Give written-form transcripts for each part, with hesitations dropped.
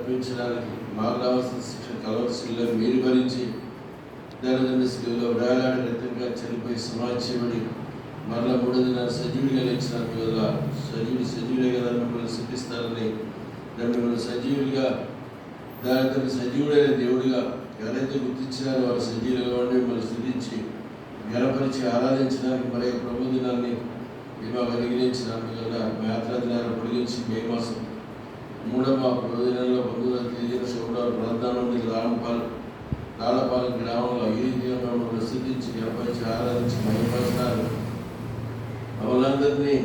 తప్పించడానికి మాకు రావాల్సిన శిక్ష కలవలసిలో మీరు భరించి దళిత శిలువలో వేలాడి రక్తంగా చనిపోయి సమాధి చేయబడి మరలా 3వ దినాలు సజీవుడిగా లేచినందుకు కదా సజీవుడే కదా మిమ్మల్ని సిద్ధిస్తారని మిమ్మల్ని సజీవుడిగా దాని సజీవుడైన దేవుడిగా ఎవరైతే గుర్తించినారో వారు సజీవులుగా ఉండి మిమ్మల్ని స్థుతించి గణపరిచి ఆరాధించడానికి మరి ప్రభు దినాన్ని మేము అనుగ్రహించినందుకు కదా యాత్రా దినాన్ని పొడిగించి మే మాసం 3వ ప్రభు దినంలో బంధువుల తెలియజేసిన శుభ్రాలు ప్రాంతాల నుండి రాళ్లపాలెం గ్రామంలో ఈ రీతిగా మమ్మల్ని స్థుతించి గణపరిచి ఆరాధించి మహిమపరుస్తున్నారు. మమ్మల్ని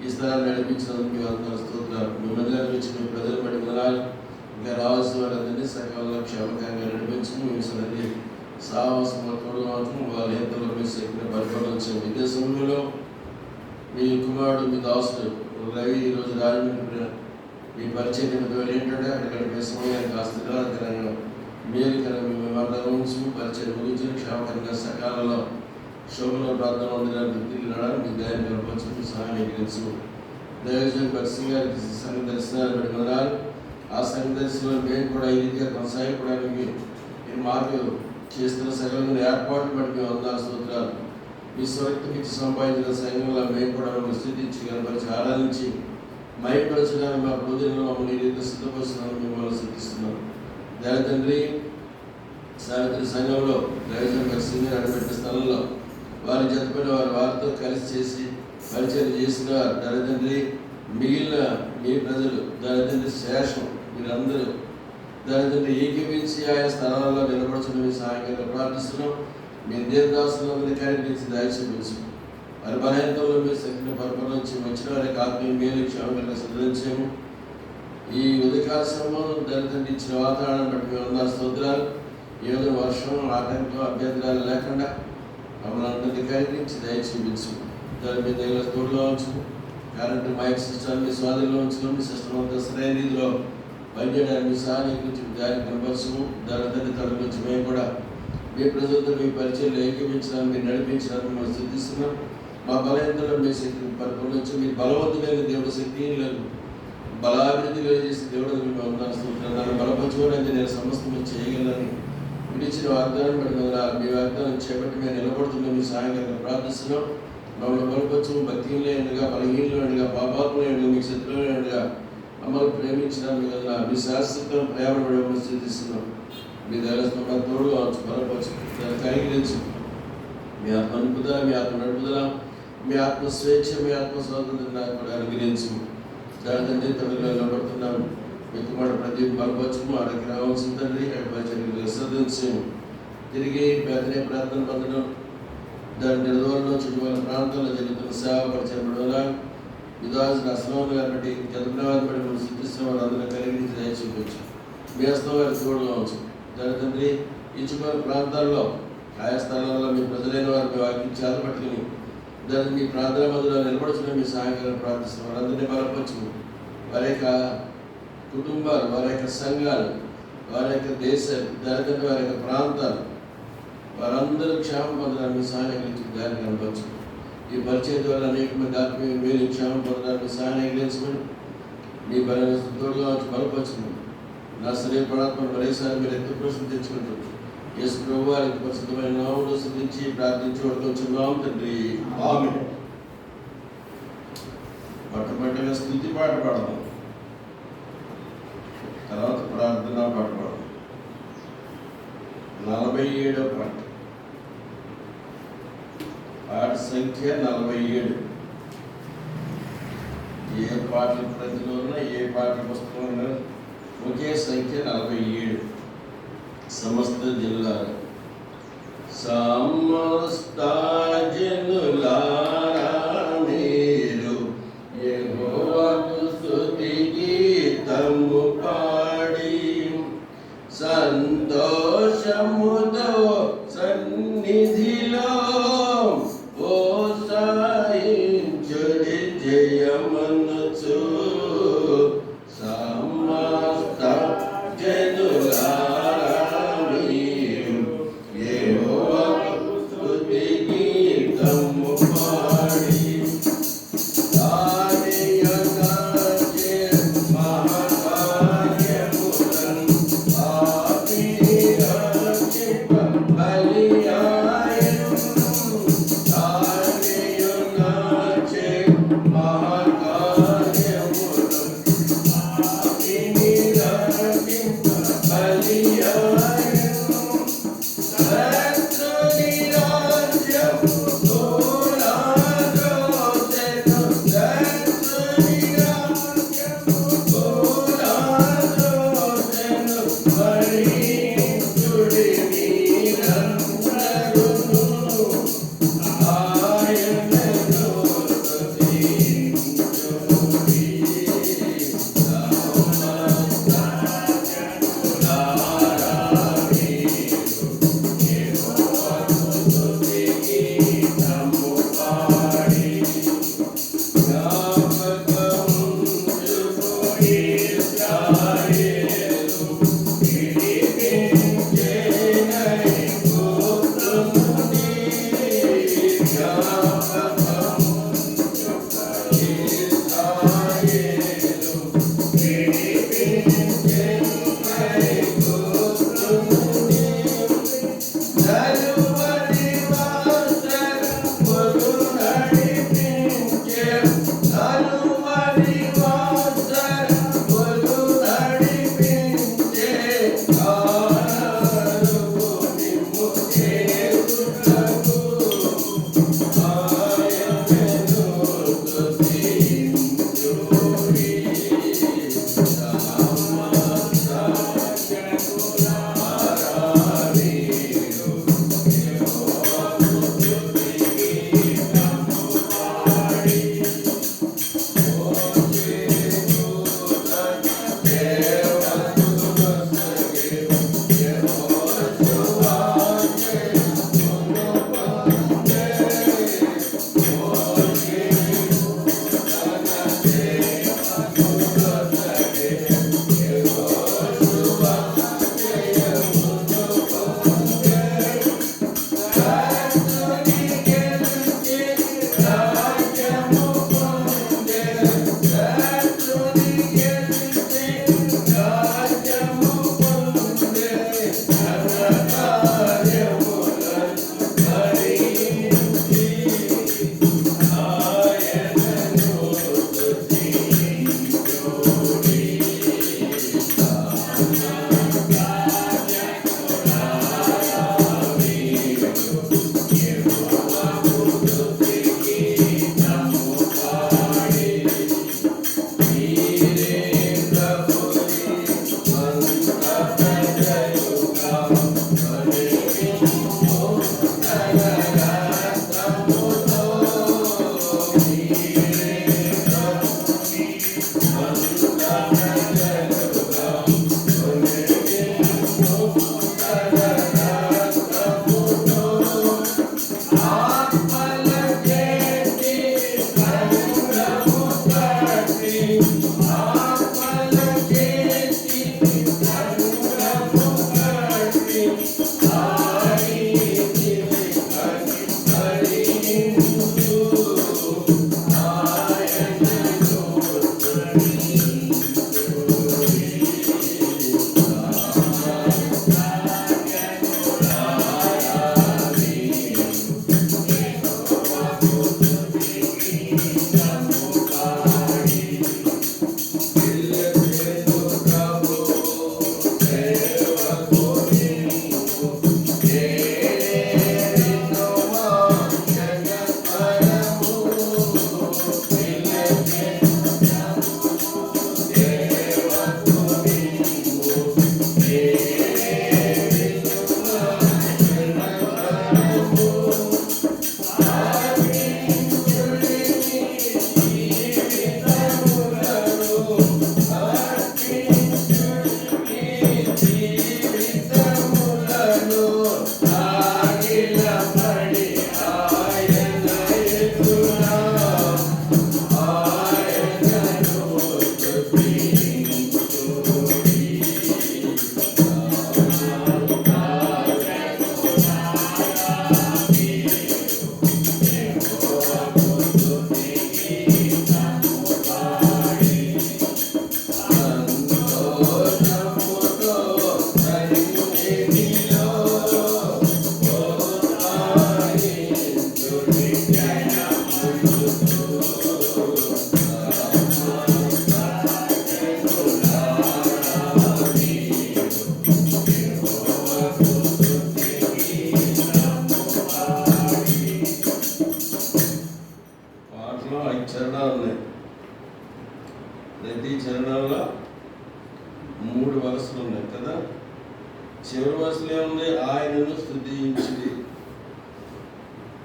ఈ స్థలాన్ని నడిపించినందుకు మీ అందరూ స్తోత్రాలు. మీ మందిరానికి వచ్చి మీ ప్రజలు పడి వినాలి ఇంకా రావాల్సిన వారందరినీ సకాలంలో క్షేమకరంగా నడిపించము. మీ సన్నిధి సాహసంలో తోడుమాత్రం వాళ్ళ ఎంతలో మీ శక్తిని పరిపాలించే విదేశంలో మీ కుమారుడు మీ దాసుడు రవి ఈరోజు రాజమండ్రి మీ పరిచయం నిమిత్తం ఏంటంటే అక్కడ గడిపే సమయానికి ఆస్తికరంగా మేలుకరంగా మీ వార్తలు ఉంచు పరిచయం ముగించి క్షేమకరంగా సకాలంలో శోభలో ప్రార్థన ఉండడానికి తిరిగి రావడానికి మీ దయ కల్పించు సహాయం ఎగిరించు. దయచేసి పరిస్థితి గారికి సంఘ దర్శనాలు పెట్టి మొదలాలి. ఆ సంఘ దర్శనంలో మేము కూడా ఈ రీతిగా కొనసాగిపోవడానికి మీరు మార్పు చేస్తున్న సగలను ఏర్పాట్లు బట్టి మేము వందనాలు స్తోత్రాలు. మీ స్వరక్తికి ఇచ్చి సంపాదించిన సంఘంలో మేము కూడా మమ్మల్ని స్థితించి కనపరిచి ఆరాధించి మైపరచడానికి మా రోజుల్లో మమ్మల్ని ఈ రీతిగా సిద్ధపరుస్తున్నాను మిమ్మల్ని స్థితిస్తున్నాను. దయతండ్రి సావిత్రి సంఘంలో దయచేసి సింగర్ అడబెట్టిన స్థలంలో వారి జతపడి వారితో కలిసి చేసి పరిచయం చేసిన దళితండ్రి మిగిలిన మీ ప్రజలు దళితండ్రి శేషం మీరందరూ దళితండ్రి ఏకీపించి ఆయా స్థలాల్లో నిలబడుతున్న మీ సహాయంగా ప్రార్థిస్తున్నాం. మీ దేవదాసులందరినీ కనిపించి దయ చూపించు. వారి బలహీనతల్లో మీ శక్తిని పరిపాలించి వచ్చిన వారికి ఆత్మీయ మేలు క్షేమంగా సిద్ధించాము. ఈ ఉదయకాల సమయంలో దళితండ్రి ఇచ్చిన వాతావరణం బట్టి మేము అందరూ స్తోత్రాలు. ఏదో వర్షం ఆటంకం అభ్యంతరాలు లేకుండా మమ్మల్ని అందరినీ కనిపించి దయ చూపించు. దాని మీద తోడులో ఉంచు. కరెంటు మైక్ సిస్టమ్ మీ స్వాధీనంలో ఉంచుకుని మీ సిస్టమ్ అంతా సరైన రీతిలో పనిచేయడానికి మీ సహాయం గురించి దాన్ని కనపరచము. దాని తల్లి గురించి మేము కూడా మీ ప్రజలతో మీ పరిచయాలు ఏకీపించడానికి మీరు నడిపించడానికి మేము స్థుతిస్తున్నాం. మా బలహీనతలో మీ శక్తిని పరిపాలించి మీ బలవంతుడైన దేవుడు శక్తి లేదు బలాభివృద్ధి చేసే దేవుడు మేము అందరిస్తున్నాం. నన్ను బలపరచుకోవడానికి నేను సమస్తం చేయగలని విడిచిన వాగ్దానం బట్టి మీ వాగ్దానం చేపట్టి మేము నిలబడుతున్నాం. మీ సహాయంగా ప్రార్థిస్తున్నాం. మమ్మల్ని బలపరచు భక్తిహీనులుగా బలహీనులుగా పాపాత్ములుగా మీకు శత్రువులుగా అమ్మలు ప్రేమించడానికి కదా మీ శాశ్వత ప్రేమను మమ్మల్ని స్థితిస్తున్నాం. మీ దళ తోడుగా బలపరచు దాన్ని కలిగించు. మీ ఆత్మ నింపుదల మీ ఆత్మ నడుపుదల మీ ఆత్మ స్వేచ్ఛ మీ ఆత్మ స్వాతంత్రం నాకు కూడా అనుగ్రహించు. దాని తండ్రి తల్లిలో నిలబడుతున్నాము. మీ కుమారుడు ప్రతి బలపరచము అక్కడికి రావాల్సిన తండ్రి అక్కడ పరిచయం విసర్జించము. తిరిగి పేదనే ప్రార్థన పొందడం దాని నిర్దోళనలో చుట్టుపక్కల ప్రాంతాల్లో జరుగుతున్న సేవ పరిచయం విధాన అస్లాం కాబట్టి చదువుకునేవారిని బట్టి మనం సిద్ధిస్తున్న వారు అందరూ కలిగించి దయ చూపించు. మీ అస్తం వారి తోడుగా ఉంచు. దాని తండ్రి ఈ చుట్టుపక్కల ప్రాంతాల్లో ఆయా స్థలాల్లో మీ ప్రజలైన వారు మీ వాక్యం చేతపట్టుకుని దాన్ని మీ ప్రార్థన మధ్యలో నిలబడుచున్న మీ సహాయకాలను ప్రార్థిస్తున్న వారందరినీ బలపరచు. వారి యొక్క కుటుంబాలు వారి యొక్క సంఘాలు వారి యొక్క దేశాలు దానికంటే వారి యొక్క ప్రాంతాలు వారందరూ క్షేమం పొందడానికి సహాయం కలిగించి దాన్ని కనపరచు. ఈ పరిచయం ద్వారా అనేక మంది ఆత్మీయ మీరు క్షేమం పొందడానికి సహాయం కలిగించమని మీ బలతోడుగా బలపరచమని నా శరీరపడాత్మను మరోసారి మీరు ఎంత ప్రశ్న తెచ్చుకుంటారు. యేసు ప్రభు వారికి పరిశుద్ధమైన నామములో స్తుతించి ప్రార్థించి వడుకొంచున్నాం తండ్రి. ఆమేన్. పట్టపట్టగా స్తుతి పాట పాడదాం, తర్వాత ప్రార్థన పాట పాడదాం. 47వ పాట, పాట సంఖ్య 47. ఏ పాటల ప్రతిలో ఉన్నా ఏ పాటల పుస్తకంలో ఒకే సంఖ్య 47. సమస్త జిల్లాలు సమస్త జనులారా మీరు యెహోవాకు స్తుతి గీతము పాడి సంతోషముతో సన్నిధిలో ప్రోత్సహించుడి జయమనుచు సమస్త జనులారా మీరు యెహోవాకు స్తుతి గీతము పాడి కార్యకార్య మహాకార్యములను ఉన్నాయి కదా. చివరి వరుసలో ఉంది ఆయనను స్తుతించి.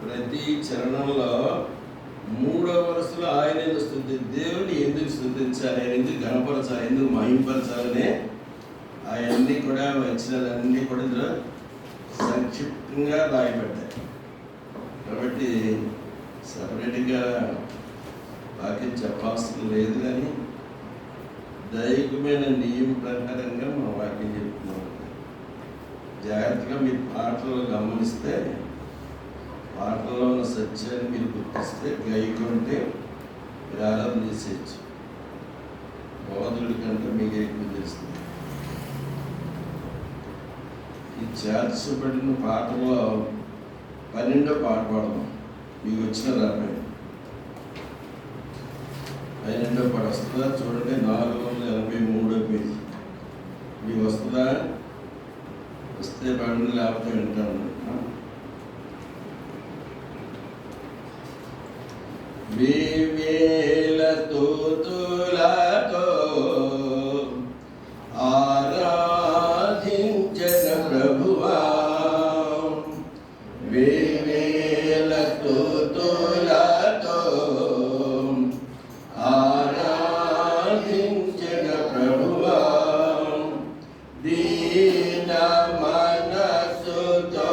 ప్రతి చరణంలో 3వ వరుసలో ఆయనను స్తుతి. దేవుని ఎందుకు స్తుతించాలి, ఆయన ఎందుకు గణపరచాలి, ఎందుకు మహింపరచాలని అవన్నీ కూడా వచ్చినవన్నీ కూడా ఇందులో సంక్షిప్తంగా రాయబడ్డాయి. కాబట్టి సపరేట్గా వాక్యం చెప్పాల్సిన లేదు, కానీ దైవికమైన నియమం ప్రకారంగా మనం వాక్యం చెప్తున్నాం. జాగ్రత్తగా మీరు పాటలు గమనిస్తే, పాటల్లో ఉన్న సత్యాన్ని మీరు గుర్తిస్తే, గైకుంటే మీరు ఆరాధన చేసేయచ్చు. బోధుడి కంటే మీకు ఎక్కువ తెలుస్తుంది. ఈ చేర్చబడిన పాటలో 12వ పాట పాడదాం. మీకు వచ్చిన రాబోయే 12వ పాట వస్తుందా చూడండి. 483వ పేజీ మీకు వస్తుందా? వస్తే పాడండి, లేకపోతే వింటాను. వేవేల స్తుతులతో ఆరాధించిన ప్రభువా, వేవేల స్తుతులతో ఆరాధించిన ప్రభువా, దీన మనసుతో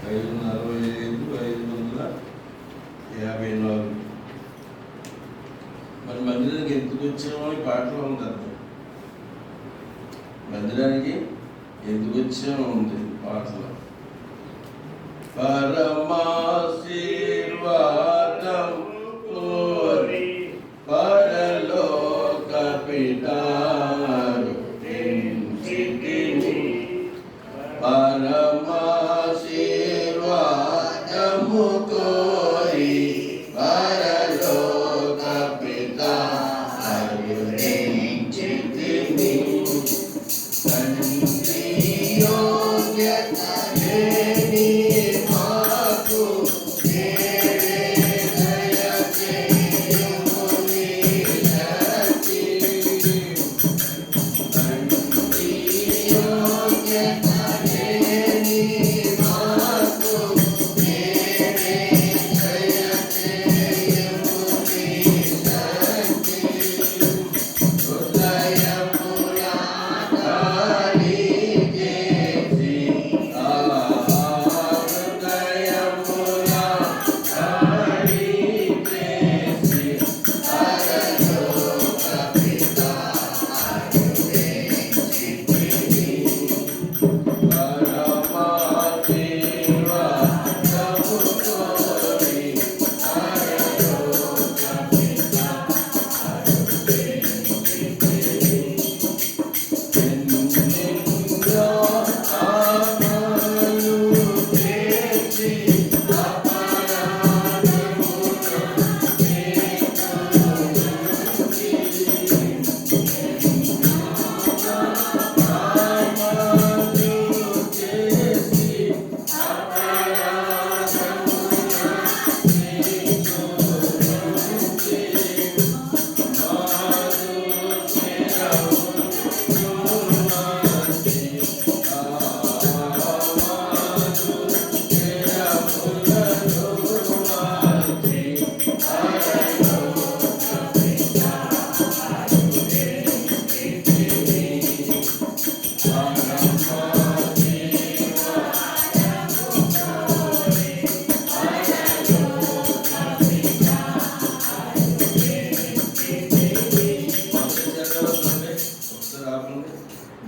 545,554. మరి మందిరానికి ఎందుకు వచ్చామో ఈ పాటలో ఉంది అర్థం. మందిరానికి ఎందుకు వచ్చామో ఉంది పాటలో. పరమాశీర్వాదం కోరి పరలోక పితాను పరమాశీర్వాదము కోరి పరలోక పితాను తండ్రి యోగ్యత లేని మాకు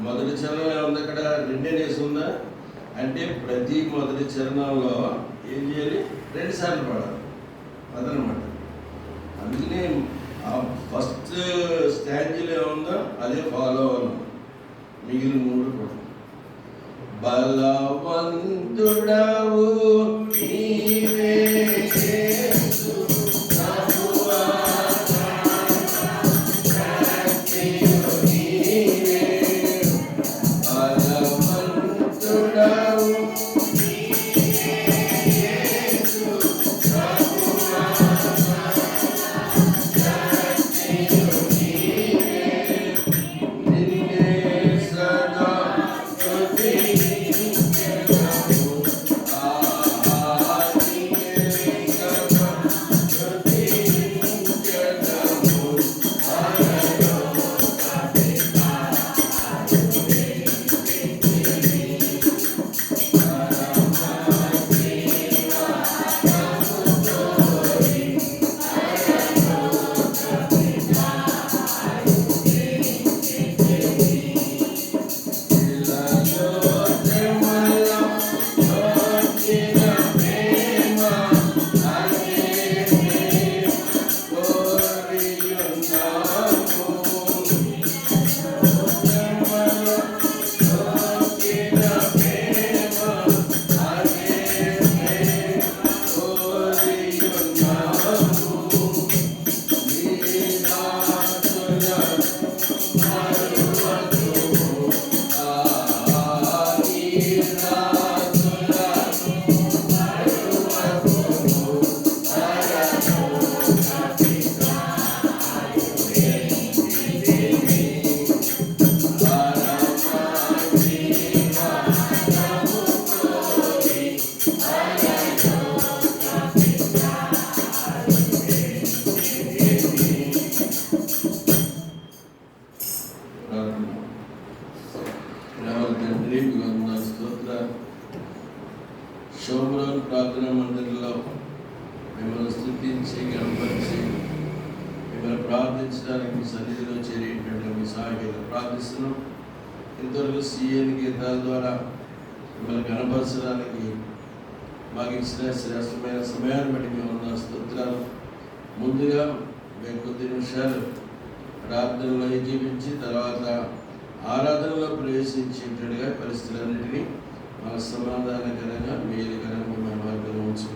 మొదటి చరణం ఉంది అక్కడ రెండేసి ఉందా అంటే ప్రతి మొదటి చరణంలో ఏం చేయాలి? 2 సార్లు పాడాలి. అదనమాట. అందుకనే ఆ ఫస్ట్ స్టాంజిలో ఏముందో అదే ఫాలో అవ్వాలి. మిగిలిన 3 కూడా బలవంతుడవు నీవే యేసు ప్రభువా షోమ్రోన్ ప్రార్థనా మందిరంలో మిమ్మల్ని స్తుతించి గణపరిచి మిమ్మల్ని ప్రార్థించడానికి మీ సన్నిధిలో చేరేటువంటి మీ సహాయకులు ప్రార్థిస్తున్నాం. ఇంతవరకు సీఎన్ గీతాల ద్వారా మిమ్మల్ని గణపరచడానికి మాకు ఇచ్చిన శ్రేష్టమైన సమయాన్ని బట్టి మేము ఉన్న స్తోత్రాలు. ముందుగా మేము కొద్ది నిమిషాలు ప్రార్థనలో ఏకీపించి తర్వాత ఆరాధనలో ప్రవేశించేటట్టుగా పరిస్థితులన్నింటినీ మన సమాధానకరంగా మేలుకరంగా మన మార్గంలో ఉంచు.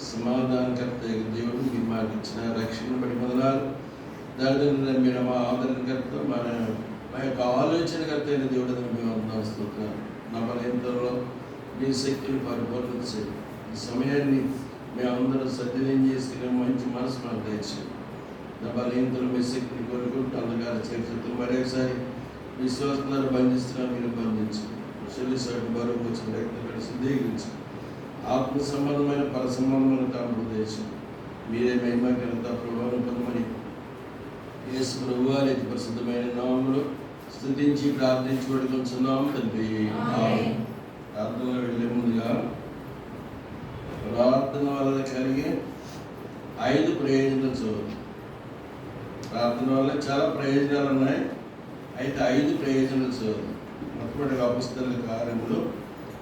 సమాధానకర్త దేవుడు మీరు మాకు ఇచ్చిన రక్షణ బట్టి మొదలాలు దాని మీరు మా ఆదరణకర్త మా యొక్క ఆలోచనకర్త అయిన దేవుడు మేము అంతా వస్తున్నాం. నా బలహీనతలో మీ శక్తిని పరిపూర్ణించి ఈ సమయాన్ని మేమందరం సద్వినియోగం చేసుకునే మంచి మనసు మాకు దయచేయండి. నా బలహీనతలు మీ శక్తిని కోరుకుంటూ అంధకార చేతులు మరొకసారి విశ్వాసాలను బంధిస్తున్నా మీరు బంధించు. చెల్లిసాటి బరువు వచ్చిన వ్యక్తులను శుద్ధీకరించి ఆత్మ సంబంధమైన పర సంబంధమైన తాము దేశం మీరే మహిమకరంత ప్రభావం పొందమని యేసు ప్రభువు వారి పరిశుద్ధమైన నామములో స్తుతించి ప్రార్థించి వేడుకొంచున్నాం తండ్రి. ప్రార్థనలో వెళ్ళే ముందుగా ప్రార్థన వల్ల కలిగే 5 ప్రయోజనాలు చూడాలి. ప్రార్థన వల్ల చాలా ప్రయోజనాలు ఉన్నాయి, అయితే 5 ప్రయోజనాలు చూడాలి. మొట్టమొదటి అపొస్తలుల కార్యములు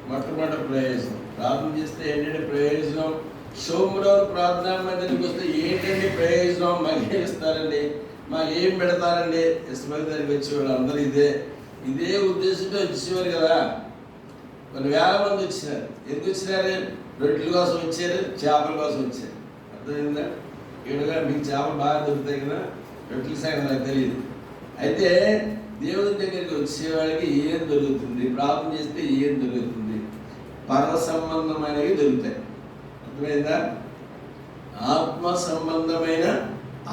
మొట్టమొదటి ప్రయోజనం ప్రార్థన చేస్తే ఏంటంటే ప్రయోజనం. షోమ్రోన్ ప్రార్థనా మందిరానికి వస్తే ఏంటంటే ప్రయోజనం మాకు ఇస్తారండి, మాకు ఏం పెడతారండి. ఇస్మాయిల్ దగ్గరికి వచ్చేవాళ్ళు అందరూ ఇదే ఉద్దేశంతో వచ్చేవారు కదా. కొన్ని వేల మంది వచ్చినారు. ఎందుకు వచ్చినారు? రొట్టెల కోసం వచ్చారు, చేపల కోసం వచ్చారు. అర్థమైందా? ఇక్కడ మీకు చేపలు బాగా దొరుకుతాయి కదా, రొట్టెల సంగతి నాకు తెలియదు. అయితే దేవుని దగ్గరికి వచ్చేవాడికి ఏం దొరుకుతుంది? ప్రార్థన చేస్తే ఏం దొరుకుతుంది? పర సంబంధమైనవి దొరుకుతాయి. అర్థమైందా? ఆత్మ సంబంధమైన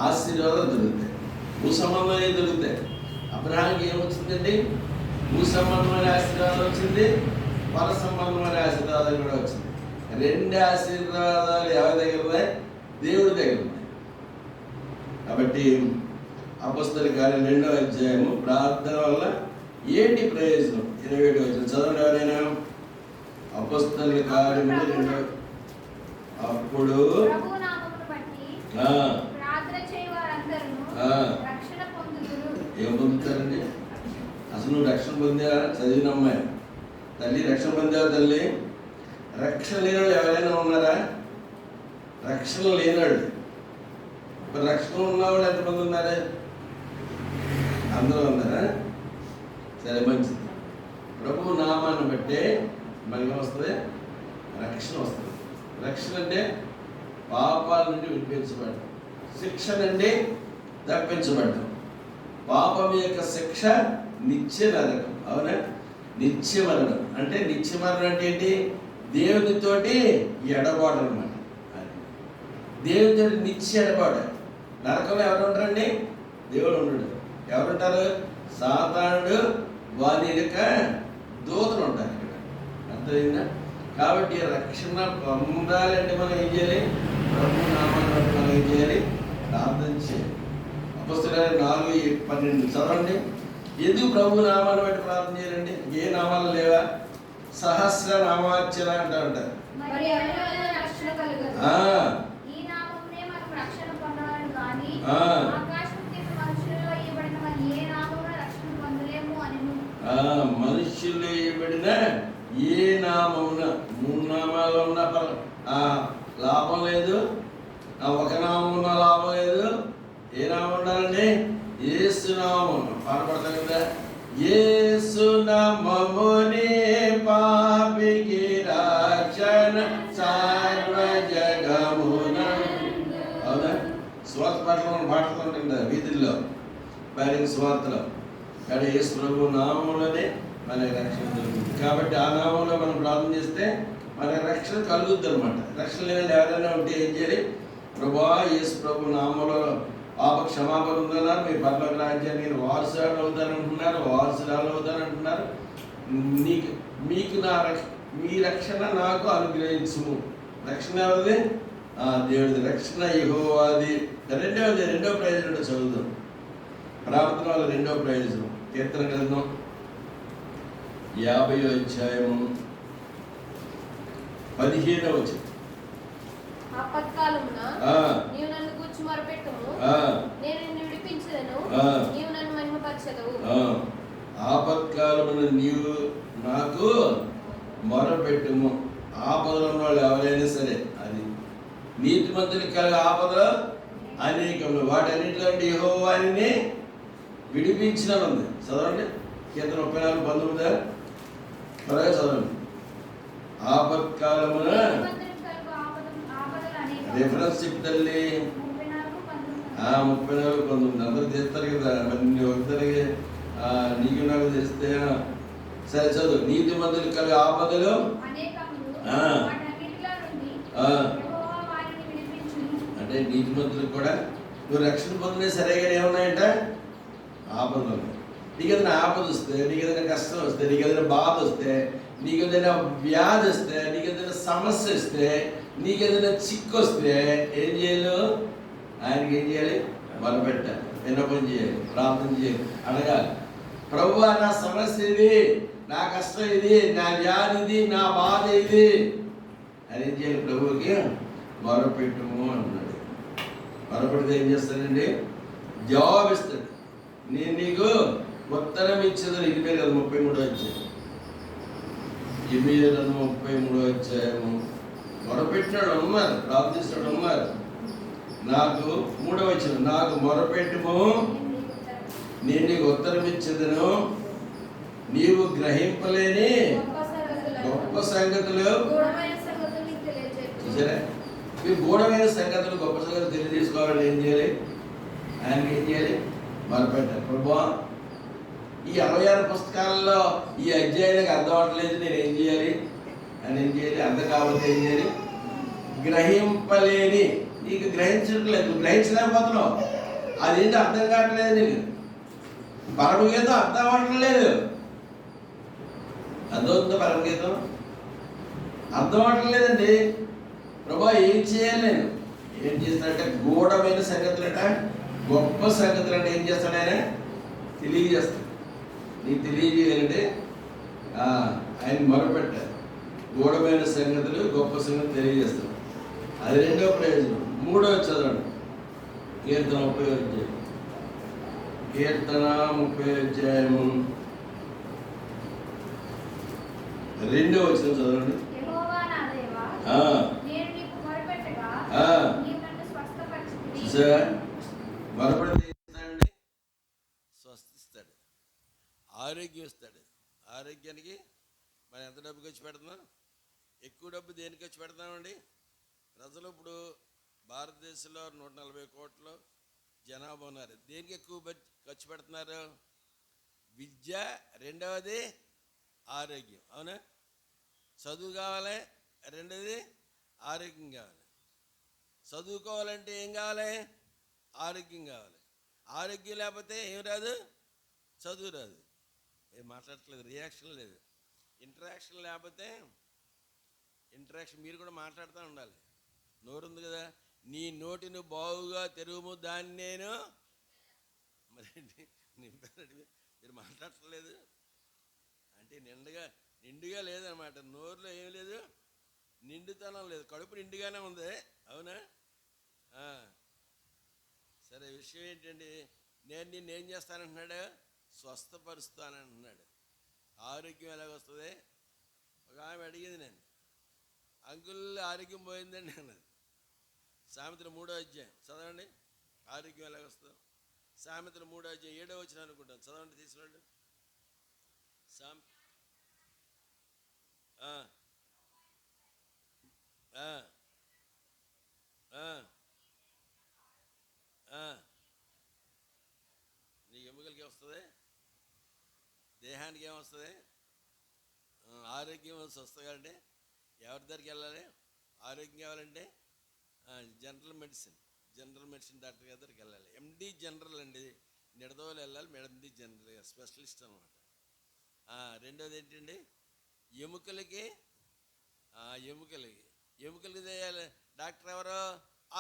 ఆశీర్వాదాలు దొరుకుతాయి, భూ సంబంధమైనవి దొరుకుతాయి. అబ్రహాంకి ఏమొచ్చిందండి? భూ సంబంధమైన ఆశీర్వాదం వచ్చింది, పర సంబంధమైన ఆశీర్వాదాలు కూడా వచ్చింది. 2 ఆశీర్వాదాలు ఎవరి దగ్గర ఉన్నాయి? దేవుడి దగ్గర ఉన్నాయి. కాబట్టి అపొస్తలుల కార్యం 2వ అధ్యాయము ప్రార్థన వల్ల ఏంటి ప్రయోజనం 27 వచ్చిన చదవండి ఎవరైనా. అపొస్తలుల కార్యము 2. అప్పుడు ఏం పొందుతారండి? అసలు నువ్వు రక్షణ పొందావా? చదివిన అమ్మాయి తల్లి రక్షణ పొందావా? తల్లి రక్షణ లేనాడు ఎవరైనా ఉన్నారా? రక్షణ లేనాడు. మరి రక్షణ ఉన్నవాడు ఎంతమంది ఉన్నారా? అందరూ ఉన్నారా? సరే, మంచిది. ప్రభు నామాన్ని బట్టే మనకి వస్తుంది, రక్షణ వస్తుంది. రక్షణ అంటే పాపాల నుండి విడిపించబడడం, శిక్ష నుండి తప్పించబడడం. పాపం యొక్క శిక్ష నిత్య నరకం. అవునా? నిత్య మరణం అంటే నిత్య మరణం అంటే ఏంటి? దేవునితోటి ఎడబాటు అనమాట. దేవునితో నిత్య ఎడబాటు. నరకంలో ఎవరు ఉంటారండి? దేవుడు ఉండడు. ఎవరుంటారు? సాతానుడు, వారి యొక్క దూతలు ఉంటారు ఇక్కడ. అర్థమైందా? కాబట్టి రక్షణ పొందాలంటే మనం ఏం చేయాలి? ప్రభు నామాన్ని బట్టి మనం ఏం చేయాలి? ప్రార్థన చేయాలి. అపొస్తలుల 4:12 చదవండి. ఎందుకు ప్రభు నామాన్ని బట్టి ప్రార్థన చేయాలండి? ఏ నామాలు లేవా? సహస్ర నామార్చన అంటారు. మనుషుల్లో ఇవ్వబడిన ఏ నామమున 3 నామాలు ఉన్నా లాభం లేదు, ఒక నామం ఉన్న లాభం లేదు. ఏ నామం ఉండాలండి? యేసు నామం. పాడపడతాం కదా, యేసు నామమునే పాపికి రక్షణ సర్వ జగమున. అవునా? స్వార్థ పాటలు మనం పాడుతుంటాం కదా వీధుల్లో, బహిరంగ స్వార్థలో. కానీ యేసు ప్రభు నామంలోనే మనకి రక్షణ దొరుకుతుంది. కాబట్టి ఆ నామంలో మనం ప్రార్థన చేస్తే మనకి రక్షణ కలుగుద్ది అనమాట. రక్షణ లేని ఎవరైనా ఉంటే ఏం చేయాలి? ప్రభువా యేసు ప్రభు నామంలో పాప క్షమాపణ ఉందన్నారు, మీ పరలోక రాజ్యానికి వారసురాలు అవుతారంటున్నారు, వారసురాలు అవుతారంటున్నారు. మీకు మీ రక్షణ నాకు అనుగ్రహించుము. రక్షణ ఎవరిది? దేవుడిది. రక్షణ యెహోవాది. రెండవ ప్రయోజనం చదువుదాం. ప్రార్థన వల్ల 2వ ప్రయోజనం కీర్తన గ్రంథం 50వ అధ్యాయము 15వ వచనం. ఆపత్కాలమున నీవు నన్ను గూర్చి మొరపెట్టుము, నేను నిన్ను విడిపించెదను, నీవు నన్ను మహిమపరచెదవు. ఆపత్కాలమున నీవు నాకు మొరపెట్టుము. ఆపదలు ఉన్న వాళ్ళు ఎవరైనా సరే, అది నీతిమంతులకు కలిగే ఆపదలు అనేకములు, వాటన్నిటిలో యెహోవాని విడిపించిన ఉంది. చదవండి కీర్తన 34:19 త్వరగా చదవండి. ఆపత్కాలమున రిఫరెన్స్ చెప్తాండి. 34:19 అందరూ తెస్తారు కదా, మరి నువ్వు ఒకసారి నీకు నాకు తెస్తే సరే చదువు. నీతి మందులు కలిగే ఆపదలు అంటే నీతి మందులకు కూడా నువ్వు రక్షణ పొందిన సరే కానీ ఏమున్నాయంట? ఆపదలు. నీకు ఏదైనా ఆపద వస్తే, నీకు ఏదైనా కష్టం వస్తే, నీకు ఏదైనా బాధ వస్తే, నీకు ఏదైనా వ్యాధి వస్తే, నీకు ఏదైనా సమస్య వస్తే, నీకు ఏదైనా చిక్కు వస్తే ఏం చేయాలి? ఆయనకి ఏం చేయాలి? మొదలుపెట్టాలి, విన్నపం చేయాలి, ప్రార్థన చేయాలి, అడగాలి. ప్రభువా నా సమస్య ఇది, నా కష్టం ఇది, నా వ్యాధి ఇది, నా బాధ ఇది అని ఏం చేయాలి? ప్రభువుకి మొరపెట్టుము అన్నాడు. మొరపెడితే ఏం చేస్తాడండి? జవాబిస్తాడు. నేను నీకు ఉత్తరం ఇచ్చేదని. ఇది మీద 33వ అధ్యాయం, 33వ అధ్యాయము. మొరపెట్టినాడు ఉన్నారు, ప్రార్థిస్తాడు ఉన్నారు. నాకు 3వ వచనం, నాకు మొరపెట్టుము, నేను నీకు ఉత్తరం ఇచ్చేదను, నీవు గ్రహింపలేని గొప్ప సంగతులు. చూసారా, మీరు గూఢమైన సంగతులు, గొప్ప సంగతులు తెలియజేసుకోవాలని ఏం చేయాలి? ఆయనకి ఏం చేయాలి? మొరపెట్టాలి. ప్రభువా ఈ 66 పుస్తకాలలో ఈ అధ్యాయానికి అర్థం అవట్లేదు, నేను ఏం చేయాలి అని ఏం చేయాలి? అర్థం కాకపోతే ఏం చేయాలి? గ్రహింపలేని, నీకు గ్రహించట్లేదు, గ్రహించలేకపోతున్నావు, అదేంటి అర్థం కావట్లేదు నీకు. పరమగీతం అర్థం అవ్వట్లేదు. అర్థమవుతుందా? పరమగీతం అర్థం అవ్వట్లేదండి. ప్రభా ఏం చేయాలి? నేను ఏం చేస్తాడంటే గూఢమైన సంగతులట, గొప్ప సంగతులు అంటే ఏం చేస్తాడు? ఆయన తెలియజేస్తాడు. నీకు తెలియజేయాలంటే ఆయన మొరపెట్టాలి. గూఢమైన సంగతులు, గొప్ప సంగతులు తెలియజేస్తాడు. అది 2వ ప్రయోజనం. 3వ చదవండి. కీర్తన 30వ అధ్యాయం, కీర్తన 30వ అధ్యాయము 2వ వచనం చదవండి. మొరపెడితే స్వస్థిస్తాడు, ఆరోగ్యం ఇస్తాడు. ఆరోగ్యానికి మనం ఎంత డబ్బు ఖర్చు పెడుతున్నాం? ఎక్కువ డబ్బు దేనికి ఖర్చు పెడతామండి? ప్రజలు ఇప్పుడు భారతదేశంలో 140 కోట్ల జనాభా ఉన్నారు. దేనికి ఎక్కువ ఖర్చు పెడుతున్నారు? విద్య, రెండవది ఆరోగ్యం. అవునా? చదువు కావాలి, రెండవది ఆరోగ్యం కావాలి. చదువుకోవాలంటే ఏం కావాలి? ఆరోగ్యం కావాలి. ఆరోగ్యం లేకపోతే ఏం రాదు? చదువు రాదు. ఏం మాట్లాడట్లేదు, రియాక్షన్ లేదు, ఇంటరాక్షన్ లేకపోతే. ఇంటరాక్షన్ మీరు కూడా మాట్లాడుతూ ఉండాలి. నోరు ఉంది కదా, నీ నోటిని బాగుగా తెరువుము, దాన్ని నేను మరి మీరు మాట్లాడట్లేదు అంటే నిండుగా లేదనమాట. నోరులో ఏం లేదు, నిండుతనం లేదు, కడుపు నిండుగానే ఉంది. అవునా? సరే, విషయం ఏంటండి? నేను నిన్నేం చేస్తానంటున్నాడు? స్వస్థపరుస్తానంటున్నాడు. ఆరోగ్యం ఎలాగొస్తుంది? ఒక ఆమె అడిగింది, నేను అంకుల్ ఆరోగ్యం పోయిందండి అన్నది. సామెతలు 3వ అధ్యాయం చదవండి, ఆరోగ్యం ఎలాగొస్తుందో. సామెతలు 3వ అధ్యాయం 7వ వచనం అనుకుంటాను, చదవండి తీసుకున్నాడు. నీ ఎముకలకి వస్తుంది, దేహానికి ఏమొస్తుంది? ఆరోగ్యం వస్తుందంటే ఎవరి దగ్గరికి వెళ్ళాలి? ఆరోగ్యం కావాలంటే జనరల్ మెడిసిన్ డాక్టర్ గారి దగ్గరికి వెళ్ళాలి. ఎండి జనరల్ అండి, నిడదవోలు వెళ్ళాలి. ఎండి జనరల్ స్పెషలిస్ట్ అనమాట. రెండోది ఏంటండి? ఎముకలకి చేయాలి డాక్టర్ ఎవరో?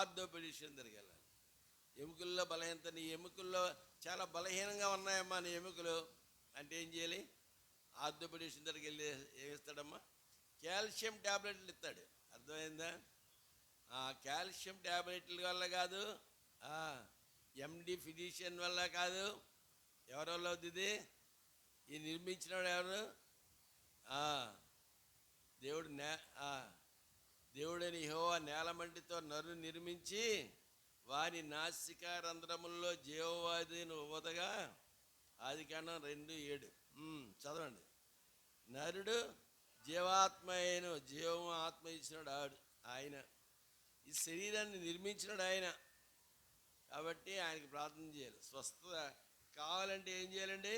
ఆర్థోపెడిషియన్ దగ్గరికి వెళ్ళాలి. ఎముకల్లో బలహీనత, నీ ఎముకల్లో చాలా బలహీనంగా ఉన్నాయమ్మా నీ ఎముకలు అంటే ఏం చేయాలి? ఆర్థోపెడిషియన్ దగ్గరికి వెళ్ళి ఏమిస్తాడమ్మా? కాల్షియం ట్యాబ్లెట్లు ఇస్తాడు. అర్థమైందా? కాల్షియం ట్యాబ్లెట్ల వల్ల కాదు, ఎండి ఫిజిషియన్ వల్ల కాదు. ఎవరి వల్ల అవుతుంది? ఈ నిర్మించినవాడు ఎవరు? దేవుడు దేవుడని యెహోవా నేలమంటితో నరు నిర్మించి వారి నాసికా రంధ్రముల్లో జీవవాదిని ఊదగా. ఆదికాండం 2:7. చదవండి. నరుడు జీవాత్మ అయిన జీవము ఆత్మ ఇచ్చినాడు ఆయన. ఈ శరీరాన్ని నిర్మించినాడు ఆయన. కాబట్టి ఆయనకి ప్రార్థన చేయాలి. స్వస్థత కావాలంటే ఏం చేయాలండి?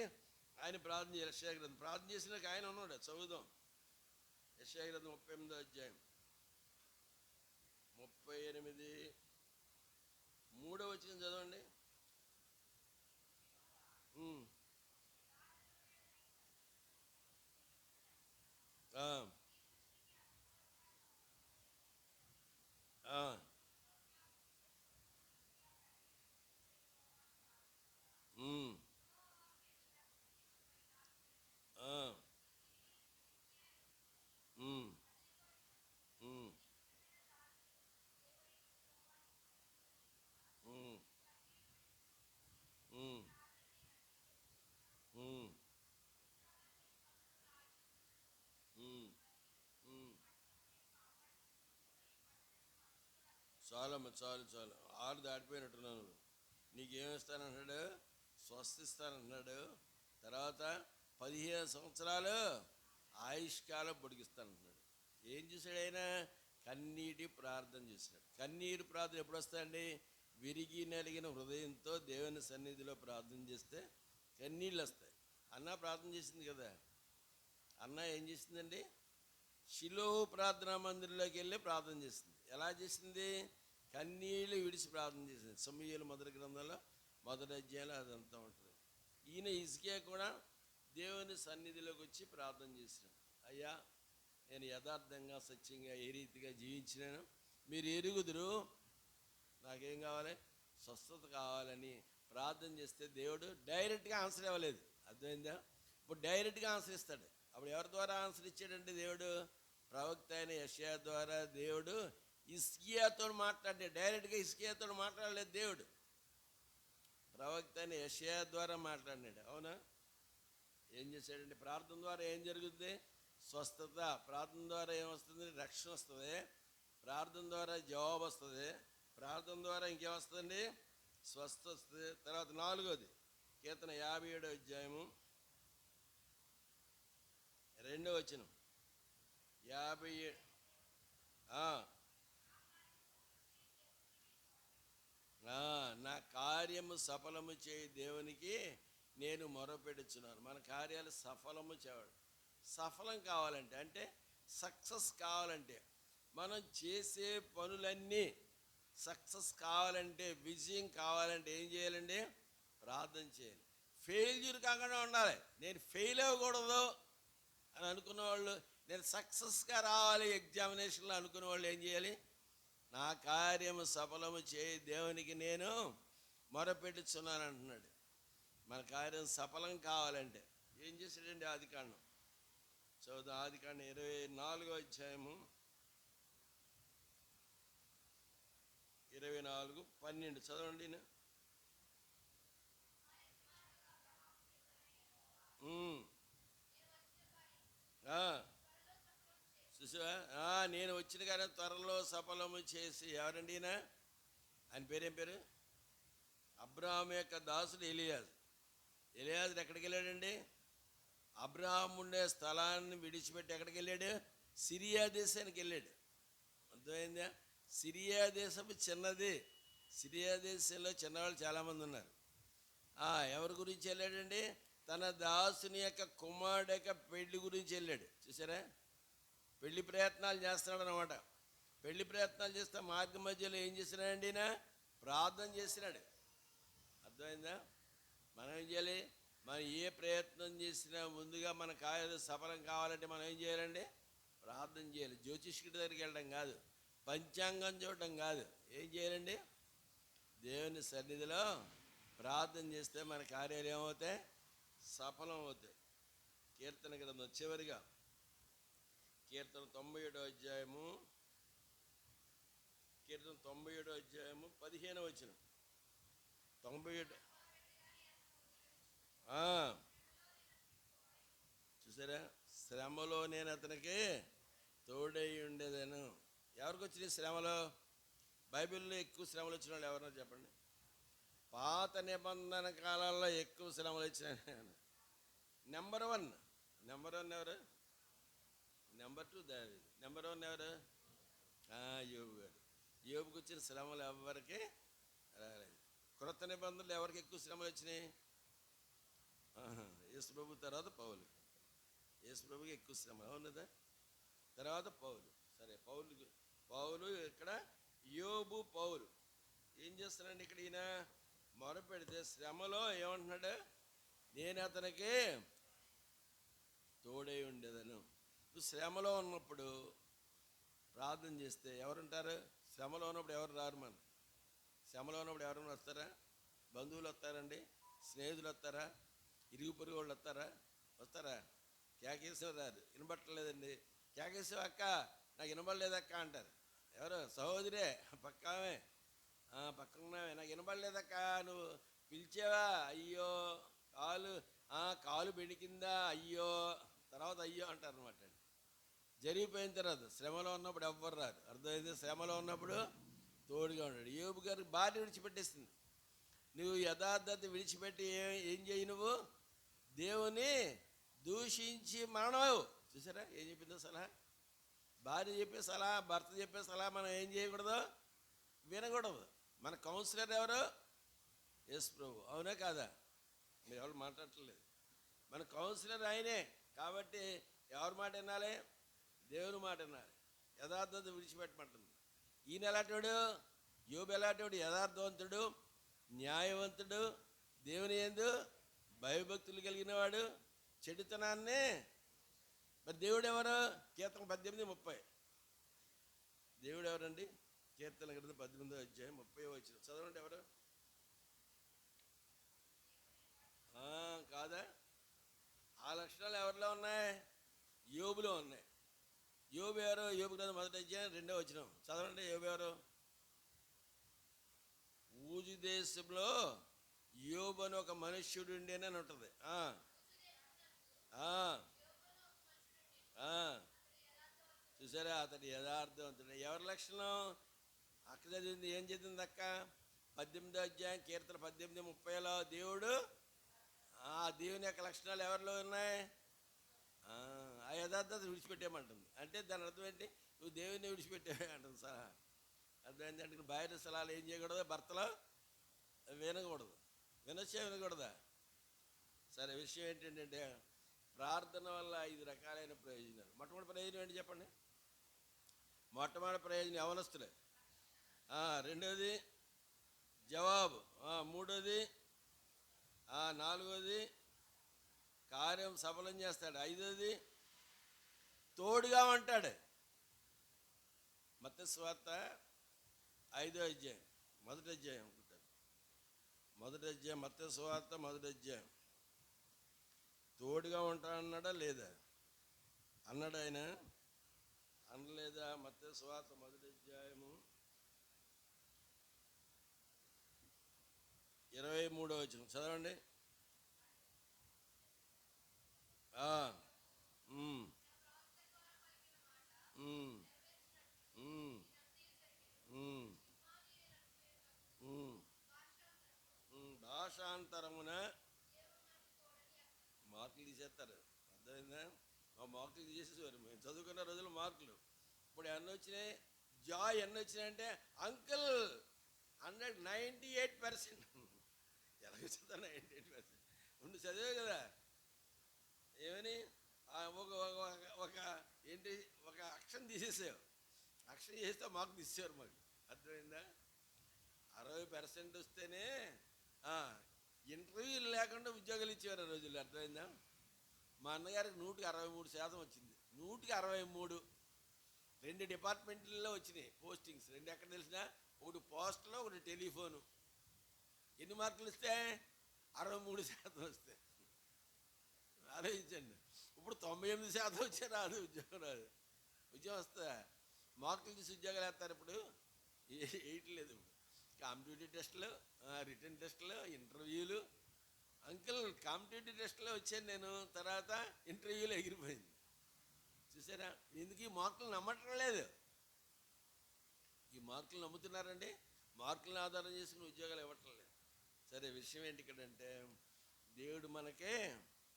ఆయన ప్రార్థన చేయాలి. యెషయా గ్రంథం ప్రార్థన చేసినాక ఆయన ఉన్నాడు. చదువుదాం. యెషయా గ్రంథం 38వ అధ్యాయం 38 3వ వచనం చదవండి. చాలమ్మ, చాలు 6 దాటిపోయినట్టున్నాను. నీకేమిస్తానంటున్నాడు? స్వస్థిస్తానంటున్నాడు. తర్వాత 15 సంవత్సరాలు ఆయుష్కాలం పొడిగిస్తానంటున్నాడు. ఏం చేశాడు ఆయన? కన్నీటి ప్రార్థన చేశాడు. కన్నీరు ప్రార్థన ఎప్పుడు వస్తాయండి? విరిగి నలిగిన హృదయంతో దేవుని సన్నిధిలో ప్రార్థన చేస్తే కన్నీళ్ళు వస్తాయి. అన్న ప్రార్థన చేసింది కదా. అన్న ఏం చేసిందండి? షిలోహు ప్రార్థనా మందిరంలోకి వెళ్ళి ప్రార్థన చేసింది. ఎలా చేసింది? కన్నీళ్ళు విడిచి ప్రార్థన చేసింది. సమూయేలు మొదటి గ్రంథంలో 1వ అధ్యాయంలో అదంతా ఉంటుంది. ఈయన హిజ్కియా కూడా దేవుని సన్నిధిలోకి వచ్చి ప్రార్థన చేసినాడు. అయ్యా, నేను యథార్థంగా సత్యంగా ఏ రీతిగా జీవించినాను మీరు ఎరుగుదురు. నాకేం కావాలి? స్వస్థత కావాలని ప్రార్థన చేస్తే దేవుడు డైరెక్ట్గా ఆన్సర్ ఇవ్వలేదు. అర్థమైందా? ఇప్పుడు డైరెక్ట్గా ఆన్సర్ ఇస్తాడు. అప్పుడు ఎవరి ద్వారా ఆన్సర్ ఇచ్చాడంటే దేవుడు ప్రవక్త అయిన యెషయా ద్వారా దేవుడు హిజ్కియాతో మాట్లాడే. డైరెక్ట్గా హిజ్కియాతో మాట్లాడలేదు దేవుడు. ప్రవక్త అయిన యెషయా ద్వారా మాట్లాడినాడు. అవునా? ఏం చేశాడంటే ప్రార్థన ద్వారా ఏం జరుగుతుంది? స్వస్థత. ప్రార్థన ద్వారా ఏమొస్తుంది? రక్షణ వస్తుంది. ప్రార్థన ద్వారా జవాబు వస్తుంది. ప్రార్థన ద్వారా ఇంకేమొస్తుందండి? స్వస్థ వస్తుంది. తర్వాత 4వది కీర్తన 57వ అధ్యాయము 2వ వచనం. 57 నా కార్యము సఫలము చేయి దేవునికి నేను మొరపెడుచున్నాను. మన కార్యాలు సఫలము చేయడు. సఫలం కావాలంటే, అంటే సక్సెస్ కావాలంటే, మనం చేసే పనులన్నీ సక్సెస్ కావాలంటే, విజయం కావాలంటే ఏం చేయాలండి? ప్రార్థన చేయాలి. ఫెయిల్యూర్ కాకుండా ఉండాలి. నేను ఫెయిల్ అవ్వకూడదు అని అనుకున్న వాళ్ళు, నేను సక్సెస్గా రావాలి ఎగ్జామినేషన్లో అనుకున్న వాళ్ళు ఏం చేయాలి? నా కార్యము సఫలము చేయి దేవునికి నేను మొరపెట్టుచున్నాను అంటున్నాడు. మన కార్యం సఫలం కావాలంటే ఏం చేశాడండి? ఆదికాండం చదువుదాం. ఆదికాండం 24వ అధ్యాయము 24:12 చదవండి. చూసావా? నేను వచ్చిన కానీ త్వరలో సఫలము చేసి. ఎవరండి ఈయన? ఆయన పేరేం పేరు? అబ్రాహాము యొక్క దాసుడు ఎలియాజు. ఎలియాజు ఎక్కడికి వెళ్ళాడండి? అబ్రాహాము ఉండే స్థలాన్ని విడిచిపెట్టి ఎక్కడికి వెళ్ళాడు? సిరియా దేశానికి వెళ్ళాడు. అర్థమైందా? సిరియా దేశం చిన్నది. సిరియా దేశంలో చిన్నవాళ్ళు చాలామంది ఉన్నారు. ఎవరి గురించి వెళ్ళాడండి? తన దాసుని యొక్క కుమారుడు యొక్క పెళ్లి గురించి వెళ్ళాడు. చూసారా? పెళ్లి ప్రయత్నాలు చేస్తున్నాడు అనమాట. పెళ్లి ప్రయత్నాలు చేస్తే మార్గ మధ్యలో ఏం చేసినాడండి? ప్రార్థన చేసినాడు. అర్థమైందా? మనం ఏం చేయాలి? మనం ఏ ప్రయత్నం చేసినా ముందుగా మన కార్యాలు సఫలం కావాలంటే మనం ఏం చేయాలండి? ప్రార్థన చేయాలి. జ్యోతిష్కుడి దగ్గరికి వెళ్ళడం కాదు, పంచాంగం చూడటం కాదు. ఏం చేయాలండి? దేవుని సన్నిధిలో ప్రార్థన చేస్తే మన కార్యాలు ఏమవుతాయి? సఫలం అవుతాయి. కీర్తన గ్రంథం చివరిగా కీర్తన 97వ అధ్యాయము, కీర్తన 97వ అధ్యాయము 15వ వచనం. 97. చూసారా, శ్రమలో నేను అతనికి తోడై ఉండేదాను. ఎవరికి వచ్చినాయి శ్రమలు? బైబిల్లో ఎక్కువ శ్రమలు వచ్చిన వాళ్ళు ఎవరన్నా చెప్పండి. పాత నిబంధన కాలాల్లో ఎక్కువ శ్రమలు వచ్చినాయి. నెంబర్ వన్ ఎవరు? నెంబర్ 2 దావీదు. నెంబర్ 1 ఎవరు? యోబు గారు. యోబుకి వచ్చిన శ్రమలు ఎవరికి రాలేదు. క్రొత్త నిబంధనలు ఎవరికి ఎక్కువ శ్రమలు వచ్చినాయి? యేసు ప్రభు తర్వాత పౌలు. యేసు ప్రభుకి ఎక్కువ శ్రమ అవునదా? తర్వాత పౌలు. సరే, పౌలు ఇక్కడ యోబు, పౌలు ఏం చేస్తారండి? ఇక్కడ ఈయన మొరపెడితే శ్రమలో ఏమంటున్నాడు? నేను అతనికి తోడై ఉండేదను. నువ్వు శ్రమలో ఉన్నప్పుడు ప్రార్థన చేస్తే ఎవరుంటారు? శ్రమలో ఉన్నప్పుడు ఎవరు రారు? మన శ్రమలో ఉన్నప్పుడు ఎవరైనా వస్తారా? బంధువులు వస్తారండి? స్నేహితులు వస్తారా? ఇరుగు పొరుగు వాళ్ళు వస్తారా? కేకేశ్వర రారు. వినబట్టలేదండి. కేకేశ్వర అక్క నాకు వినబడలేదక్క అంటారు. ఎవరు? సహోదరే, పక్కమే పక్కనే నాకు వినబడలేదక్క, నువ్వు పిలిచావా? అయ్యో కాలు బెణికిందా? అయ్యో. తర్వాత అయ్యో అంటారు అనమాట. జరిగిపోయిన తర్వాత శ్రమలో ఉన్నప్పుడు ఎవ్వరు రారు. అర్థమైంది? శ్రమలో ఉన్నప్పుడు తోడుగా ఉన్నాడు. యోబు గారికి భార్య విడిచిపెట్టేస్తుంది. నువ్వు యథార్థత విడిచిపెట్టి ఏం చేయి? నువ్వు దేవుని దూషించి మరణం. చూసారా ఏం చెప్పిందో సలహా? భార్య చెప్పే సలహా, భర్త చెప్పే సలహా మనం ఏం చేయకూడదు? వినకూడదు. మన కౌన్సిలర్ ఎవరు? యేసు ప్రభు. అవునా కాదా? మీరు ఎవరు మాట్లాడట్లేదు. మన కౌన్సిలర్ ఆయనే. కాబట్టి ఎవరి మాట వినాలి? దేవుని మాట వినాలి. యథార్థత విడిచిపెట్టమంటుంది. ఈయన ఎలాంటివాడు? యోబు ఎలాంటివాడు? యథార్థవంతుడు, న్యాయవంతుడు, దేవుని యందు భయభక్తులు కలిగిన వాడు. చెడుతనాన్ని మరి దేవుడు ఎవరు? కీర్తన 18:30. దేవుడు ఎవరండి? కీర్తన గ్రంథం 18వ అధ్యాయం 30వ వచనం చదవండి. ఎవరు? కాదా? ఆ లక్షణాలు ఎవరిలో ఉన్నాయి? యోబులో ఉన్నాయి. యోబు ఎవరు? యోబు గ్రంథం 1వ అధ్యాయం 2వ వచనం చదవండి. యోబు ఎవరు? ఊజు దేశంలో యోబు అని ఒక మనుష్యుడు ఉండేనని ఉంటుంది. చూసారా, అతడు యథార్థవంతుడు. ఎవరి లక్షణం? అక్క చదివింది. ఏం చదివింది అక్క? 18వ అధ్యాయం కీర్తన 18:30లో దేవుడు, దేవుని యొక్క లక్షణాలు ఎవరిలో ఉన్నాయి? ఆ యథార్థత విడిచిపెట్టేయమంటుంది. అంటే దాని అర్థం ఏంటి? నువ్వు దేవుని విడిచిపెట్టే అంటుంది సలహా. అర్థం ఏంటంటే బయట సలహాలు ఏం చేయకూడదు? భర్తలో వినకూడదు. వినకూడదా? సరే, విషయం ఏంటంటే ప్రార్థన వల్ల 5 రకాలైన ప్రయోజనాలు. మొట్టమొదటి ప్రయోజనం ఏంటి చెప్పండి? మొట్టమొదటి ప్రయోజనం యవనస్తులే. రెండోది జవాబు. మూడోది, నాలుగోది కార్యం సఫలం చేస్తాడు. 5వది తోడుగా ఉంటాడు. మత్తయి సువార్త 5వ అధ్యాయం 1వ అధ్యాయం అనుకుంటారు. 1వ అధ్యాయం మత్తయి సువార్త 1వ అధ్యాయం. తోడుగా ఉంటానన్నాడా లేదా? అన్నాడు ఆయన? అనలేదా? మత్తయి సువార్త 1వ అధ్యాయము 23వ వచనం చదవండి. భాషాంతరమున మార్కులు తీసేస్తారు. అర్థమైందా? మార్కులు తీసేసేవారు. మేము చదువుకున్న రోజులు మార్కులు. ఇప్పుడు ఎన్ని వచ్చినాయి? జాయ్ ఎన్ని వచ్చినాయంటే అంకుల్ 98%. ఎలా చదువుతా? 98% ఉండి చదివే కదా. ఏమని ఒక అక్షరం తీసేసావు. అక్షరం చేస్తే మార్కు తీసేవారు మాకు. అర్థమైందా? 60% వస్తేనే ఇంటర్వ్యూలు లేకుండా ఉద్యోగాలు ఇచ్చేవారు ఆ రోజుల్లో. అర్థమైందా? మా అన్నగారికి 163% వచ్చింది. 163. 2 డిపార్ట్మెంట్లలో వచ్చినాయి పోస్టింగ్స్. 2 ఎక్కడ తెలిసినా? ఒకటి పోస్ట్లో, ఒకటి టెలిఫోను. ఎన్ని మార్కులు ఇస్తే? 63% వస్తే. ఆలోచించండి. ఇప్పుడు 98% వచ్చే రాదు, ఉద్యోగం రాదు. ఉద్యోగం వస్తుందా? మార్కులు తీసి ఉద్యోగాలు వేస్తారు ఇప్పుడు, వేయట్లేదు. ఇప్పుడు కాంపిటేటివ్ టెస్టులు, రిటర్న్ టెస్టులు, ఇంటర్వ్యూలు. అంకుల్ కాంపిటేటివ్ టెస్ట్లో వచ్చాను నేను, తర్వాత ఇంటర్వ్యూలో ఎగిరిపోయింది. చూసారా? ఎందుకు ఈ మార్కులు నమ్మటం లేదు? ఈ మార్కులు నమ్ముతున్నారండి. మార్కులను ఆధారం చేసుకుని ఉద్యోగాలు ఇవ్వటం లేదు. సరే, విషయం ఏంటి ఇక్కడంటే, దేవుడు మనకే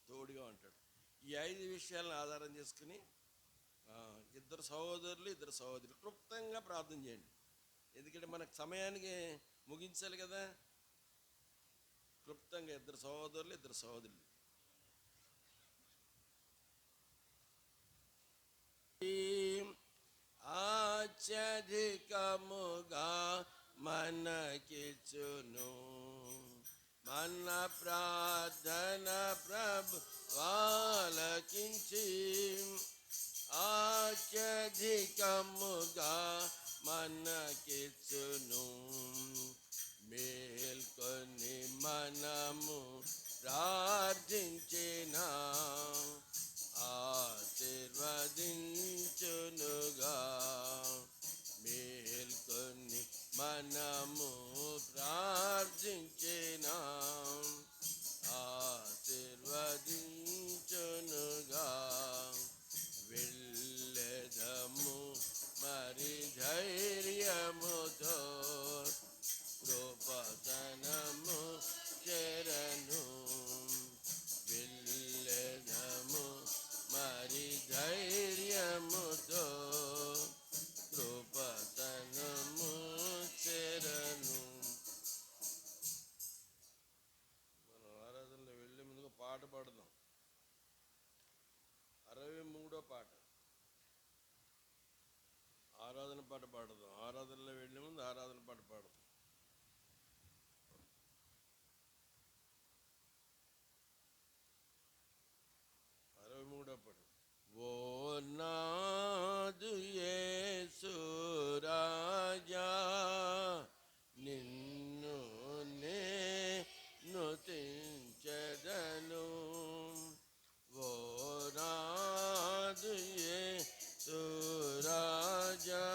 తోడుగా ఉంటాడు. ఈ 5 విషయాలను ఆధారం చేసుకుని ఇద్దరు సహోదరులు క్లుప్తంగా ప్రార్థన చేయండి. ఎందుకంటే మనకు సమయానికి ముగించాలి కదా. క్లుప్తంగా ఇద్దరు సహోదరులు అత్యధికముగా మనకిచ్చును మన ప్రార్థన ప్రభు ఆలకించి, అత్యధికముగా మనకిచ్చును. మేల్కొని మనము ప్రార్థించిన ఆశీర్వదించునుగా. మేల్కొని మనము ప్రార్థించిన ఆశీర్వదించునుగా. వెళ్ళెదము మరి ధైర్యముతో, కృపతనము చెరను. వెళ్ళెదము మరి ధైర్యముతో, కృపతనము చెరను. మనం ఆరాధనలో వెళ్ళే ముందుగా పాట పాడదాం. 63వ పాట, ఆరాధన పాట పాడదాం. ఆరాధనలో వెళ్ళే ముందు ఆరాధన పాట పాడదాం. 63వ పాట. ఓ నాదు యేసు రాజా, నిన్ను నేను స్తుతించెదను. ఓ నాదు యేసు రాజా,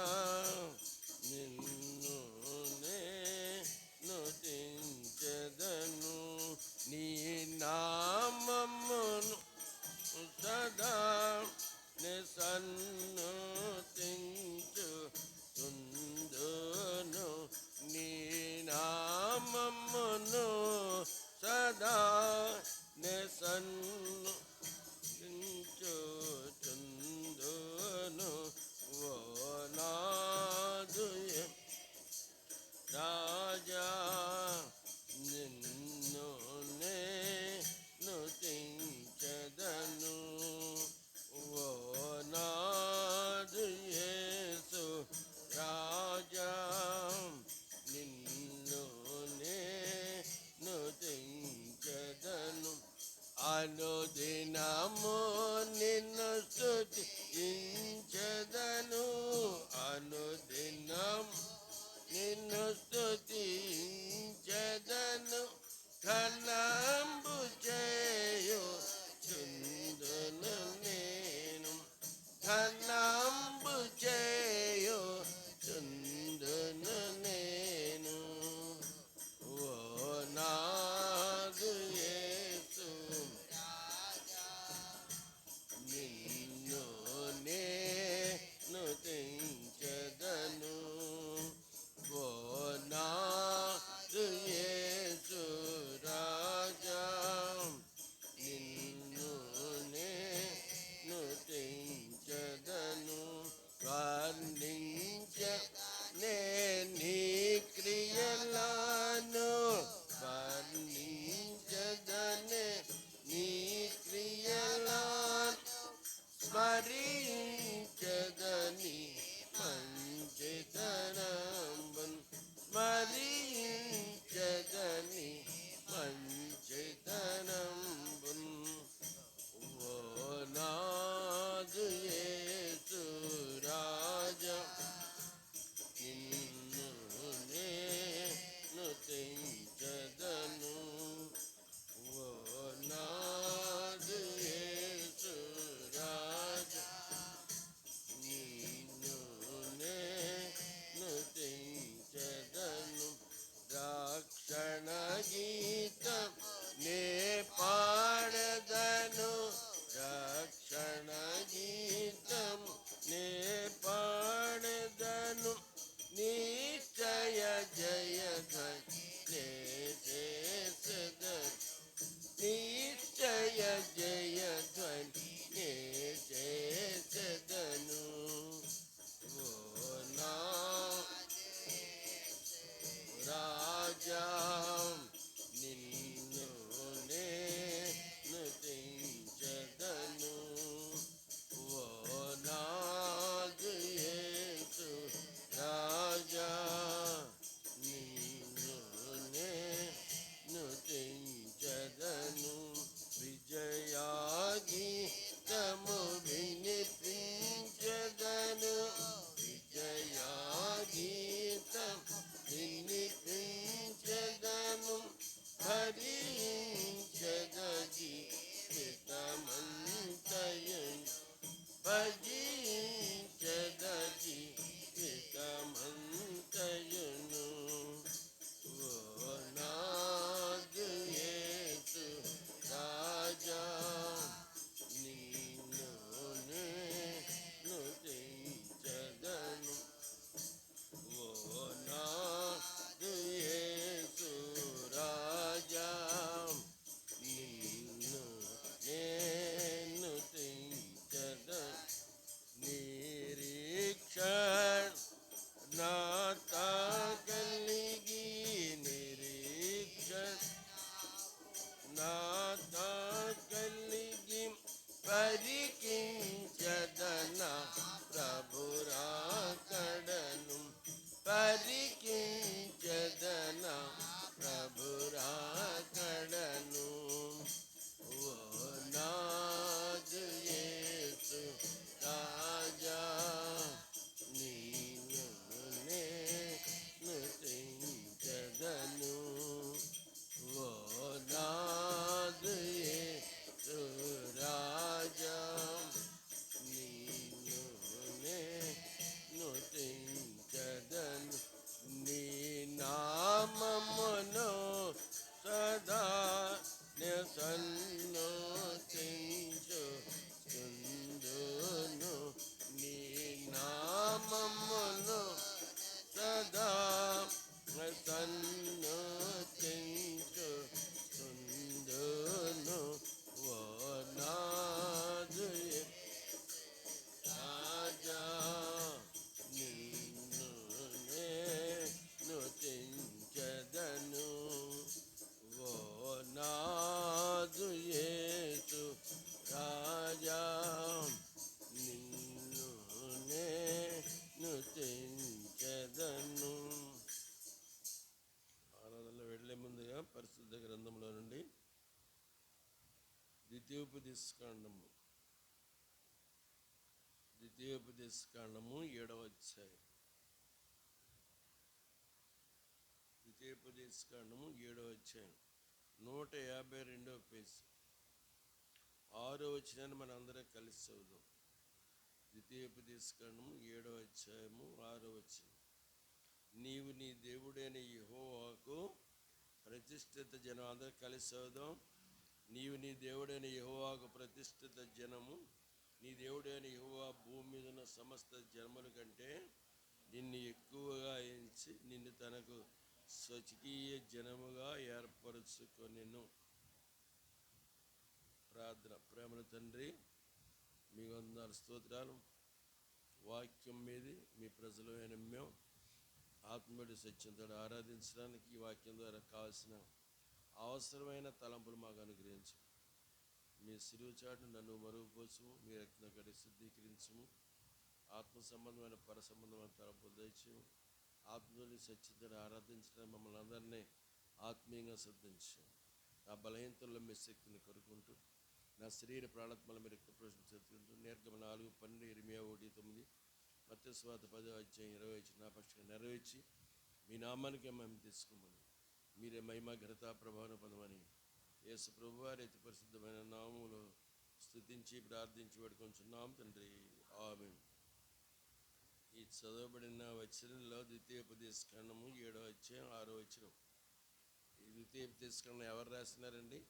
నిన్ను నేను స్తుతించెదను. నీ నామమును సదా నిసన్నుతించుచుందును. నీ నామమును సదా నిసన్నుతించుచుందును. ఓ నాదు రాజా, నిన్ను నేను స్తుతించెదను. ఓ నాదు యేసు రాజా, నిన్ను నేను స్తుతించెదను. అనుదినము నిన్ను స్తుతించెదను. అనుదినము నిన్ను స్తుతించెదను. ఘనంబు చేయుచుందును నేను, ఘనంబు చేయుచుందును నేను. ఓ నాదు యేసు, నిన్ను నేను స్తుతించెదను. ఓ నాదు యేసు రాజా, నిన్ను నేను స్తుతించెదను. వర్ణించనే నీ క్రియలను, వర్ణించదనే నీ క్రియలను, స్మరించదని మంచితనమున్, స్మరించదని మంచితనమున్. ఓ నాదు యేసు రాజా, నిన్ను జ్ఞాత కలిగి నిరీక్షణ జ్ఞాత కలిగి పరికించదన ప్రభురాకడను పరికించదన ప్రభురాకడను ఓ నాదు యేసు రాజా నీనే నుతించదను ఓ నాదు యేసు రాజా నీనే నుతించదను నీ నామమును సదా సన్నోతించుచుందును నీ నామమును సదా సన్నోతించుచుందును ఓ నాదు రాజా నిన్ను నుతించదను ఓ నాదు యేసు రాజా నిన్ను నుతించదను. ఆరాధనలో వెళ్ళే ముందుగా పరిశుద్ధ గ్రంథంలో నుండి ద్వితీయోపదేశకాండము 7వ అధ్యాయం. ద్వితీయోపదేశకాండము 7వ అధ్యాయం 152వ పేజీ 6వ వచనాన్ని మనం అందరం కలిసి చదువుదాం. ద్వితీయోపదేశకాండము 7వ అధ్యాయము 6వ వచనం. నీవు నీ దేవుడైన యెహోవాకు ప్రతిష్ఠిత జనం. అందరం కలిసి చదువుదాం. నీవు నీ దేవుడైన యెహోవాకు ప్రతిష్ఠిత జనము. నీ దేవుడైన యెహోవా భూమి మీద ఉన్న సమస్త జన్మల కంటే నిన్ను ఎక్కువగా ఎంచి నిన్ను తనకు స్వకీయ జనముగా ఏర్పరచుకొనెను. ప్రార్థన. ప్రేమల తండ్రి, మీ వందనాలు స్తోత్రాలు. వాక్యం మీది మీ ప్రజలమైన మేము ఆత్మడి సత్యంతో ఆరాధించడానికి ఈ వాక్యం ద్వారా కావాల్సిన అవసరమైన తలంపులు మాకు అనుగ్రహించు. మీ సిలువ చాటును నన్ను మరుగుపోసుము, మీ రక్తం కడి శుద్ధీకరించుము. ఆత్మ సంబంధమైన పర సంబంధమైన తలంపులు దయచేయము. ఆత్మని సత్యంతో ఆరాధించడానికి మమ్మల్ని అందరినీ ఆత్మీయంగా సిద్ధించు. నా బలహీనతల్లో మీ శక్తిని కొరుకుంటూ నా శరీర ప్రాణాత్మల మీ రక్త ప్రవేశం చేతుకుంటూ నేర్గమ 4:12 ఇర్మియా 1:9 మత్తయి సువార్త 10వ అధ్యాయం 20 నా పక్షంగా నెరవేర్చి మీ నామానికి మేము తీసుకోమని మీరే మహిమ ఘనత ప్రభావం పొందమని యేసు ప్రభువారి అతి పరిశుద్ధమైన నామములో స్తుతించి ప్రార్థించి వేడుకొంచున్నాం తండ్రి. ఆమేన్. ఈ చదవబడిన వచనంలో ద్వితీయోపదేశకాండము 7వ అధ్యాయం 6వ వచనం. ఈ ద్వితీయోపదేశకాండం ఎవరు రాసినారండి?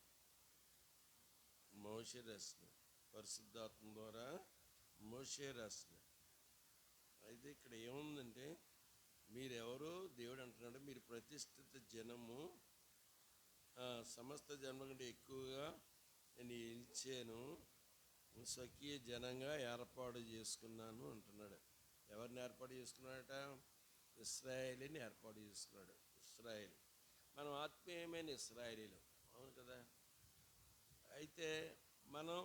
మోషే రాసినారు. పరిశుద్ధాత్మ ద్వారా మోషే రాసినారు. అయితే ఇక్కడ ఏముందంటే, మీరెవరో దేవుడు అంటున్నాడు, మీరు ప్రతిష్ఠిత జనము, సమస్త జన్మ కంటే ఎక్కువగా నేను ఎంచాను, స్వకీయ జనంగా ఏర్పాటు చేసుకున్నాను అంటున్నాడు. ఎవరిని ఏర్పాటు చేసుకున్నాడట? ఇశ్రాయేలీని ఏర్పాటు చేసుకున్నాడు. ఇశ్రాయేల్ మనం ఆత్మీయమైన ఇశ్రాయేలీలు, అవును కదా. అయితే మనం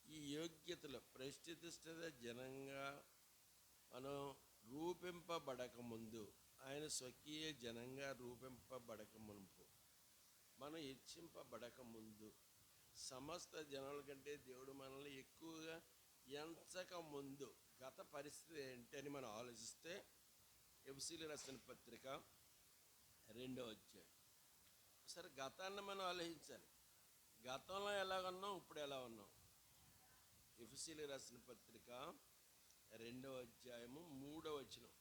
ఈ యోగ్యతలో ప్రతిష్ఠిత జనంగా మనం రూపింపబడక ముందు, ఆయన స్వకీయ జనంగా రూపింపబడక మునుపు, మనం హెచ్చింపబడక ముందు, సమస్త జనాల కంటే దేవుడు మనల్ని ఎక్కువగా ఎంచక ముందు గత పరిస్థితి ఏంటని మనం ఆలోచిస్తే, ఎఫెసీయులకు రాసిన పత్రిక 2వ అధ్యాయం. సరే, గతాన్ని మనం ఆలోచించాలి. గతంలో ఎలా ఉన్నాం, ఇప్పుడు ఎలా ఉన్నాం? ఎఫెసీయులకు రాసిన పత్రిక 2వ అధ్యాయము 3వ వచనం.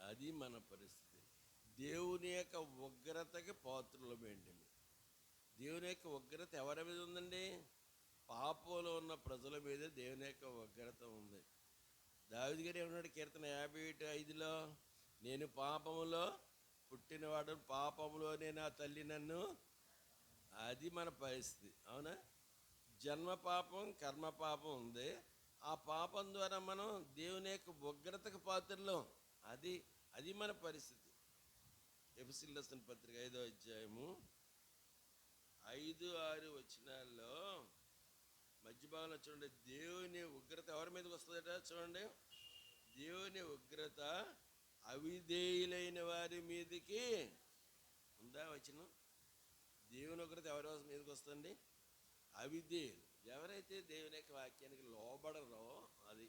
అది మన పరిస్థితి. దేవుని యొక్క ఉగ్రతకి పాత్రలమేంటి? దేవుని యొక్క ఉగ్రత ఎవరి మీద ఉందండి? పాపంలో ఉన్న ప్రజల మీద దేవుని యొక్క ఉగ్రత ఉంది. దావీదు గారు ఏమన్నాడు కీర్తన 51:5లో, నేను పాపములో పుట్టినవాడు, పాపములోనే నా తల్లి నన్ను. అది మన పరిస్థితి, అవునా? జన్మ పాపం, కర్మ పాపం ఉంది. ఆ పాపం ద్వారా మనం దేవుని యొక్క ఉగ్రతకు పాత్రలో. అది అది మన పరిస్థితి. ఎఫెసీయులకు రాసిన పత్రిక 5వ అధ్యాయము 5-6 వచనాల్లో మధ్య భాగంలో చూడండి, దేవుని ఉగ్రత ఎవరి మీదకి వస్తుందట చూడండి. దేవుని ఉగ్రత అవిధేయులైన వారి మీదకి ఉందా వచనం? దేవుని ఉగ్రత ఎవరి మీదకి వస్తుంది? అవిధేయులు. ఎవరైతే దేవుని యొక్క వాక్యానికి లోబడరో అది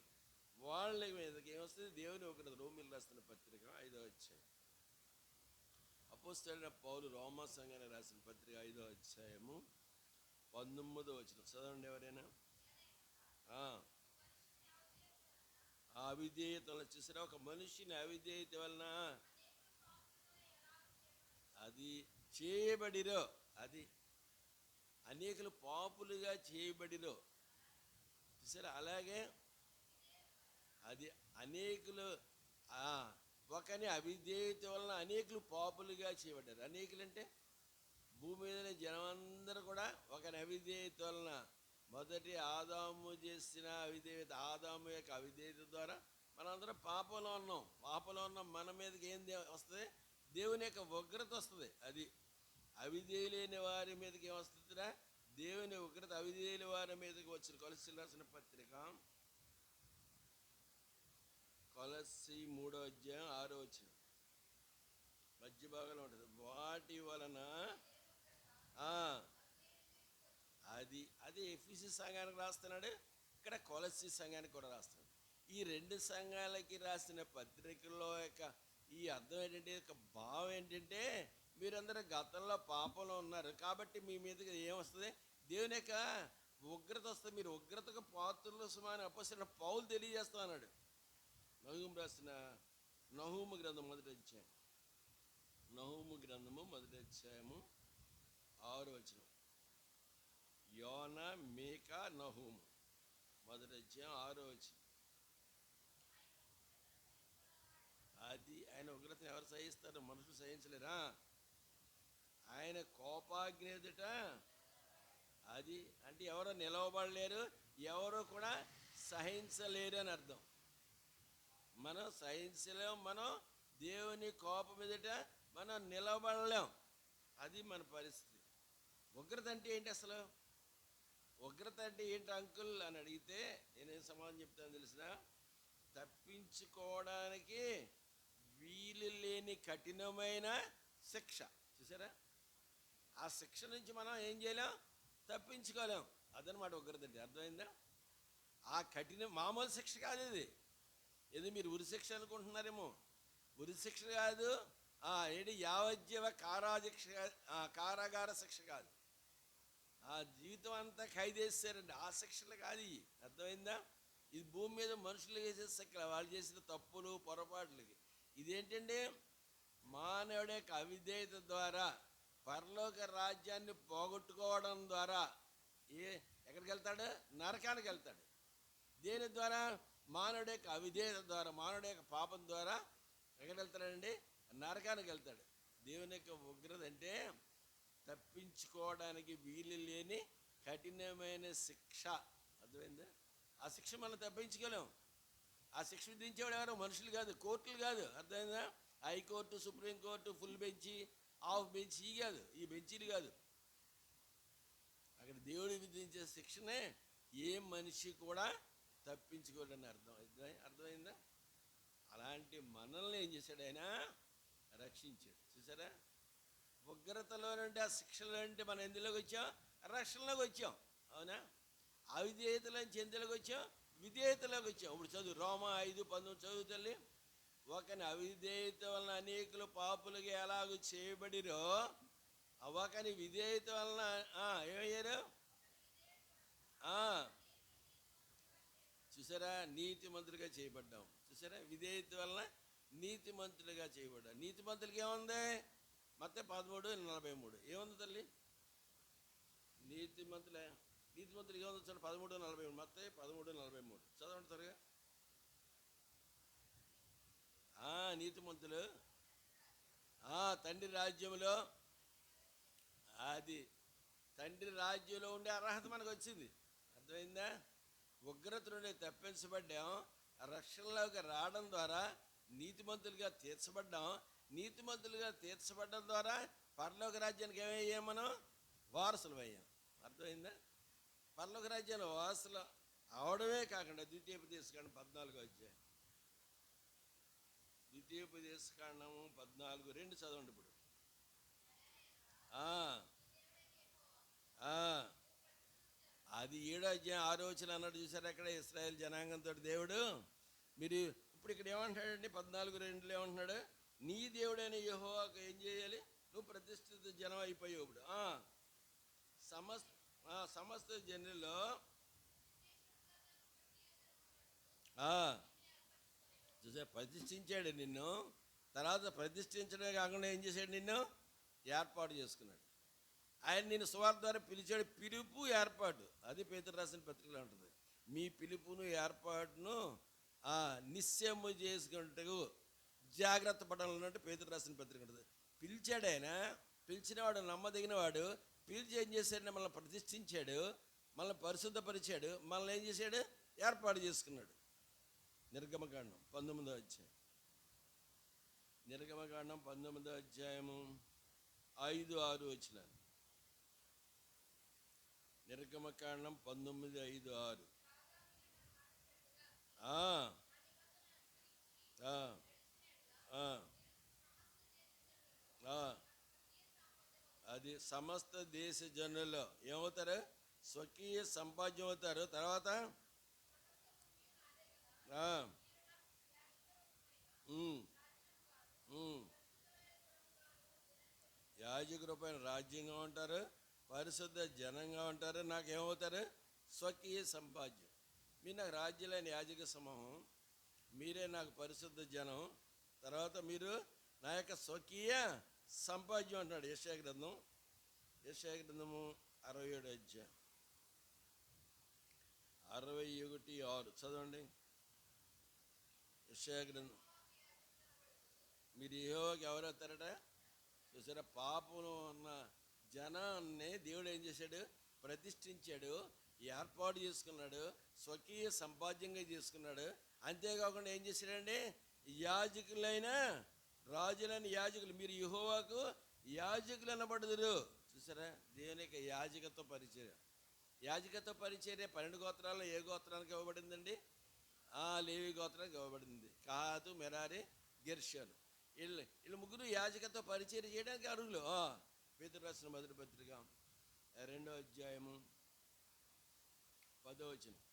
వాళ్ళ మీదకి ఏమొస్తుంది? దేవుని ఉగ్రత. రోమీయులకు రాసిన పత్రిక 5వ అధ్యాయం. అపోస్తలుడైన పౌలు రోమా సంఘానికి రాసిన పత్రిక 5వ అధ్యాయము 19వ వచనం చదవండి ఎవరైనా. ఆ అవిధేయత వల్ల చూసారా, ఒక మనిషిని అవిధేయత వలన అది చేయబడిరో, అది అనేకులు పాపులుగా చేయబడిరో చూసారా. అలాగే అది అనేకులు ఒకని అవిధేయత వలన అనేకులు పాపులుగా చేయబడ్డారు. అనేకులు అంటే భూమి మీద జనమందరూ కూడా ఒకని అవిధేయత వలన, మొదటి ఆదాము చేసిన అవిధేయత, ఆదాము యొక్క అవిధేయత ద్వారా మనందరం పాపంలో ఉన్నాం. పాపంలో ఉన్నాం. మన మీదకి ఏం వస్తుంది? దేవుని యొక్క ఉగ్రత వస్తుంది. అది అవిధేయులైన వారి మీదకి ఏమొస్తుందిరా? దేవుని ఉగ్రత అవిధేయుల వారి మీదకి వచ్చిన. కొలస్సీయులకు రాసిన పత్రిక, కొలస్సీ 3వ అధ్యాయం 6వ వచనం మధ్య భాగంలో ఉంటుంది. వాటి వలన అది అది ఎఫెసీ సంఘానికి రాస్తున్నాడు, ఇక్కడ కొలస్సీ సంఘానికి కూడా రాస్తున్నాడు. ఈ రెండు సంఘాలకి రాసిన పత్రికల్లో యొక్క ఈ అర్థం ఏంటంటే, ఒక భావం ఏంటంటే, మీరందరూ గతంలో పాపంలో ఉన్నారు కాబట్టి మీ మీదకి ఏమొస్తుంది? దేవుని యొక్క ఉగ్రత వస్తుంది. మీరు ఉగ్రతకు పాత్రలు సుమాని అపోస్తలుడైన పౌలు తెలియజేస్తా అన్నాడు. నహూము రాసిన నహూము గ్రంథం 1వ అధ్యాయం, నహూము గ్రంథము 1వ అధ్యాయము 6వ వచనం. యోన, మీకా, నహూము 1వ అధ్యాయం 6వ వచనం. అది ఆయన ఉగ్రతను ఎవరు సహిస్తారు? మనుషులు సహించలేరా? ఆయన కోపాగ్ని ఎదుట అది అంటే ఎవరో నిలవబడలేరు, ఎవరో కూడా సహించలేరు అని అర్థం. మనం సహించలేం, మనం దేవుని కోపం ఎదుట మనం నిలబడలేం. అది మన పరిస్థితి. ఉగ్రత అంటే ఏంటి అసలు? ఉగ్రత అంటే ఏంటి అంకుల్ అని అడిగితే నేనేం సమాధానం చెప్తాను తెలిసిన? తప్పించుకోవడానికి వీలు లేని కఠినమైన శిక్ష. చూసారా, ఆ శిక్ష నుంచి మనం ఏం చేయలేం, తప్పించుకోలేం. అదనమాట ఉగ్రత అంటే. అర్థమైందా? ఆ కఠిన మామూలు శిక్ష కాదు ఇది. ఏదో మీరు ఉరి శిక్ష అనుకుంటున్నారేమో. ఉరి శిక్ష కాదు, ఏంటి యావజ్జీవ కారాగార శిక్ష కాదు. ఆ జీవితం అంతా ఖైదేశారండి. ఆ శిక్షలు కాదు ఇవి. అర్థమైందా? ఇది భూమి మీద మనుషులు చేసే శిక్ష, వాళ్ళు చేసిన తప్పులు పొరపాట్లకి. ఇదేంటంటే మానవుడి యొక్క అవిధేయత ద్వారా పరలోక రాజ్యాన్ని పోగొట్టుకోవడం ద్వారా ఎక్కడికి వెళ్తాడు? నరకానికి వెళ్తాడు. దేని ద్వారా? మానవుడి యొక్క అవిధేయత ద్వారా, మానవుడి యొక్క పాపం ద్వారా ఎక్కడికి వెళ్తాడండి? నరకానికి వెళ్తాడు. దేవుని యొక్క ఉగ్రత అంటే తప్పించుకోవడానికి వీలు లేని కఠినమైన శిక్ష. అర్థమైందా? ఆ శిక్ష మనం తప్పించుకోలేం. ఆ శిక్ష విధించేవాడు ఎవరో మనుషులు కాదు, కోర్టులు కాదు. అర్థమైందా? High court, supreme court, full bench, half bench, ఈ కాదు, ఈ బెంచీలు కాదు. అక్కడ దేవుడు విధించే శిక్షనే ఏ మనిషి కూడా తప్పించుకోడని అర్థం. అర్థమైందా? అలాంటి మనల్ని ఏం చేశాడు? ఆయన రక్షించాడు. చూసారా, ఉగ్రతలో నుండి, ఆ శిక్షలో నుండి మనం ఎందులోకి వచ్చాం? రక్షణలోకి వచ్చాం. అవునా? అవిధేయతలోంచి ఎందులోకి వచ్చాం? విధేయతలోకి వచ్చాం. ఇప్పుడు చదువు, రోమా 5:19 చదువు తల్లి. ఒకని అవిధేయత వలన అనేకులు పాపులుగా ఎలాగూ చేయబడిరో, ఒకని విధేయత వలన ఏమయ్యారు? చూసారా, నీతిమంతులుగా చేయబడ్డాం. చూసారా, విధేయత వలన నీతిమంతులుగా చేయబడ్డాం. నీతిమంతులకి ఏముంది? మత్తయి 13:43 ఏముంది తల్లి? నీతిమంతులకి ఏముంది? 13:43 మత్తయి 13:43 చదవండి త్వరగా. నీతిమంతులు. తండ్రి రాజ్యంలో, అది తండ్రి రాజ్యంలో ఉండే అర్హత మనకు వచ్చింది. అర్థమైందా? ఉగ్రత నుండి తప్పించబడ్డాం, రక్షణలోకి రావడం ద్వారా నీతిమంతులుగా తీర్చబడ్డాం. నీతిమంతులుగా తీర్చబడడం ద్వారా పరలోక రాజ్యానికి ఏమయ్యాం? మనం వారసులు అయ్యాం. అర్థమైందా? పరలోక రాజ్యాన్ని వారసులు అవడమే కాకుండా ద్వితీయోపదేశకాండం 14 అధ్యాయం, ద్వితీయోపదేశకాండం 14:2 చదవండి. ఇప్పుడు అది 7వ అధ్యాయం 6వ వచనం అన్నాడు. చూసారు అక్కడ ఇశ్రాయేల్ జనాంగంతో దేవుడు. మీరు ఇప్పుడు ఇక్కడ ఏమంటాడండి? 14:2 ఏమంటున్నాడు? నీ దేవుడైన యెహోవాకు ఏం చేయాలి? నువ్వు ప్రతిష్ఠిత జనం అయిపోయావు. ఇప్పుడు సమస్త జనుల్లో చూసా ప్రతిష్ఠించాడు నిన్ను. తర్వాత ప్రతిష్ఠించడమే కాకుండా ఏం చేశాడు? నిన్ను ఏర్పాటు చేసుకున్నాడు. ఆయన నిన్ను సువార్త ద్వారా పిలిచాడు. పిలుపు, ఏర్పాటు, అది పేతురు రాసిన పత్రికలో ఉంటుంది. మీ పిలుపును ఏర్పాటును నిశ్చయము చేసుకుంటూ జాగ్రత్త పడాలన్నట్టు పేతురు రాసిన పత్రిక ఉంటుంది. పిలిచాడు ఆయన. పిలిచినవాడు నమ్మదగినవాడు. పిలిచి ఏం చేశాడు? మనల్ని ప్రతిష్ఠించాడు, మనల్ని పరిశుద్ధపరిచాడు, మనల్ని ఏం చేశాడు? ఏర్పాటు చేసుకున్నాడు. నిర్గమకాండం 19వ అధ్యాయం, నిర్గమకాండం 19వ అధ్యాయము 5-6 వచనాలు. నిర్గమకాండం 19:5-6. అది సమస్త దేశ జనుల్లో ఏమవుతారు? స్వకీయ సంపాద్యం అవుతారు. తర్వాత యాజకుల పైన రాజ్యంగా ఉంటారు, పరిశుద్ధ జనంగా ఉంటారు. నాకేమవుతారు? స్వకీయ సంపాద్యం. మీరు నాకు రాజ్యాలైన యాజక సమూహం, మీరే నాకు పరిశుద్ధ జనం, తర్వాత మీరు నా యొక్క స్వకీయ సంపాద్యం అంటున్నాడు. యెషయా గ్రంథము 67వ అధ్యాయం 61:6 చదవండి. యెషయా గ్రంథం. మీరు యెహోవాకి ఎవరవుతారట? చూసారా? పాపంలో ఉన్న జనాన్ని దేవుడు ఏం చేశాడు? ప్రతిష్ఠించాడు, ఏర్పాటు చేసుకున్నాడు, స్వకీయ సంపాద్యంగా చేసుకున్నాడు. అంతేకాకుండా ఏం చేశాడండి? యాజకులైన రాజులైన యాజకులు, మీరు యెహోవాకు యాజకులు అనబడుదురు. చూసారా? దేవుని యొక్క యాజకత్వ పరిచర్య. యాజకత్వ పరిచర్య 12 గోత్రాల్లో ఏ గోత్రానికి ఇవ్వబడిందండి? లేవి గోత్రానికి ఇవ్వబడింది. కహాతు, మెరారి, గెర్షోను. వీళ్ళు ముగ్గురు యాజకత్వ పరిచర్య చేయడానికి అర్హులు. పేతురు రాసిన మొదటి పత్రిక 2వ అధ్యాయము 10వ వచనం.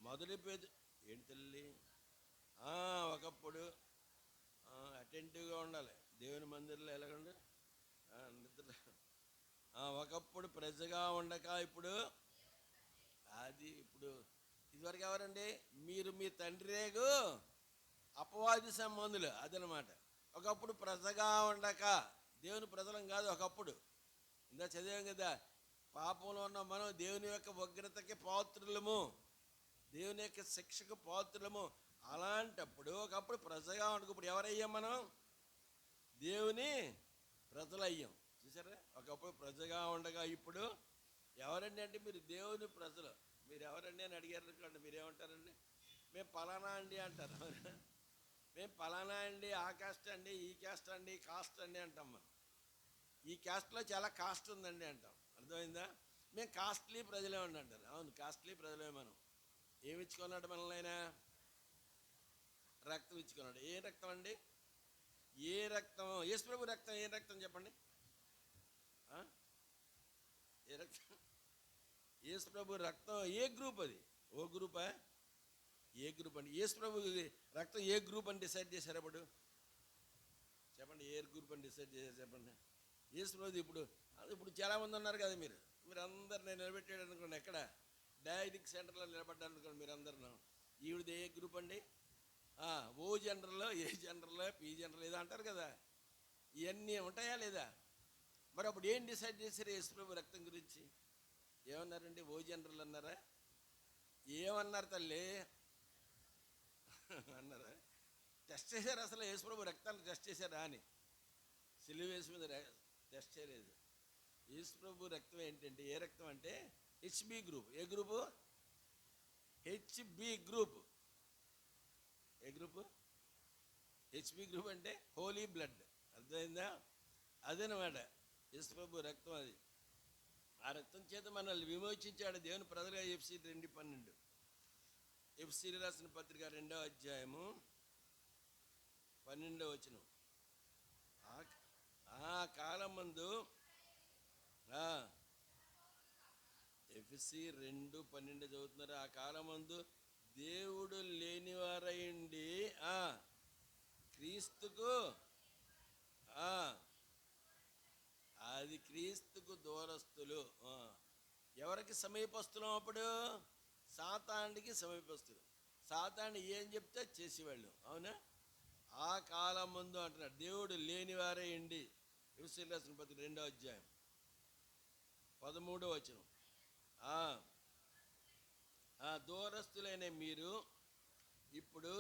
మొదటి పేతురు ఏంటి తల్లి? ఒకప్పుడు అటెంటివ్గా ఉండాలి. దేవుని మందిరంలో ఎలాగండి? నిద్ర. ఒకప్పుడు ప్రజగా ఉండక ఇప్పుడు ఇదివరకు ఎవరండి? మీరు మీ తండ్రి రేగు అపవాది సంబంధులు, అదనమాట. ఒకప్పుడు ప్రజగా ఉండక, దేవుని ప్రజలం కాదు ఒకప్పుడు. ఇందా చదివాం కదా, పాపంలో ఉన్న మనం దేవుని యొక్క ఉగ్రతకి పాత్రులము, దేవుని యొక్క శిక్షకు పాత్రులము. అలాంటప్పుడు ఒకప్పుడు ప్రజగా ఉండక ఇప్పుడు ఎవరయ్యాం? మనం దేవుని ప్రజలయ్యాం. చూసారా? ఒకప్పుడు ప్రజగా ఉండగా ఇప్పుడు ఎవరండి అంటే మీరు దేవుని ప్రజలు. మీరు ఎవరండి అని అడిగారు అనుకోండి, మీరేమంటారండి? మేము పలానా అండి అంటారు. మేము పలానా అండి, ఆ క్యాస్ట్ అండి, ఈ క్యాస్ట్ అండి, కాస్ట్ అండి అంటాం. మనం ఈ క్యాస్ట్లో చాలా కాస్ట్ ఉందండి అంటాం. అర్థమైందా? మేము కాస్ట్లీ ప్రజలే అంటారు. అవును, కాస్ట్లీ ప్రజలే. మనం ఏమి ఇచ్చుకున్నాడు? మనల్ని ఆయన రక్తం ఇచ్చుకున్నాడు. ఏ రక్తం అండి? ఏ రక్తం? యేసు ప్రభు రక్తం. ఏ రక్తం చెప్పండి? ఏ రక్తం? యేసు ప్రభు రక్తం ఏ గ్రూప్? అది ఓ గ్రూపా? ఏ గ్రూప్ అండి? యేసు ప్రభు రక్తం ఏ గ్రూప్ అని డిసైడ్ చేశారు? అప్పుడు చెప్పండి, ఏ గ్రూప్ అని డిసైడ్ చేశారు చెప్పండి. యేసు ప్రభు ఇప్పుడు చాలామంది ఉన్నారు కదా, మీరు అందరు నేను నిలబెట్టాడు అనుకోండి, ఎక్కడ డయాగ్నిక్ సెంటర్లో నిలబడ్డాను అనుకోండి, మీరు అందరూ ఈవిడది ఏ గ్రూప్ అండి? ఓ జనరల్లో, ఏ జనరల్లో, పి జనరల్ ఏదో అంటారు కదా, ఇవన్నీ ఉంటాయా లేదా? మరి అప్పుడు ఏం డిసైడ్ చేశారు యేసు ప్రభు రక్తం గురించి? ఏమన్నారండి? ఓ జనరల్ అన్నారా? ఏమన్నారు తల్లి? అన్నారా? టెస్ట్ చేశారు, అసలు యేసుప్రభు రక్తాన్ని టెస్ట్ చేశారా అని. సిలువ వేసి మీద టెస్ట్ చేయలేదు. యేసుప్రభు రక్తం ఏంటంటే, ఏ రక్తం అంటే హెచ్బి గ్రూప్. ఏ గ్రూపు? HB group. ఏ గ్రూపు? హెచ్బి గ్రూప్ అంటే హోలీ బ్లడ్. అర్థమైందా? అదేనమాట యేసుప్రభు రక్తం. అది ఆ రక్తం చేత మనల్ని విమోచించాడు దేవుని ప్రజలుగా. ఎఫ్సి 2:12. ఎఫ్సి రాసిన పత్రిక 2వ అధ్యాయము 12వ వచనం. ఆ కాలం ముందు ఎఫ్సి 2:12 చదువుతున్నారు. ఆ కాలం ముందు దేవుడు లేనివారయండి క్రీస్తుకు అది క్రీస్తుకు దూరస్తులు. ఎవరికి సమీపస్తులం? అప్పుడు సాతానుడికి సమీపస్తులు. సాతాను ఏం చెప్తే చేసేవాళ్ళు. అవునా? ఆ కాలం ముందు అంటున్నాడు దేవుడు లేనివారే ఇండి. ఎఫెసీయుల రాసిన పత్రిక 2వ అధ్యాయం 13వ వచనం. దూరస్తులైన మీరు ఇప్పుడు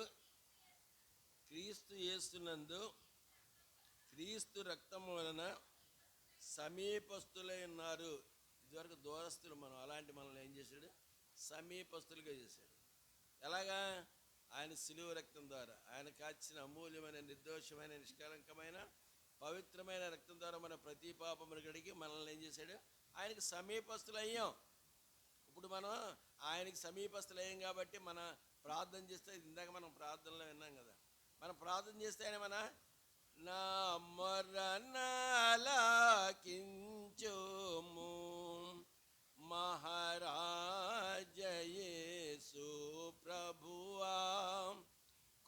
క్రీస్తు యేసునందు క్రీస్తు రక్తము వలన సమీపస్తులై ఉన్నారు. ఇదివరకు దూరస్తులు మనం. అలాంటి మనల్ని ఏం చేశాడు? సమీపస్తులుగా చేశాడు. ఎలాగా? ఆయన సిలువ రక్తం ద్వారా, ఆయన కాచిన అమూల్యమైన, నిర్దోషమైన, నిష్కలంకమైన, పవిత్రమైన రక్తం ద్వారా మన ప్రతి పాపమును కడిగి మనల్ని ఏం చేశాడు? ఆయనకి సమీపస్తులయ్యాం. ఇప్పుడు మనం ఆయనకి సమీపస్తులయ్యాం కాబట్టి మన ప్రార్థన చేస్తే, ఇందాక మనం ప్రార్థనలో విన్నాం కదా, మనం ప్రార్థన చేస్తే ఆయన మన నా మొరనాలకించుము మహారాజ యేసు ప్రభువా,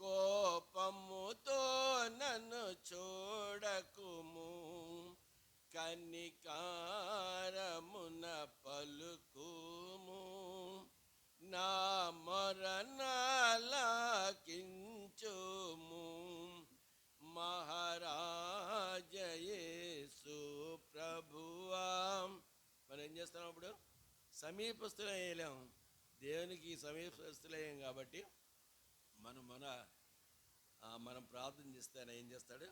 కోపముతో నన్ను చూడకుము, కనికారమున పలుకుము, నా మొరనాలకించుము మహారాజ యేసు ప్రభువా. మనం ఏం చేస్తాం? అప్పుడు సమీపస్తులయ్యాం. దేవునికి సమీపస్తులయ్యాం కాబట్టి మనం ప్రార్థన చేస్తే ఆయన ఏం చేస్తాడు?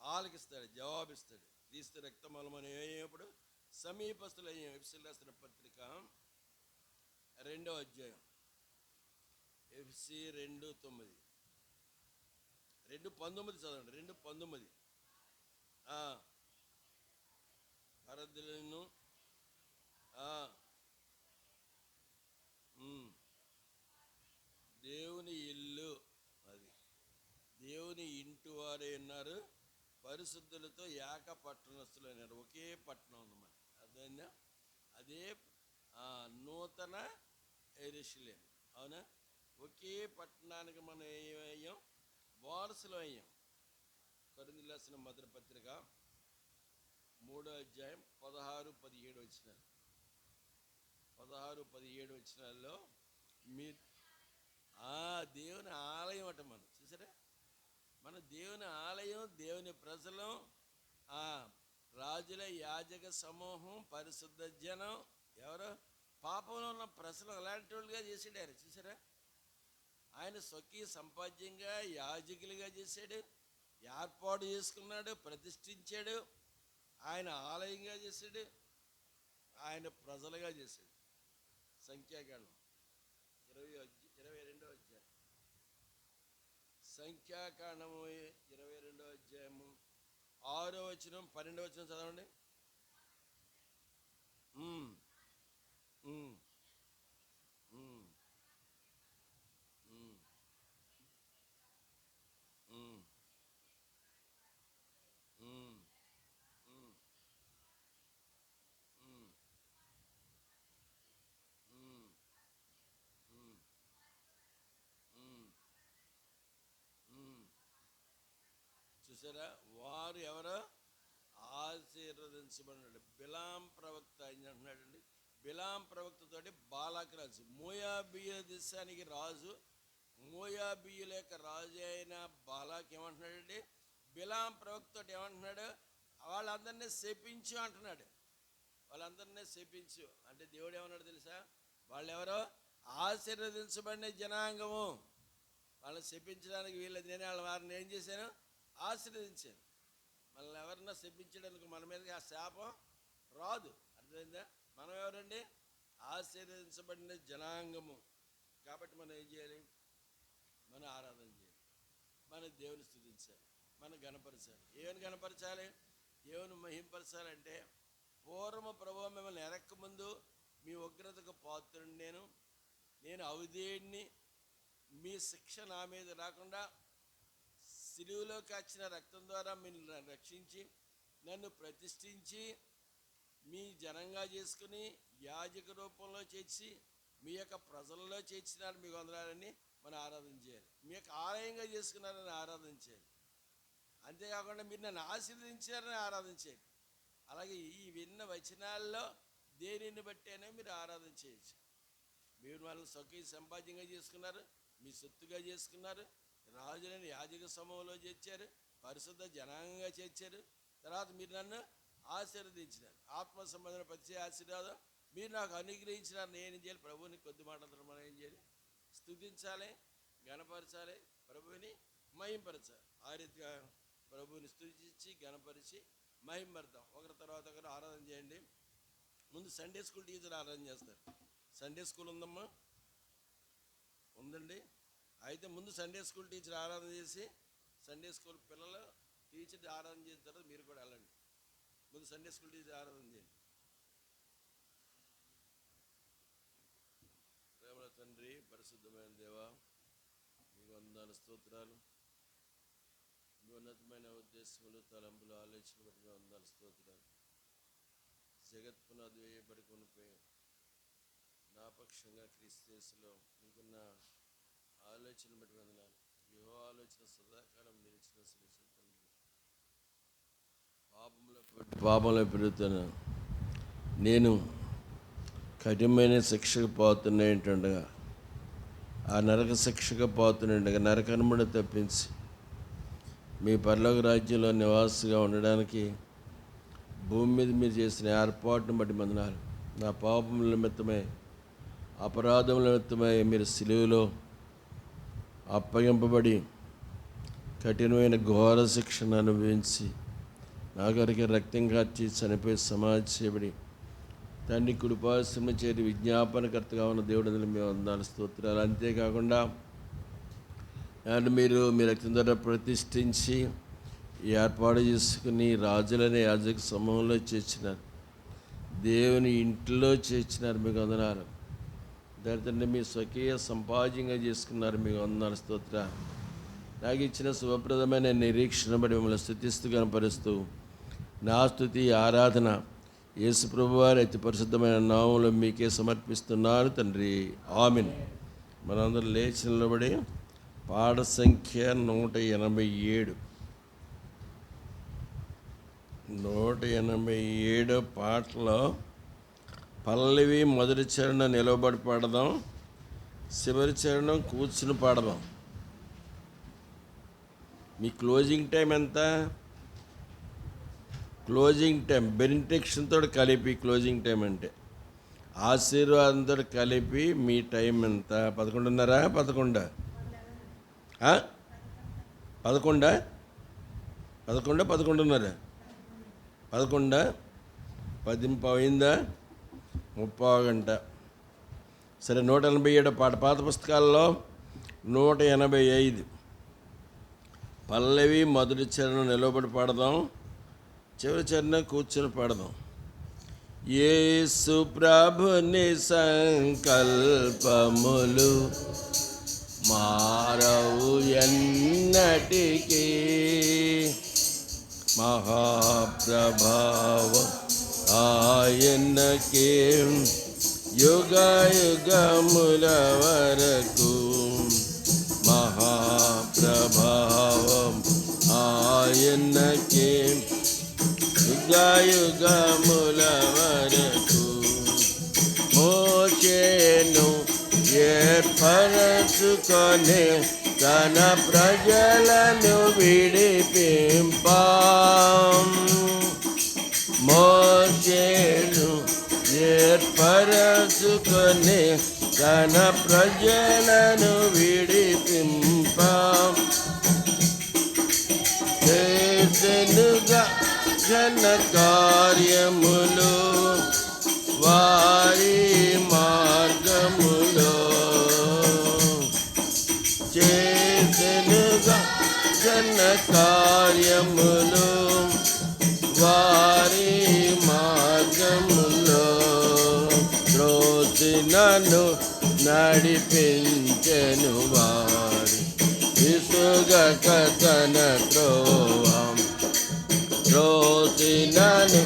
ఆలకిస్తాడు, జవాబిస్తాడు. క్రీస్తు రక్తం వల్ల మనం ఏమయ్యేప్పుడు సమీపస్తులయ్యాం. ఎఫెసీయుల రాసిన పత్రిక 2వ అధ్యాయం ఎఫ్సి 2:9 2:19 చదవండి. 2:19 పరద్దులను దేవుని ఇల్లు, అది దేవుని ఇంటి వారే ఉన్నారు, పరిశుద్ధులతో ఏక పట్టణస్తులు అయినారు. ఒకే పట్టణం అన్నమాట. అర్థమైందా? అదే నూతన యెరూషలేం. అవునా? ఒకే పట్టణానికి మనం ఏమయ్యాం? వారసులు అయ్యాం. కొరింథీయులకు రాసిన మొదటి పత్రిక 3వ అధ్యాయం 16-17 వచనాలు. 16-17 వచనాల్లో మీ దేవుని ఆలయం అట. మనం చూసారా? మన దేవుని ఆలయం, దేవుని ప్రజలం, రాజుల యాజక సమూహం, పరిశుద్ధ జనం. ఎవరో పాపంలో ఉన్న ప్రజలు అలాంటి వాళ్ళుగా చేసాడు ఆయన. చూసారా? ఆయన స్వకీయ సంపాద్యంగా యాజకులుగా చేశాడు, ఏర్పాటు చేసుకున్నాడు, ప్రతిష్ఠించాడు. ఆయన ఆలయంగా చేశాడు, ఆయన ప్రజలుగా చేశాడు. సంఖ్యాకాండం 22వ అధ్యాయం. సంఖ్యాకాండము 22వ అధ్యాయము 6వ వచనం 12వ వచనం చదవండి. చూసారా? వారు ఎవరో ఆశీర్వదించబడినాడు. బిలాం ప్రవక్త ఆయన అంటున్నాడండి. బిలాం ప్రవక్తతోటి బాలాకు రాజు, మోయాబీయుల దేశానికి రాజు, మోయాబీయుల యొక్క రాజు అయిన బాలాకు ఏమంటున్నాడండి? బిలాం ప్రవక్తతోటి ఏమంటున్నాడు? వాళ్ళందరినీ శపించు అంటున్నాడు. వాళ్ళందరినీ శపించు అంటే దేవుడు ఏమన్నాడు తెలుసా? వాళ్ళెవరో ఆశీర్వదించబడిన జనాంగము, వాళ్ళని శపించడానికి వీళ్ళది. నేను వారిని ఏం చేశాను? ఆశీర్వదించాను. మనల్ని ఎవరన్నా శపించడానికి మన మీదకి ఆ శాపం రాదు. అర్థమైందా? మనం ఎవరండి? ఆశీర్వదించబడిన జనాంగము. కాబట్టి మనం ఏం చేయాలి? మనం ఆరాధన చేయాలి, మన దేవుని స్తుతించాలి, మనం గణపరచాలి. ఏమని గణపరచాలి? దేవుని మహింపరచాలంటే, పూర్వము ప్రభువు మిమ్మల్ని ఎరక్క ముందు మీ ఉగ్రతకు పాత్రుడిని నేను అవిధేయుడిని, మీ శిక్ష నా మీద రాకుండా సిలువలో కాచిన రక్తం ద్వారా మీరు రక్షించి నన్ను ప్రతిష్ఠించి మీ జనంగా చేసుకుని యాజక రూపంలో చేర్చి మీ యొక్క ప్రజల్లో చేర్చినారు. మీకు వందనాలని మనం ఆరాధన చేయాలి. మీ యొక్క ఆలయంగా చేసుకున్నారని ఆరాధన చేయాలి. అంతేకాకుండా మీరు నన్ను ఆశీర్వదించారని ఆరాధన చేయాలి. అలాగే ఈ విన్న వచనాల్లో దేనిని బట్టేనే మీరు ఆరాధన చేయొచ్చు. మీరు వాళ్ళని సొక్కీ సంపాద్యంగా చేసుకున్నారు, మీ సొత్తుగా చేసుకున్నారు, రాజులని యాజక సమూహంలో చేర్చారు, పరిశుద్ధ జనాంగంగా చేర్చారు. తర్వాత మీరు నన్ను ఆశీర్వదించినారు. ఆత్మ సంబంధమైన ప్రతి ఆశీర్వాదం మీరు నాకు అనుగ్రహించినారు. నేను ఏం చేయాలి? ప్రభువుని కొద్ది మాటలతో మనం ఏం చేయాలి? స్తుతించాలి, గణపరచాలి, ప్రభువుని మహింపరచాలి. ఆ రీతిగా ప్రభువుని స్తుతించి గణపరిచి మహింపడతాం. ఒకరి తర్వాత ఒకరు ఆరాధన చేయండి. ముందు సండే స్కూల్ టీచర్ ఆరాధన చేస్తారు. సండే స్కూల్ ఉందమ్మా? ఉందండి. అయితే ముందు సండే స్కూల్ టీచర్ ఆరాధన చేసి, సండే స్కూల్ పిల్లలు టీచర్ ఆరాధన చేసిన తర్వాత మీరు కూడా వెళ్ళండి. ముందు సండే స్కూల్ టీచర్ ఆరాధన చేయండి. ప్రేమల తండ్రి, పరిశుద్ధమైన దేవా, మీకు వందనాలు, స్తోత్రాలు. మీ ఉన్నతమైన ఉద్దేశములు, తలంపులు, ఆలోచనలు బట్టి మీ వందనాలు, స్తోత్రాలు. జగత్ పునాది వేయబడి కొనిపోయి నా పక్షంగా క్రీస్తులో మీకున్న ఆలోచన బట్టి వందనాలు. యువ ఆలోచన సదాకాలం నిలిచిన శ్రీశం తండ్రి, పాపంలో పెరుగుతాను నేను కఠినమైన శిక్షకు పోతున్నట్టుండగా, ఆ నరక శిక్షకు పోతున్నట్టుగా నరకనుమడి తప్పించి మీ పరలోక రాజ్యంలో నివాసిగా ఉండడానికి భూమి మీద మీరు చేసిన ఏర్పాటును బట్టి వందనాలు. నా పాపముల నిమిత్తమై, అపరాధముల నిమిత్తమై మీరు సిలువలో అప్పగింపబడి కఠినమైన ఘోర శిక్షను అనుభవించి నా కొరకు రక్తం కార్చి చనిపోయి సమాధి చేయబడి తండ్రి కుడిపార్శ్వము చేరి విజ్ఞాపనకర్తగా ఉన్న దేవుడు మేము వందనాలు, స్తోత్రాలు. అంతేకాకుండా మీరు మీ రక్తం ద్వారా ప్రతిష్ఠించి ఏర్పాటు చేసుకుని రాజులనే యాజక సమూహంలో చేర్చినారు, దేవుని ఇంట్లో చేర్చినారు. మీకు వందనాలు. దాని మీ స్వకీయ సంపాద్యంగా చేసుకున్నారు. మీకు వందనాలు, స్తోత్రాలు. నాకు ఇచ్చిన శుభప్రదమైన నిరీక్షణ బట్టి మిమ్మల్ని స్తుతిస్తూ కనపరుస్తూ నా స్తుతి ఆరాధన యేసు ప్రభువారి అతి పరిశుద్ధమైన నామములో మీకే సమర్పిస్తున్నాను తండ్రి. ఆమేన్. మనందరం లేచి నిలబడి పాట సంఖ్య 187 187 పాటలో పల్లవి మొదటి చరణం నిలబడి పాడదాం, చివరి చరణం కూర్చుని పాడదాం. మీ క్లోజింగ్ టైం ఎంత? క్లోజింగ్ టైం బెనిడిక్షన్తో కలిపి క్లోజింగ్ టైం అంటే ఆశీర్వాదంతో కలిపి మీ టైం ఎంత? 11:30? 11? 11? 11:30? 11? 10 అయిందా? 30 గంట. సరే, 187 పాట. పాత పుస్తకాల్లో 185 పల్లవి మొదటి చరణం నిలబడి పాడదాం, చివరి చరణం కూర్చొని పాడదాం. యేసు ప్రభుని సంకల్పములు మారవు ఎన్నటికీ, మహాప్రభావం ఆయనకే యుగ యుగముల వరకు. మహాప్రభావం ఆయనకే యుగ యుగముల వరకు. మోషేను ఏర్పరచుకొని తన ప్రజలను విడిపింప, మోషేను ఏర్పరచుకొని తన ప్రజలను విడిపింప, ఘన కార్యములు వారి మార్గములో చేసెనుగా ఘన కార్యములు వారి మార్గములో త్రోసినను నడిపించెను వారి విసుగక తన త్రోవం త్రోసినను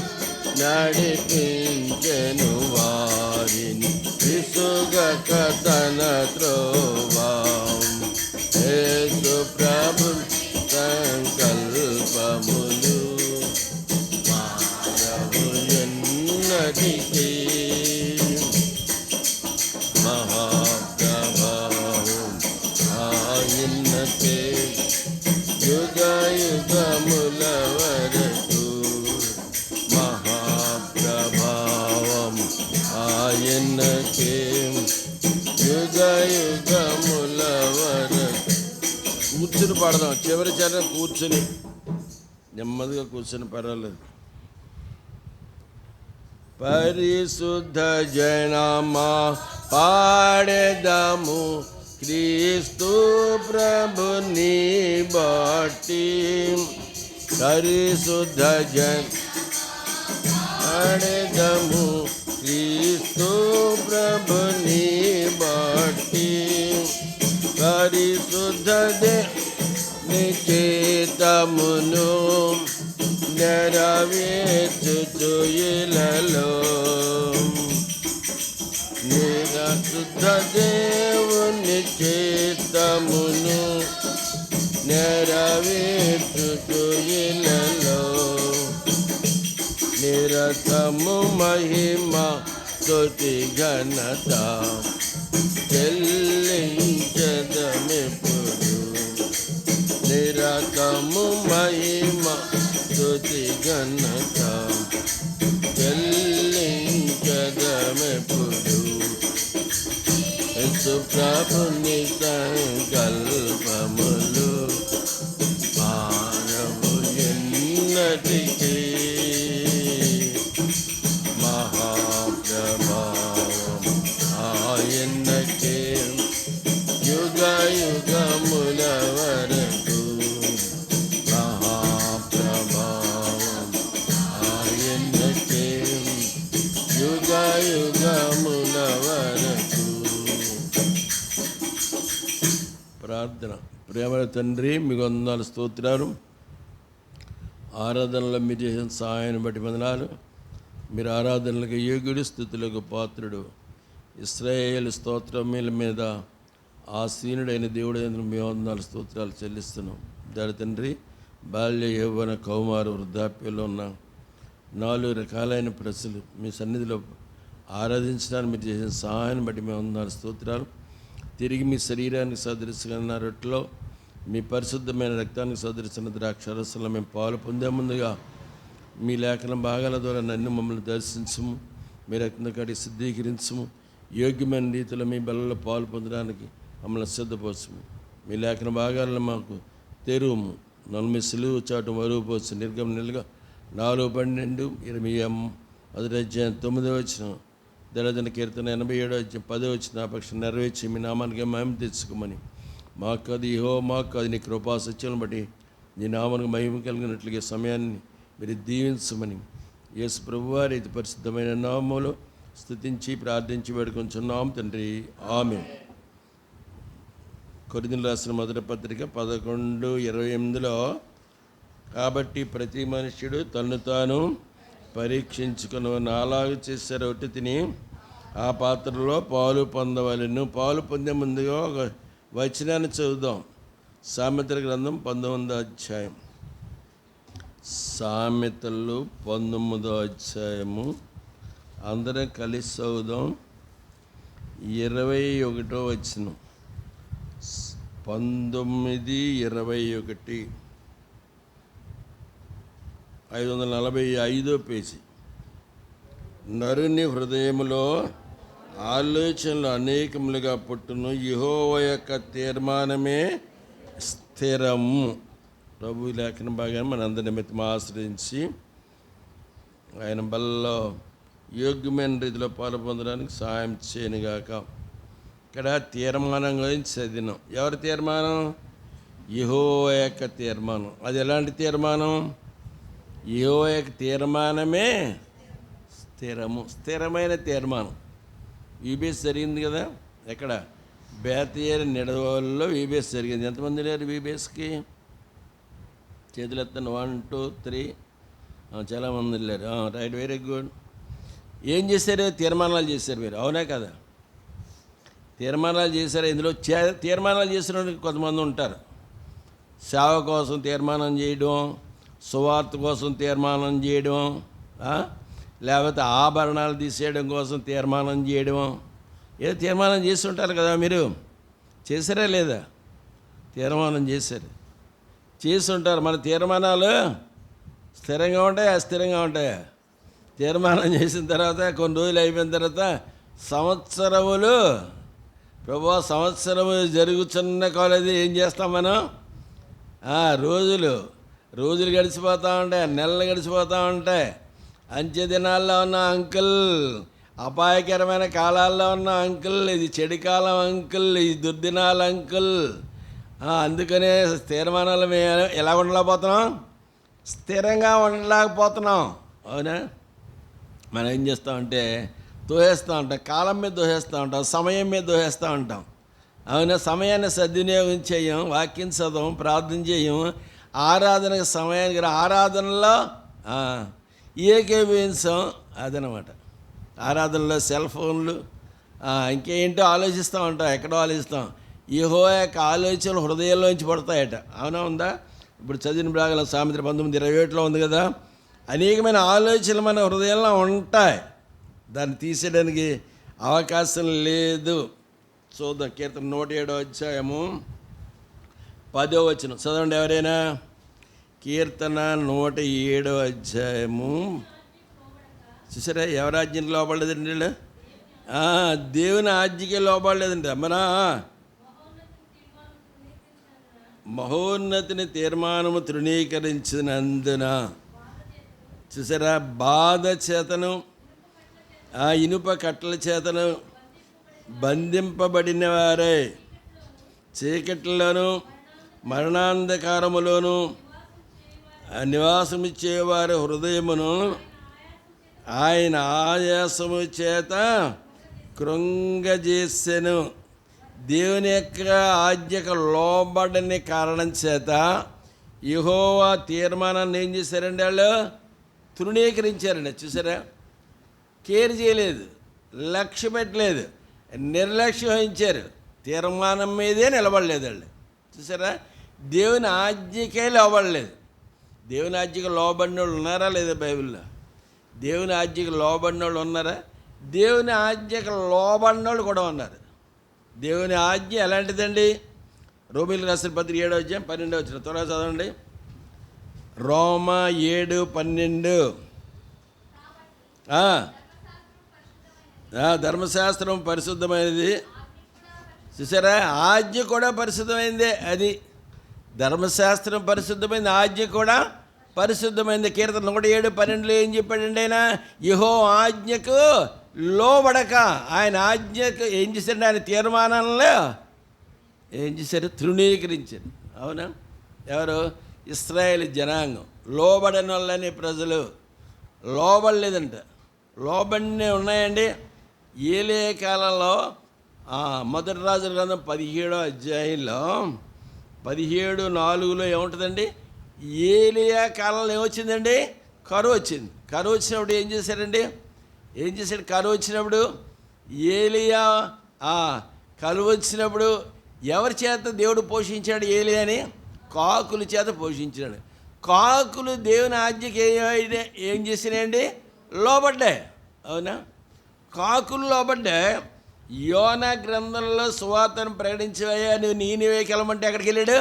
నడిపించెను వారిని విసుగక తన త్రోవం యేసు ప్రభు సంకల్పములు మానవు ఎన్నటికీ మహాప్రభావం ఆయనకే యుగ యుగముల వరకు మహాప్రభావం ఆయనకే యుగ యుగముల వరకు. కూర్చుని పాడదాం, చివరి చరణం కూర్చుని నెమ్మదిగా కూర్చొని పర్వాలేదు. పరిశుద్ధ జనమా పాడెదము క్రీస్తు ప్రభుని బట్టి. పరిశుద్ధ జన పాడెదము క్రీస్తు ప్రభుని బట్టి. పరిశుద్ధ నికేతమును నెరవేర్చుచు ఇలలో నిరశుద్ధ దేవుని చేతమును నెరవేర్చుచు ఇలలో నిరతము మహిమ స్తుతి ఘనత చెల్లించదమెప్పుడు. నిరతము మహిమ స్తుతి ఘనత చెల్లించదమెప్పుడు. యేసు ప్రభుని సంకల్పములు మానవు ఎన్నటికీ మహాప్రభావం ఆయనకే యుగ యుగముల వరకు మహాప్రభావం ఆయనకే యుగ యుగముల వరకు. ప్రార్థన. ప్రేమల తండ్రి, మీకు వందనాలు, స్తోత్రాలు. ఆరాధనలో మీరు చేసిన సహాయాన్ని బట్టి వందనాలు. మీరు ఆరాధనలకు యోగ్యుడు, స్తుతులకు పాత్రుడు. ఇశ్రాయేలు స్తోత్రముల మీద ఆసీనుడైన దేవుడైన మీ వందనాలు, స్తోత్రాలు చెల్లిస్తున్నాం. దాని తండ్రి, బాల్య యౌవన కౌమార వృద్ధాప్యంలో ఉన్న 4 రకాలైన ప్రశ్నలు మీ సన్నిధిలో ఆరాధించడానికి మీరు చేసిన సహాయాన్ని బట్టి మేము వందనాలు, స్తోత్రాలు. తిరిగి మీ శరీరానికి సదృశంగా రొట్టెలో మీ పరిశుద్ధమైన రక్తానికి సదృశన ద్రాక్షరసంలో మేము పాలు పొందే ముందుగా మీ లేఖన భాగాల ద్వారా నన్ను మమ్మల్ని దర్శించము, మీ రక్తం కడి సిద్ధీకరించము, యోగ్యమైన రీతిలో మీ బలలో పాలు పొందడానికి మమ్మల్ని సిద్ధపరచము. మీ లేఖన భాగాలను మాకు తెరువుము. నలుమి సిలువు చాటు మరువు పోసి నిర్గమనిలుగా 4:12 20:9 దళదన కీర్తన 87:10 నా పక్షం నెరవేర్చి మీ నామానికి మహిమ తెచ్చుకోమని మాకు అది మాకు అది నీ కృపా సత్యాలను బట్టి నీ నామానికి మహిమ కలిగినట్లుగా సమయాన్ని మీరు దీవించమని యేసు ప్రభువారి ఇది పరిశుద్ధమైన నామములో స్తుతించి ప్రార్థించి వేడుకొంచున్నాం తండ్రి, ఆమేన్. కొరింథీయులకు రాసిన మొదటి పత్రిక 11:28 కాబట్టి ప్రతి మనుష్యుడు తన్ను తాను పరీక్షించుకుని నాలాగు చేసే రొట్టె తిని ఆ పాత్రలో పాలు పొందవలెను. పాలు పొందే ముందుగా ఒక వచనాన్ని చదువుదాం. సామెతల గ్రంథం 19వ అధ్యాయం. సామెతలు 19వ అధ్యాయము అందరం కలిసి చదువుదాం. 21వ వచనం. 19:21 545 పేజీ. నరుని హృదయములో ఆలోచనలు అనేకములుగా పుట్టును, యెహోవా యొక్క తీర్మానమే స్థిరము. ప్రభు లేఖన భాగాన్ని మన అందరి నిమిత్తం ఆశ్రయించి ఆయన బలలో యోగ్యమైన రీతిలో పాలు పొందడానికి సహాయం చేయనుగాక. ఇక్కడ తీర్మానం గురించి చదివినాం. ఎవరి తీర్మానం? యెహోవా యొక్క తీర్మానం. అది ఎలాంటి తీర్మానం? యెహోవా యొక్క తీర్మానమే స్థిరము, స్థిరమైన తీర్మానం. వీబీఎస్ జరిగింది కదా, ఎక్కడ? బేతయేలు నిడవల్లో వీబీఎస్ జరిగింది. ఎంతమంది లేరు వీబీఎస్కి? చేతులు ఎత్తండి. 1 2 3. చాలామంది వెళ్ళారు. Right, very good. ఏం చేశారు? తీర్మానాలు చేశారు మీరు, అవునా కదా? తీర్మానాలు చేశారు. ఇందులో తీర్మానాలు చేసిన కొంతమంది ఉంటారు. సేవ కోసం తీర్మానం చేయడం, సువార్త కోసం తీర్మానం చేయడం, లేకపోతే ఆభరణాలు తీసేయడం కోసం తీర్మానం చేయడం. ఏదో తీర్మానం చేసి ఉంటారు కదా, మీరు చేశారా లేదా? తీర్మానం చేసి ఉంటారు. మన తీర్మానాలు స్థిరంగా ఉంటాయి, అస్థిరంగా ఉంటాయి. తీర్మానం చేసిన తర్వాత కొన్ని రోజులు అయిపోయిన తర్వాత సంవత్సరములు, ప్రభువా సంవత్సరము జరుగుతున్న కాలేజీ ఏం చేస్తాం మనం? రోజులు గడిచిపోతూ ఉంటాయి, నెలలు గడిచిపోతూ ఉంటాయి. అంచె దినాల్లో ఉన్న అంకుల్, అపాయకరమైన కాలాల్లో ఉన్న అంకుల్, ఇది చెడికాలం అంకుల్, ఇది దుర్దినాల అంకుల్. అందుకనే తీర్మానాలు మేము ఎలా ఉండలేకపోతున్నాం? స్థిరంగా ఉండలేకపోతున్నాం, అవునా? మనం ఏం చేస్తామంటే దోహేస్తూ ఉంటాం, కాలం మీద దోహేస్తూ ఉంటాం, సమయం మీద దోహేస్తూ ఉంటాం, అవునా? సమయాన్ని సద్వినియోగం చేయం, వాక్యం చదవం, ప్రార్థన చేయం, ఆరాధనకు సమయానికి ఆరాధనలో ఏకీభవించాం. అదనమాట ఆరాధనలో. సెల్ ఫోన్లు ఇంకేంటో ఆలోచిస్తూ ఉంటాం, ఎక్కడో ఆలోచిస్తాం. యెహోవా యొక్క ఆలోచనలు హృదయంలోంచి పడతాయట, అవునా? ఉందా? ఇప్పుడు చదివిన భాగంలో సామెతలు 19:27 ఉంది కదా, అనేకమైన ఆలోచనలు మన హృదయంలో ఉంటాయి, దాన్ని తీసేయడానికి అవకాశం లేదు. చూద్దాం. కీర్తన 107వ అధ్యాయము 10వ వచనం చదవండి ఎవరైనా. కీర్తన 107వ అధ్యాయము. చూసారా, ఎవరి ఆజ్ఞకి లోపడలేదండి వీళ్ళు? దేవుని ఆజ్ఞకే లోపడలేదండి. అమ్మనా, మహోన్నతిని తీర్మానము తృణీకరించినందున. చూసారా, బాధ చేతను, ఇనుప కట్టల చేతను బంధింపబడిన వారే చీకట్లలోను మరణాంధకారములోను నివాసమిచ్చేవారి హృదయమును ఆయన ఆయాసము చేత కృంగజేసెను. దేవుని యొక్క ఆజ్ఞకు లోబడని కారణం చేత యెహోవా తీర్మానాన్ని ఏం చేశారండి? వాళ్ళు తృణీకరించారండి. చూసారా, కేర్ చేయలేదు, లక్ష్య పెట్టలేదు, నిర్లక్ష్యం వహించారు, తీర్మానం మీదే నిలబడలేదు వాళ్ళు. చూసారా, దేవుని ఆజ్ఞకే లోబడలేదు. దేవుని ఆజ్ఞకు లోబడిన వాళ్ళు ఉన్నారా లేదా బైబిల్లో? దేవుని ఆజ్ఞకు లోబడిన వాళ్ళు ఉన్నారా? దేవుని ఆజ్ఞకు లోబడిన వాళ్ళు కూడా ఉన్నారు. దేవుని ఆజ్ఞ ఎలాంటిదండి? రోమీయులకు రాసిన పత్రిక 7వ అధ్యాయం 12వ వచనం త్వరగా చదవండి. రోమా 7:12. ధర్మశాస్త్రం పరిశుద్ధమైనది. చూసారా, ఆజ్ఞ కూడా పరిశుద్ధమైందే. అది ధర్మశాస్త్రం పరిశుద్ధమైంది, ఆజ్ఞ కూడా పరిశుద్ధమైంది. కీర్తన 107:12 ఏం చెప్పాడండి ఆయన? యెహోవా ఆజ్ఞకు లోబడక, ఆయన ఆజ్ఞకు ఏం చేశాడు? ఆయన తీర్మానంలో ఏం చేశారు? తృణీకరించారు, అవునా? ఎవరు? ఇశ్రాయేలు జనాంగం. లోబడని వాళ్ళని ప్రజలు లోబడలేదంట. లోబడినే ఉన్నాయండి. ఏలే కాలంలో మొదటి రాజుల గ్రంథం 17వ అధ్యాయంలో 17:4 ఏముంటుందండి? ఏలియా కాలంలో ఏమొచ్చిందండి? కరువు వచ్చింది. కరువు వచ్చినప్పుడు ఏం చేశారండి? కరువు వచ్చినప్పుడు ఏలియా కరువు వచ్చినప్పుడు ఎవరి చేత దేవుడు పోషించాడు ఏలియాని? కాకుల చేత పోషించాడు. కాకులు దేవుని ఆజ్ఞకి ఏం చేసినాయండి? లోబడ్డాయి, అవునా? కాకులు లోబడ్డాయి. యోనా గ్రంథంలో సువార్తను ప్రకటించవయ్యా, నువ్వు నీనివేకి వెళ్ళమంటే ఎక్కడికి వెళ్ళాడు?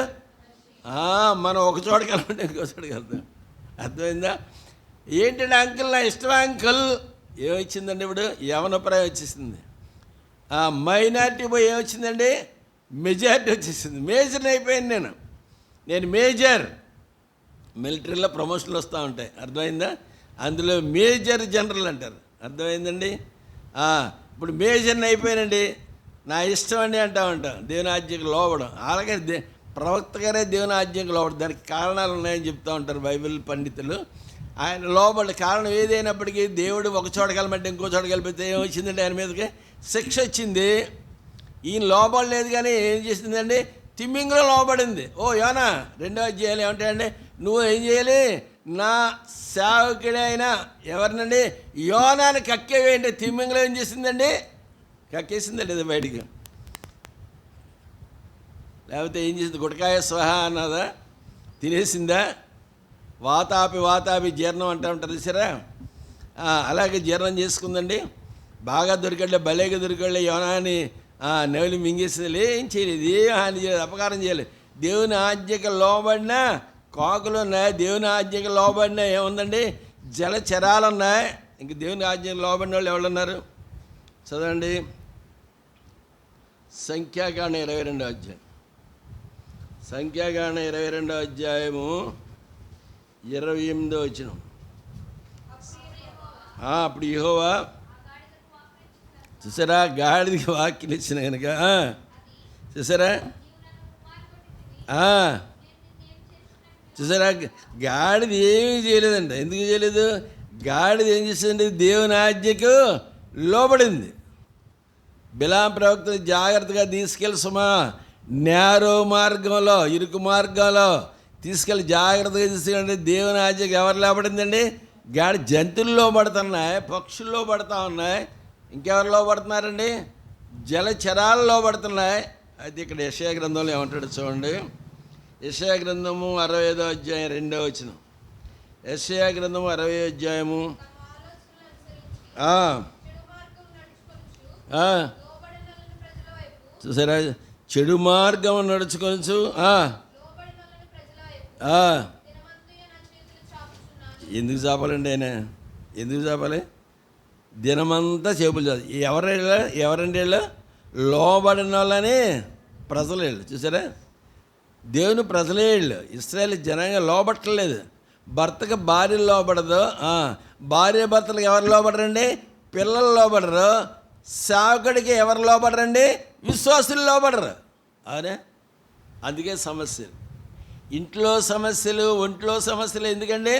మనం ఒక చోటకి వెళ్ళమంటే ఇంకో చోటుకి వెళ్తాం. అర్థమైందా? ఏంటంటే అంకుల్, నా ఇష్టం అంకుల్. ఏమొచ్చిందండి ఇప్పుడు? యవనప్రాయం వచ్చేసింది. మైనారిటీ పోయి ఏమొచ్చిందండి? మెజారిటీ వచ్చేసింది. మేజర్ని అయిపోయాను నేను మేజర్. మిలిటరీలో ప్రమోషన్లు వస్తూ ఉంటాయి, అర్థమైందా? అందులో మేజర్ జనరల్ అంటారు. అర్థమైందండి? ఇప్పుడు మేజర్ని అయిపోయానండి, నా ఇష్టం అండి అంటా ఉంటాం. దేవుని ఆజ్ఞకు లోబడం. అలాగే ప్రవక్త గారే దేవుని ఆజ్ఞకు లోబడం. దానికి కారణాలు ఉన్నాయని చెప్తూ ఉంటారు బైబిల్ పండితులు. ఆయన లోబడి కారణం ఏదైనప్పటికీ దేవుడు ఒక చోట కలిపి ఇంకో చోట కలిపితే ఏమొచ్చిందంటే ఆయన మీదకి శిక్ష వచ్చింది. ఈయన లోబడలేదు, కానీ ఏం చేసిందండి, తిమ్మింగులో లోబడింది. యోనా 2వ అధ్యాయం ఏమంటాయండి, నువ్వు ఏం చేయాలి, నా సేవకుడే అయినా ఎవరినండి, యోనాని కక్కేవేయండి. తిమ్మింగులో ఏం చేసిందండి, కక్కేసిందండి అది బయటికి. లేకపోతే ఏం చేసింది, గుటకాయ స్వహ అన్నదా, తినేసిందా. వాతాపి జీర్ణం అంటూ ఉంటారు సరే, అలాగే జీర్ణం చేసుకుందండి. బాగా దొరికట్లే, భలేగా దొరికట్లే, యోనాని నెవలి మింగేసింది. ఏం చేయలేదు, ఏం హాని చేయలేదు, అపకారం చేయలేదు. దేవుని ఆజ్ఞకు లోబడినా కాకులు ఉన్నాయి, దేవుని ఆజ్ఞకు లోబడినా ఏముందండి, జలచరాలు ఉన్నాయి. ఇంక దేవుని ఆజ్ఞకు లోబడిన వాళ్ళు ఎవరున్నారు చదవండి. సంఖ్యాకాండం 22వ అధ్యాయం. సంఖ్యాకాండం 22వ అధ్యాయము 28వ వచనం. అప్పుడు యెహోవా చూసారా, గాడిదకి వాక్యం ఇచ్చిన కనుక చూసారా, చూసారా, గాడిద ఏమీ చేయలేదండి. ఎందుకు చేయలేదు, గాడిద ఏం చేసిందండి, దేవుని ఆజ్ఞకు లోబడింది. బిలాం ప్రవక్తను జాగ్రత్తగా తీసుకెళ్ళి సుమా, నేరో మార్గంలో, ఇరుకు మార్గంలో తీసుకెళ్ళి జాగ్రత్తగా తీసుకెళ్ళండి. దేవుని ఆజ్ఞకు ఎవరు లోబడిందండి, గాడి. జంతువులు లోబడుతున్నాయి, పక్షులు లోబడుతూ ఉన్నాయి, ఇంకెవరు లోబడుతున్నారండి, జలచరాలు లోబడుతున్నాయి. అయితే ఇక్కడ యెషయా గ్రంథంలో ఏమంటాడు చూడండి. యెషయా గ్రంథము 65వ అధ్యాయం 2వ వచనం. యెషయా గ్రంథము 60వ అధ్యాయము చూసారా, చెడు మార్గం నడుచుకోవచ్చు. ఎందుకు చాపాలండి ఆయన, ఎందుకు చాపాలి, దినమంతా చేపలు చాలు. ఎవరండి వీళ్ళు, లోబడిన వాళ్ళని ప్రజలు వీళ్ళు. చూసారా, దేవుని ప్రజలే వీళ్ళు. ఇశ్రాయేలు జనంగా లోబట్టలేదు. భర్తకు భార్యలు లోబడదు, భార్య భర్తలకు ఎవరు లోబడరండి, పిల్లలు లోబడరు. సేవకుడికి ఎవరు లోబడరండి, విశ్వాసులు లోబడరు. అవునా, అందుకే సమస్యలు, ఇంట్లో సమస్యలు, ఒంట్లో సమస్యలు. ఎందుకండి,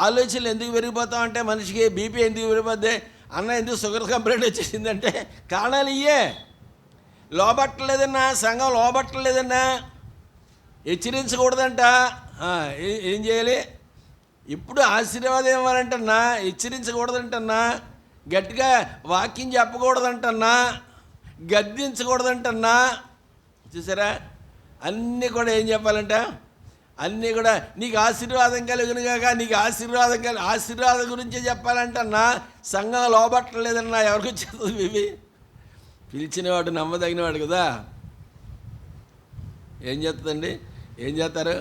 ఆలోచనలు ఎందుకు పెరిగిపోతా ఉంటే, మనిషికి బీపీ ఎందుకు పెరిగిపోద్ది, అన్న ఎందుకు షుగర్ కంప్లైంట్ వచ్చేసిందంటే కారణాలు ఇయ్యే. లోబట్టలేదన్నా, సంఘం లోబట్టలేదన్నా, హెచ్చరించకూడదంట. ఏం చేయాలి, ఇప్పుడు ఆశీర్వాదం ఇవ్వాలంటన్నా, హెచ్చరించకూడదంటన్నా, గట్టిగా వాక్యం చెప్పకూడదంటన్నా, గద్దించకూడదంటన్నా. చూసారా, అన్నీ కూడా ఏం చెప్పాలంట, అన్నీ కూడా నీకు ఆశీర్వాదం కలుగునుగాక, నీకు ఆశీర్వాదం గురించే చెప్పాలంటన్నా. సంఘం లోబట్టలేదన్నా, ఎవరికి వచ్చేస్తుంది ఇవి, పిలిచినవాడు నమ్మదగినవాడు కదా. ఏం చేస్తుందండి, ఏం చేస్తారు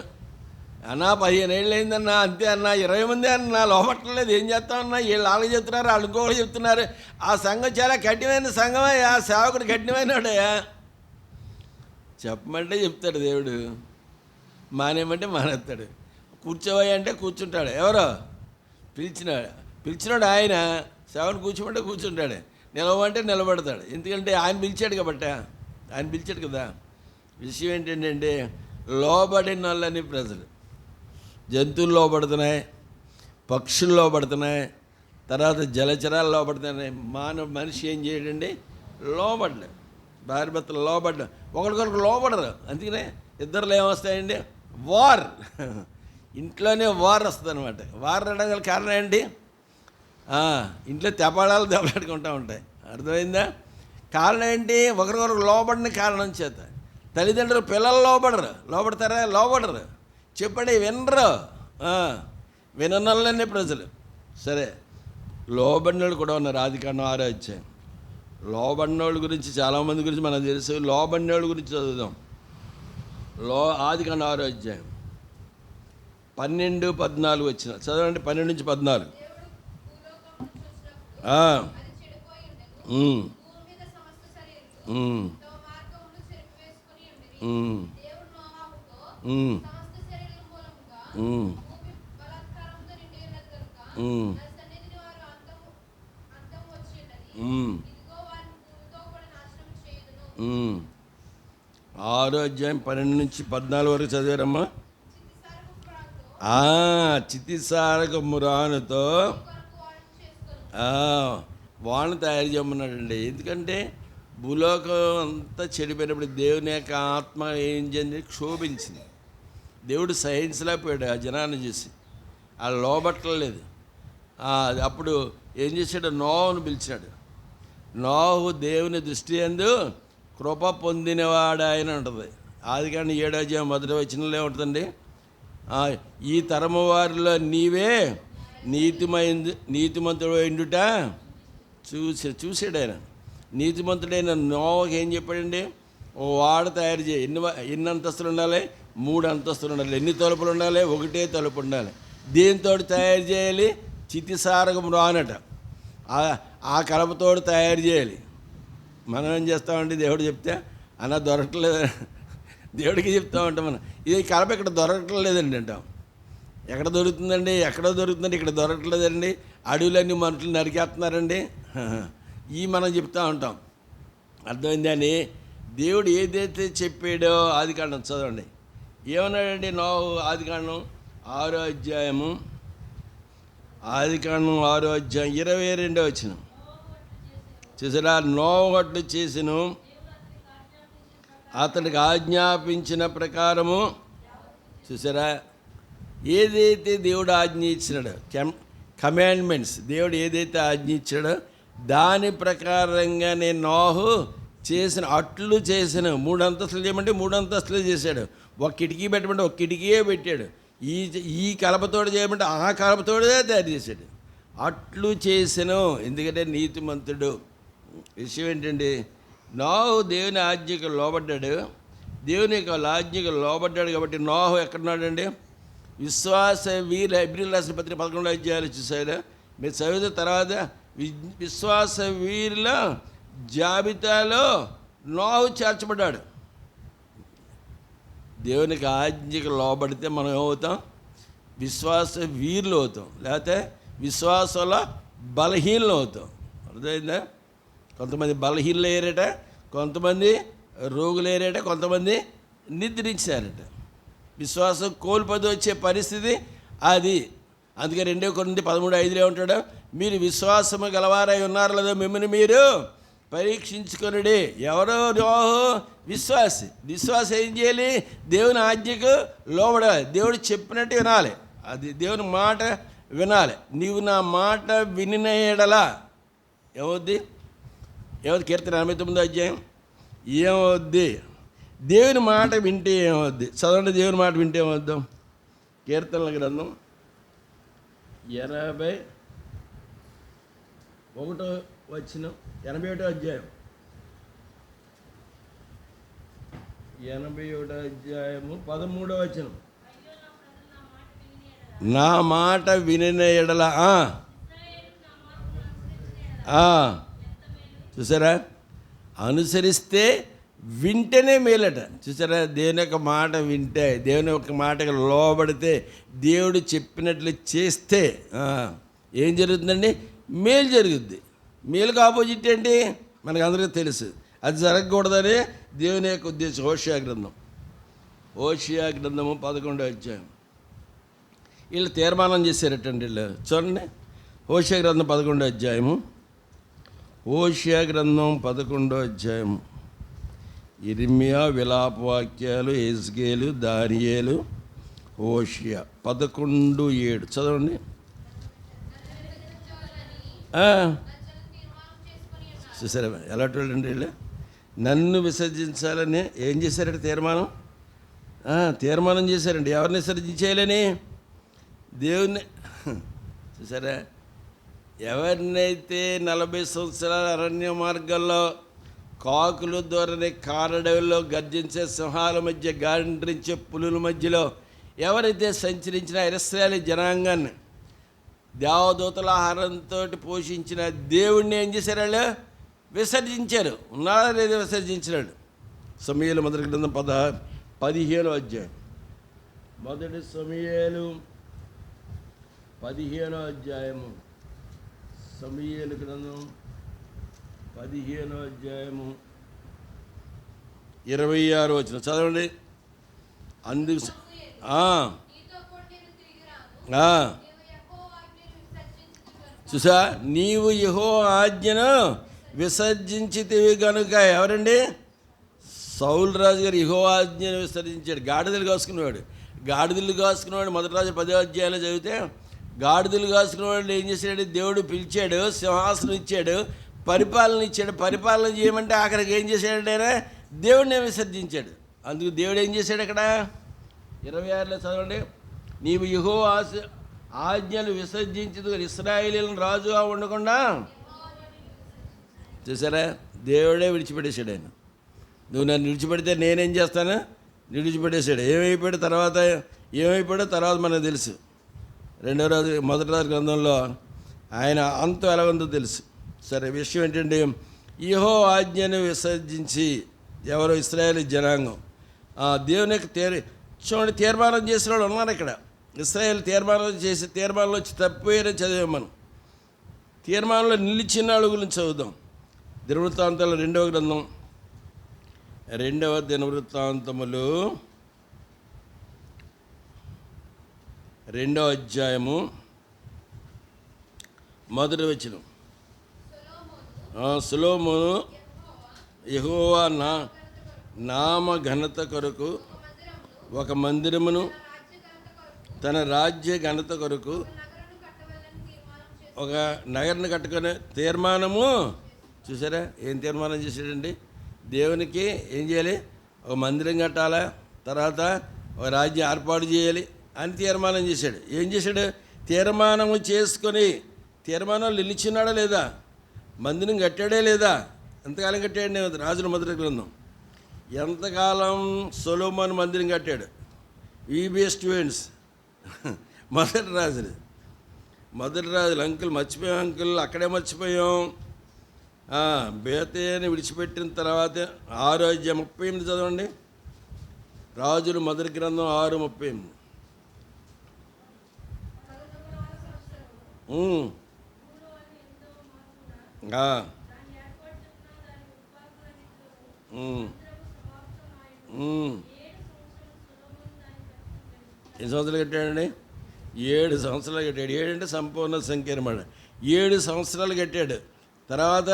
అన్నా, 15 ఏళ్ళు అయిందన్నా, అంతే అన్నా, 20 మంది అన్నా, లోపట్టలేదు. ఏం చేస్తామన్నా, వీళ్ళు వాళ్ళకి చెప్తున్నారు, వాళ్ళు ఇంకోళ్ళు చెప్తున్నారు. ఆ సంఘం చాలా కఠినమైన సంఘమే, ఆ సేవకుడు కఠినమైనవాడయా. చెప్పమంటే చెప్తాడు దేవుడు, మానేమంటే మానేస్తాడు, కూర్చోవయ్య అంటే కూర్చుంటాడు. ఎవరో పిలిచినాడు ఆయన, సేవను కూర్చోమంటే కూర్చుంటాడు, నిలవమంటే నిలబడతాడు. ఎందుకంటే ఆయన పిలిచాడు కాబట్టి, ఆయన పిలిచాడు కదా. విషయం ఏంటంటే, లోబడిన వాళ్ళని ప్రజలు, జంతువులు లోబడుతున్నాయి, పక్షులు లోబడుతున్నాయి, తర్వాత జలచరాలు లోబడుతున్నాయి. మనిషి ఏం చేయడండి, లోబడ్డాడు. భార్య భర్తలు లోబడ్డా, ఒకరికొకరు లోబడరు. అందుకనే ఇద్దరులో ఏమొస్తాయండి, వార్. ఇంట్లోనే వార్ వస్తుంది అనమాట. వార్ రావడానికి కారణం ఏంటి, ఇంట్లో తెపాడాలు దెబ్బలాడుకుంటూ ఉంటాయి. అర్థమైందా, కారణం ఏంటి, ఒకరికొకరు లోబడిన కారణం చేత. తల్లిదండ్రులు పిల్లలు లోబడతారా, లోబడరు. చెప్పండి, వినరు. విననోళ్ళనే ప్రజలు. సరే, లోబడినోళ్ళు కూడా ఉన్నారు. ఆదికాండం 6వ అధ్యాయం. లోబడినోళ్ళ గురించి, చాలామంది గురించి మనకు తెలుసు. లోబడినోళ్ళ గురించి చదువుదాం. ఆదికాండం 6వ అధ్యాయం 12-14 వచ్చిన చదవండి. 12 నుంచి 14. ఉమ్, నా సన్నిధిని వారు అంతం వచ్చి ఉన్నది. ఉమ్, ఇదిగో వారిని భూమితో కూడా నాశనం చేయుదును. ఉమ్. 6వ అధ్యాయం 12 నుంచి 14 వరకు చదివారమ్మా. చితిసారపు ప్రాంతో చితిసారకము రానుతో నీ కొరకు వారిని చేసుకొను. వాణ్ణి తయారు చేయమన్నాడండి. ఎందుకంటే భూలోకం అంతా చెడిపోయినప్పుడు దేవుని యొక్క ఆత్మ ఏం చేసింది? క్షోభించింది. దేవుడు సహించలే పోయాడు ఆ జనాన్ని చూసి, ఆ లోబట్టలేదు. అప్పుడు ఏం చేశాడు? నోహును పిలిచాడు. నోహు దేవుని దృష్టి యందు కృప పొందినవాడు ఆయన ఉంటుంది. అది కానీ 7వ అధ్యాయం 1వ వచనంలో ఉంటుందండి. ఈ తరము వారిలో నీవే నీతిమంతుడు ఎండుట చూసాడు ఆయన. నీతిమంతుడైన నోవకి ఏం చెప్పాడండి? ఓ వాడ తయారు చేయి. ఎన్ని అంతస్తులు ఉండాలి? 3 అంతస్తులు ఉండాలి. ఎన్ని తలుపులు ఉండాలి? 1 తలుపు ఉండాలి. దీంతో తయారు చేయాలి. చితిసారకం రానట. ఆ కలపతోడు తయారు చేయాలి. మనం ఏం చేస్తామంటే దేవుడు చెప్తే అన్న దొరకట్లేదు, దేవుడికి చెప్తా ఉంటాం మనం, ఇది కలప ఇక్కడ దొరకట్లేదండి అంటాం. ఎక్కడ దొరుకుతుందండి? ఎక్కడో దొరుకుతుందండి, ఇక్కడ దొరకట్లేదండి. అడవులన్నీ మనుషులు నరికేస్తున్నారండి. మనం చెప్తూ ఉంటాం. అర్థమైంది అని దేవుడు ఏదైతే చెప్పాడో ఆదికాండం చదవండి. ఏమన్నాడండి? ఆదికాండం 6వ అధ్యాయము 22వ వచనం చూసారా? నోవహు చేసెను, అతడికి ఆజ్ఞాపించిన ప్రకారము. చూసారా? ఏదైతే దేవుడు ఆజ్ఞ ఇచ్చినాడో, కమాండ్మెంట్స్ దేవుడు ఏదైతే ఆజ్ఞ ఇచ్చాడో దాని ప్రకారంగా నేను నోహు అట్లు చేసిన 3 అంతస్తులు చేయమంటే 3 అంతస్తులు చేశాడు. ఒక కిటికీ పెట్టమంటే ఒక కిటికీయే పెట్టాడు. ఈ కలపతోడు చేయమంటే ఆ కలపతోడే తయారు చేశాడు. అట్లు చేసెను. ఎందుకంటే నీతిమంతుడు. విషయం ఏంటండి? నోహు దేవుని ఆజ్ఞకు లోబడ్డాడు. దేవుని యొక్క ఆజ్ఞకు లోబడ్డాడు కాబట్టి నోహు ఎక్కడున్నాడండి? విశ్వాస వీర హెబ్రీయులకు రాసిన పత్రిక 11వ అధ్యాయాలు చూసారు మీరు చదివిన తర్వాత. విశ్వాస వీరుల జాబితాలో నోహు చేర్చబడ్డాడు. దేవునికి ఆజ్ఞకు లోబడితే మనం ఏమవుతాం? విశ్వాస వీరులు అవుతాం, లేకపోతే విశ్వాసంలో బలహీనలు అవుతాం. అర్థమైందా? కొంతమంది బలహీనలు అయ్యారట, కొంతమంది రోగులు అయ్యారట, కొంతమంది నిద్రించారట. విశ్వాసం కోల్పోతే వచ్చే పరిస్థితి అది. అందుకే 2 కొరింథీ 13:5 ఉంటాడు, మీరు విశ్వాసము గలవారై ఉన్నారు లేదా మిమ్మల్ని మీరు పరీక్షించుకొనుడి. ఎవరో నోహు విశ్వాసి. విశ్వాసం ఏం చేయాలి? దేవుని ఆజ్ఞకు లోబడాలి. దేవుడు చెప్పినట్టు వినాలి. అది దేవుని మాట వినాలి. నీవు నా మాట వినిన ఎడల ఏమవుద్ది? కీర్తన 89వ అధ్యాయం ఏమవుద్ది? దేవుని మాట వింటే ఏమవుద్ది? చదవండి. దేవుని మాట వింటే ఏమవుద్దాం? కీర్తనల గ్రంథం 81వ వచనం, 81వ అధ్యాయం 81వ అధ్యాయము 13వ వచనం. నా మాట వినిన ఎడల చూసారా? అనుసరిస్తే వింటేనే మేలట. చూసారా? దేవుని యొక్క మాట వింటే, దేవుని యొక్క మాటకు లోబడితే, దేవుడు చెప్పినట్లు చేస్తే ఏం జరుగుతుందండి? మేలు జరుగుద్ది. మేలుకు ఆపోజిట్ ఏంటి? మనకు అందరికీ తెలుసు. అది జరగకూడదని దేవుని యొక్క ఉద్దేశం. హోషేయ గ్రంథము 11వ అధ్యాయం. వీళ్ళు తీర్మానం చేశారటండి. వీళ్ళు చూడండి. హోషేయ గ్రంథం 11వ అధ్యాయము. హోషేయ గ్రంథం 11వ అధ్యాయము. ఇర్మియా, విలాపవాక్యాలు, ఎజ్కేలు, దానియేలు, హోషేయ 11:7 చదవండి. చూసారా ఎలాంటి వాళ్ళండి వీళ్ళు? నన్ను విసర్జించాలని ఏం చేశారంటే తీర్మానం చేశారండి. ఎవరిని విసర్జించేయాలని? దేవుణ్ణి. చూసారా? ఎవరినైతే 40 సంవత్సరాల అరణ్య మార్గాల్లో కాకులు దూరని కారడవిలో గర్జించే సింహాల మధ్య గాండ్రించే పులుల మధ్యలో ఎవరైతే సంచరించిన ఇశ్రాయేలు జనాంగాన్ని దేవదూతల ఆహారంతో పోషించిన దేవుణ్ణి ఏం చేశారు? వాళ్ళు విసర్జించారు. ఉన్నారా లేదా? విసర్జించినాడు. సమూయేలు మొదటి గ్రంథం 15వ అధ్యాయం. మొదటి సమూయేలు 15వ అధ్యాయము సమూయేలు గ్రంథం 15వ అధ్యాయము 26 వచనం చదవండి. అందుకు చూసా, నీవు యెహోవా ఆజ్ఞను విసర్జించితివి గనుక. ఎవరండి? సౌలు రాజు గారు యెహోవా ఆజ్ఞను విసర్జించాడు. గాడిదలు కాసుకునేవాడు మొదటి రాజు 10వ అధ్యాయంలో చదివితే, గాడిదలు కాసుకునేవాడు ఏం చేశాడు? దేవుడు పిలిచాడు, సింహాసనం ఇచ్చాడు, పరిపాలన ఇచ్చాడు. పరిపాలన చేయమంటే ఆఖరికి ఏం చేశాడు? ఆయన దేవుడిని విసర్జించాడు. అందుకు దేవుడు ఏం చేశాడు? అక్కడ 26లో చదవండి. నీవు యెహోవా ఆజ్ఞలు విసర్జించదు, ఇశ్రాయేలీయులను రాజుగా ఉండకుండా. చూసారా, దేవుడే విడిచిపెట్టేశాడు. ఆయన నువ్వు నన్ను విడిచిపెడితే నేనేం చేస్తాను? విడిచిపెట్టేశాడు. ఏమైపోయాడో తర్వాత మనకు తెలుసు. మొదటి రాజు గ్రంథంలో ఆయన అంతం ఎలా ఉందో తెలుసు. సరే, విషయం ఏంటంటే, యెహోవా ఆజ్ఞను విసర్జించి ఎవరో ఇశ్రాయేలు జనాంగం దేవుని యొక్క చూడండి, తీర్మానం చేసిన వాళ్ళు ఉన్నారు ఇక్కడ. ఇశ్రాయేలు తీర్మానంలో వచ్చి తప్పిపోయారని చదివాం మనం. తీర్మానంలో నిలిచిన వాళ్ళ గురించి చదువుదాం. దినవృత్తాంతాలు 2వ గ్రంథం 2వ దినవృత్తాంతములు 2వ అధ్యాయము 1వ వచనం. సొలొమోను యెహోవా నామ ఘనత కొరకు ఒక మందిరమును, తన రాజ్య ఘనత కొరకు ఒక నగరాన్ని కట్టుకొని తీర్మానము. చూసారా, ఏం తీర్మానం చేశాడండి? దేవునికి ఏం చేయాలి? ఒక మందిరం కట్టాలా, తర్వాత ఒక రాజ్యం ఏర్పాటు చేయాలి అని తీర్మానం చేశాడు. ఏం చేశాడు? తీర్మానము చేసుకొని, తీర్మానం నిలిచినాడా లేదా? మందిరం కట్టాడే లేదా? ఎంతకాలం కట్టాడు? రాజుల మొదటి గ్రంథం. ఎంతకాలం సొలొమోను మందిరం కట్టాడు? ఈబిఎస్ స్టూడెంట్స్ మొదటి రాజులు మర్చిపోయాం. అక్కడే మర్చిపోయాం. బేతేని విడిచిపెట్టిన తర్వాత 6:38 చదవండి. రాజులు మొదటి గ్రంథం 6:38. ఎన్ని సంవత్సరాలు కట్టాడండి? 7 సంవత్సరాలు కట్టాడు. 7 అంటే సంపూర్ణ సంఖ్య అన్నమాట. 7 సంవత్సరాలు కట్టాడు. తర్వాత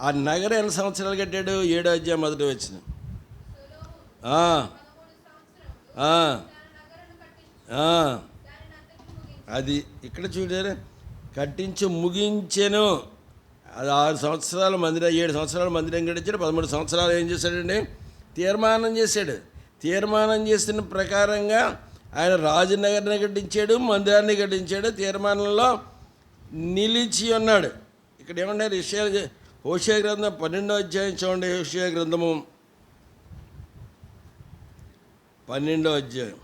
ఆ నగరం ఎన్ని సంవత్సరాలు కట్టాడు? 7వ అధ్యాయం 1వ వచనం. అది ఇక్కడ చూడారు, కట్టించి ముగించెను. అది 6 సంవత్సరాల మందిరం, 7 సంవత్సరాల మందిరం కట్టించాడు. 13 సంవత్సరాలు ఏం చేశాడండి? తీర్మానం చేశాడు. తీర్మానం చేసిన ప్రకారంగా ఆయన రాజనగర్ని కట్టించాడు, మందిరాన్ని కట్టించాడు, తీర్మానంలో నిలిచి ఉన్నాడు. ఇక్కడ ఏమన్నారు? హోషేయ గ్రంథం 12వ అధ్యాయం చూడండి. హోషేయ గ్రంథము 12వ అధ్యాయం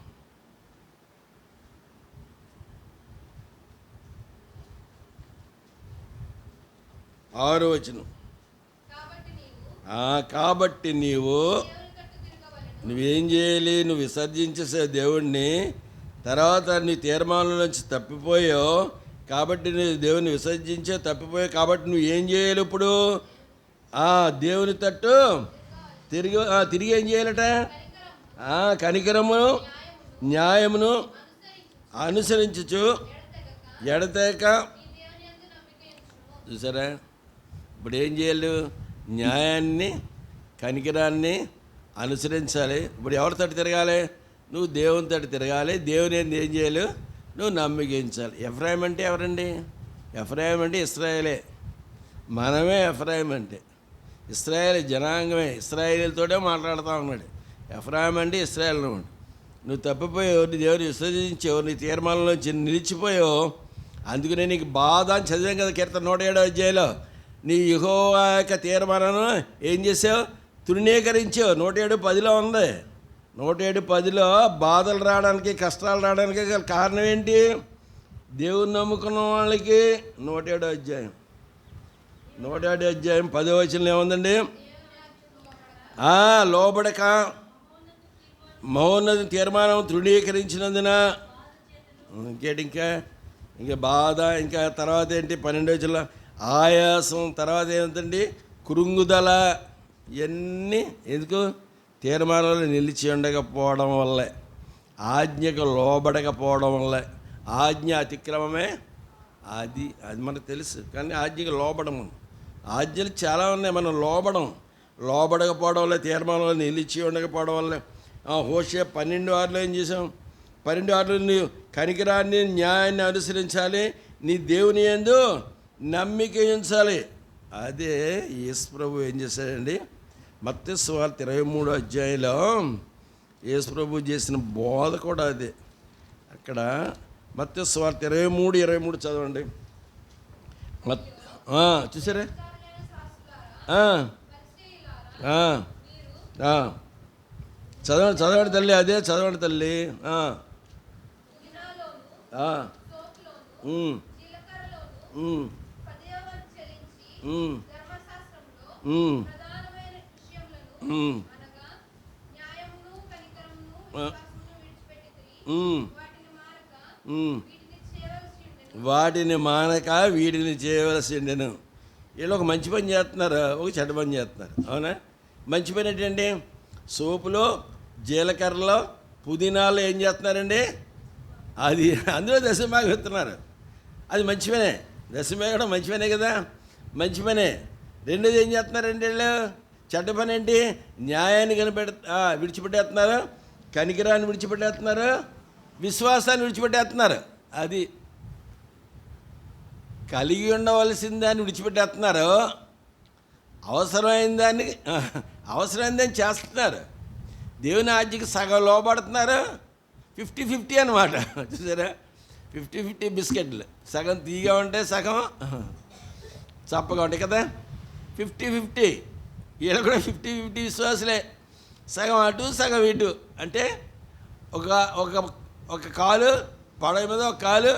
6వ వచనం. కాబట్టి నువ్వేం చేయాలి? నువ్వు విసర్జించేసే దేవుణ్ణి, తర్వాత నీ తీర్మానం నుంచి తప్పిపోయావు. కాబట్టి నువ్వు దేవుని విసర్జించే తప్పిపోయావు. కాబట్టి నువ్వు ఏం చేయాలి? ఇప్పుడు దేవుని తట్టు తిరిగి ఏం చేయాలట? కనికరమును న్యాయమును అనుసరించు ఎడతెగక. చూసారా, ఇప్పుడు ఏం చేయాలి? న్యాయాన్ని, కనికరాన్ని అనుసరించాలి. ఇప్పుడు ఎవరి తట్టు తిరగాలి? నువ్వు దేవుని తట్టు తిరగాలి. దేవుని ఏం చేయాలి? నువ్వు నమ్మకించాలి. ఎఫ్రాయిం అంటే ఎవరండి? ఎఫ్రాయిం అంటే ఇశ్రాయేలే. మనమే ఎఫ్రాయిం అంటే. ఇశ్రాయేల్ జనాంగమే. ఇశ్రాయేలీలతోటే మాట్లాడుతూ ఉన్నాడు. ఎఫ్రాయిం అంటే ఇశ్రాయేల్ అన్నమాట. నువ్వు తప్పిపోయావు, నీ దేవుని విసర్జించావు, నీ తీర్మానంలోంచి నిలిచిపోయావు. అందుకనే నీకు బాధ అని చదివాం కదా కీర్తన 107వ అధ్యాయంలో. నీ యెహోవా యొక్క తీర్మానం ఏం చేసావు? తృణీకరించావు. 107:10 ఉంది. 107:10 బాధలు రావడానికి, కష్టాలు రావడానికి కారణం ఏంటి? దేవుని నమ్ముకున్న వాళ్ళకి 107వ అధ్యాయం 10వ వచనంలో ఏముందండి? లోబడక మహోన్నత తీర్మానం తృణీకరించినందున. ఇంకా ఇంకా బాధ, ఇంకా తర్వాత ఏంటి 12వ వచనంలో ఆయాసం, తర్వాత ఏమిటండి కృంగుదల. ఇవన్నీ ఎందుకు? తీర్మానాలు నిలిచి ఉండకపోవడం వల్లే, ఆజ్ఞకు లోబడకపోవడం వల్లే. ఆజ్ఞ అతిక్రమమే అది మనకు తెలుసు, కానీ ఆజ్ఞకు లోబడము. ఆజ్ఞలు చాలా ఉన్నాయి, మనం లోబడకపోవడం వల్ల, తీర్మానంలో నిలిచి ఉండకపోవడం వల్ల. హోషేయ 12:6 ఏం చేసాం? 12:6 నీవు కనికరాన్ని, న్యాయాన్ని అనుసరించాలి, నీ దేవుని యందు నమ్మిక ఉంచాలి. అదే యేసు ప్రభు ఏం చేశాడండి? మత్తయి సువార్త 23వ అధ్యాయంలో యేసు ప్రభు చేసిన బోధ కూడా అదే. అక్కడ మత్తయి సువార్త 23 చదవండి. చూసారా? చదవండి తల్లి, అదే చదవండి తల్లి. వాటిని మానక వీటిని చేయవలసిండెను. వీళ్ళు ఒక మంచి పని చేస్తున్నారు, ఒక చెడ్డ పని చేస్తున్నారు. అవునా? మంచి పని ఏంటండి? సోపులో, జీలకర్రలో, పుదీనాలో ఏం చేస్తున్నారండి? అది అందులో దశమాగం ఇస్తున్నారు. అది మంచి పనే, దశమాగం కూడా మంచి పనే కదా, మంచి పనే. రెండోది ఏం చేస్తున్నారండి వీళ్ళు? చెడ్డ పని ఏంటి? న్యాయాన్ని విడిచిపెట్టేస్తున్నారు, కనికరాన్ని విడిచిపెట్టేస్తున్నారు, విశ్వాసాన్ని విడిచిపెట్టేస్తున్నారు. అది కలిగి ఉండవలసిన దాన్ని విడిచిపెట్టేస్తున్నారు, అవసరమైన దాన్ని చేస్తున్నారు. దేవుని ఆజ్ఞకి సగం లోపడుతున్నారు, 50-50 అనమాట. చూసారా? 50-50 బిస్కెట్లు, సగం తీగా ఉంటే సగం చప్పగా ఉంటాయి కదా, 50-50. వీళ్ళు కూడా 50-50 విశ్వాసులే, సగం అటు సగం ఇటు. అంటే ఒక కాలు పడవ మీద, ఒక కాలు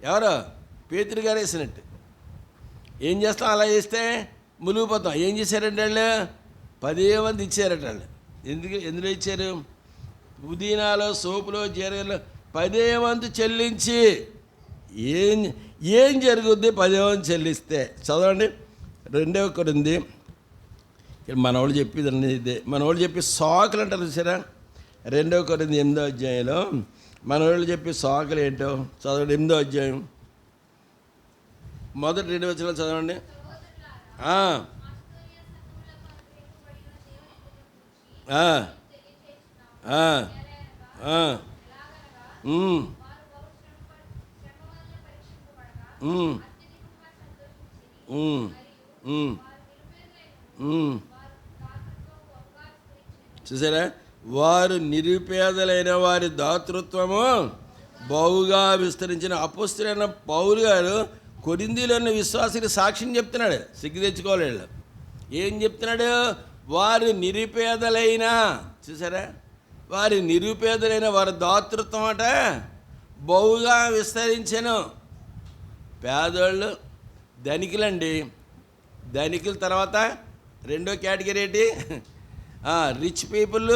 ఎవరో పేతురు గారు వేసినట్టు. ఏం చేస్తాం? అలా చేస్తే మునిగిపోతాం. ఏం చేశారంటే వాళ్ళు 10 మంది ఇచ్చారట. వాళ్ళు ఎందులో ఇచ్చారు? పుదీనాలో, సోపులో, జీరలో 10 మంది చెల్లించి. ఏం జరుగుద్ది 10 మంది చెల్లిస్తే? చదవండి 2 కొరింథీ. మన వాళ్ళు చెప్పేదండి ఇదే, మన వాళ్ళు చెప్పి సాకులు అంటారు చూసారా? 2 కొరింథీ 8వ అధ్యాయంలో మన వాళ్ళు చెప్పి సాకులు ఏంటో చదవండి. 8వ అధ్యాయం మొదటి 2 వచనాలు చదవండి. చూసారా? వారు నిరుపేదలైన వారి దాతృత్వము బహుగా విస్తరించిన. అపోస్తలుడైన పౌలు గారు కొరింథీలో ఉన్న విశ్వాసికి సాక్ష్యం చెప్తున్నాడు. సిగ్గు తెచ్చుకోవాలి వీళ్ళు. ఏం చెప్తున్నాడు? వారు నిరుపేదలైన, చూసారా? వారి నిరుపేదలైన వారి దాతృత్వం అట బహుగా విస్తరించెను. పేదోళ్ళు, ధనికులండి. ధనికుల తర్వాత రెండో కేటగిరీ ఏంటి? Rich people,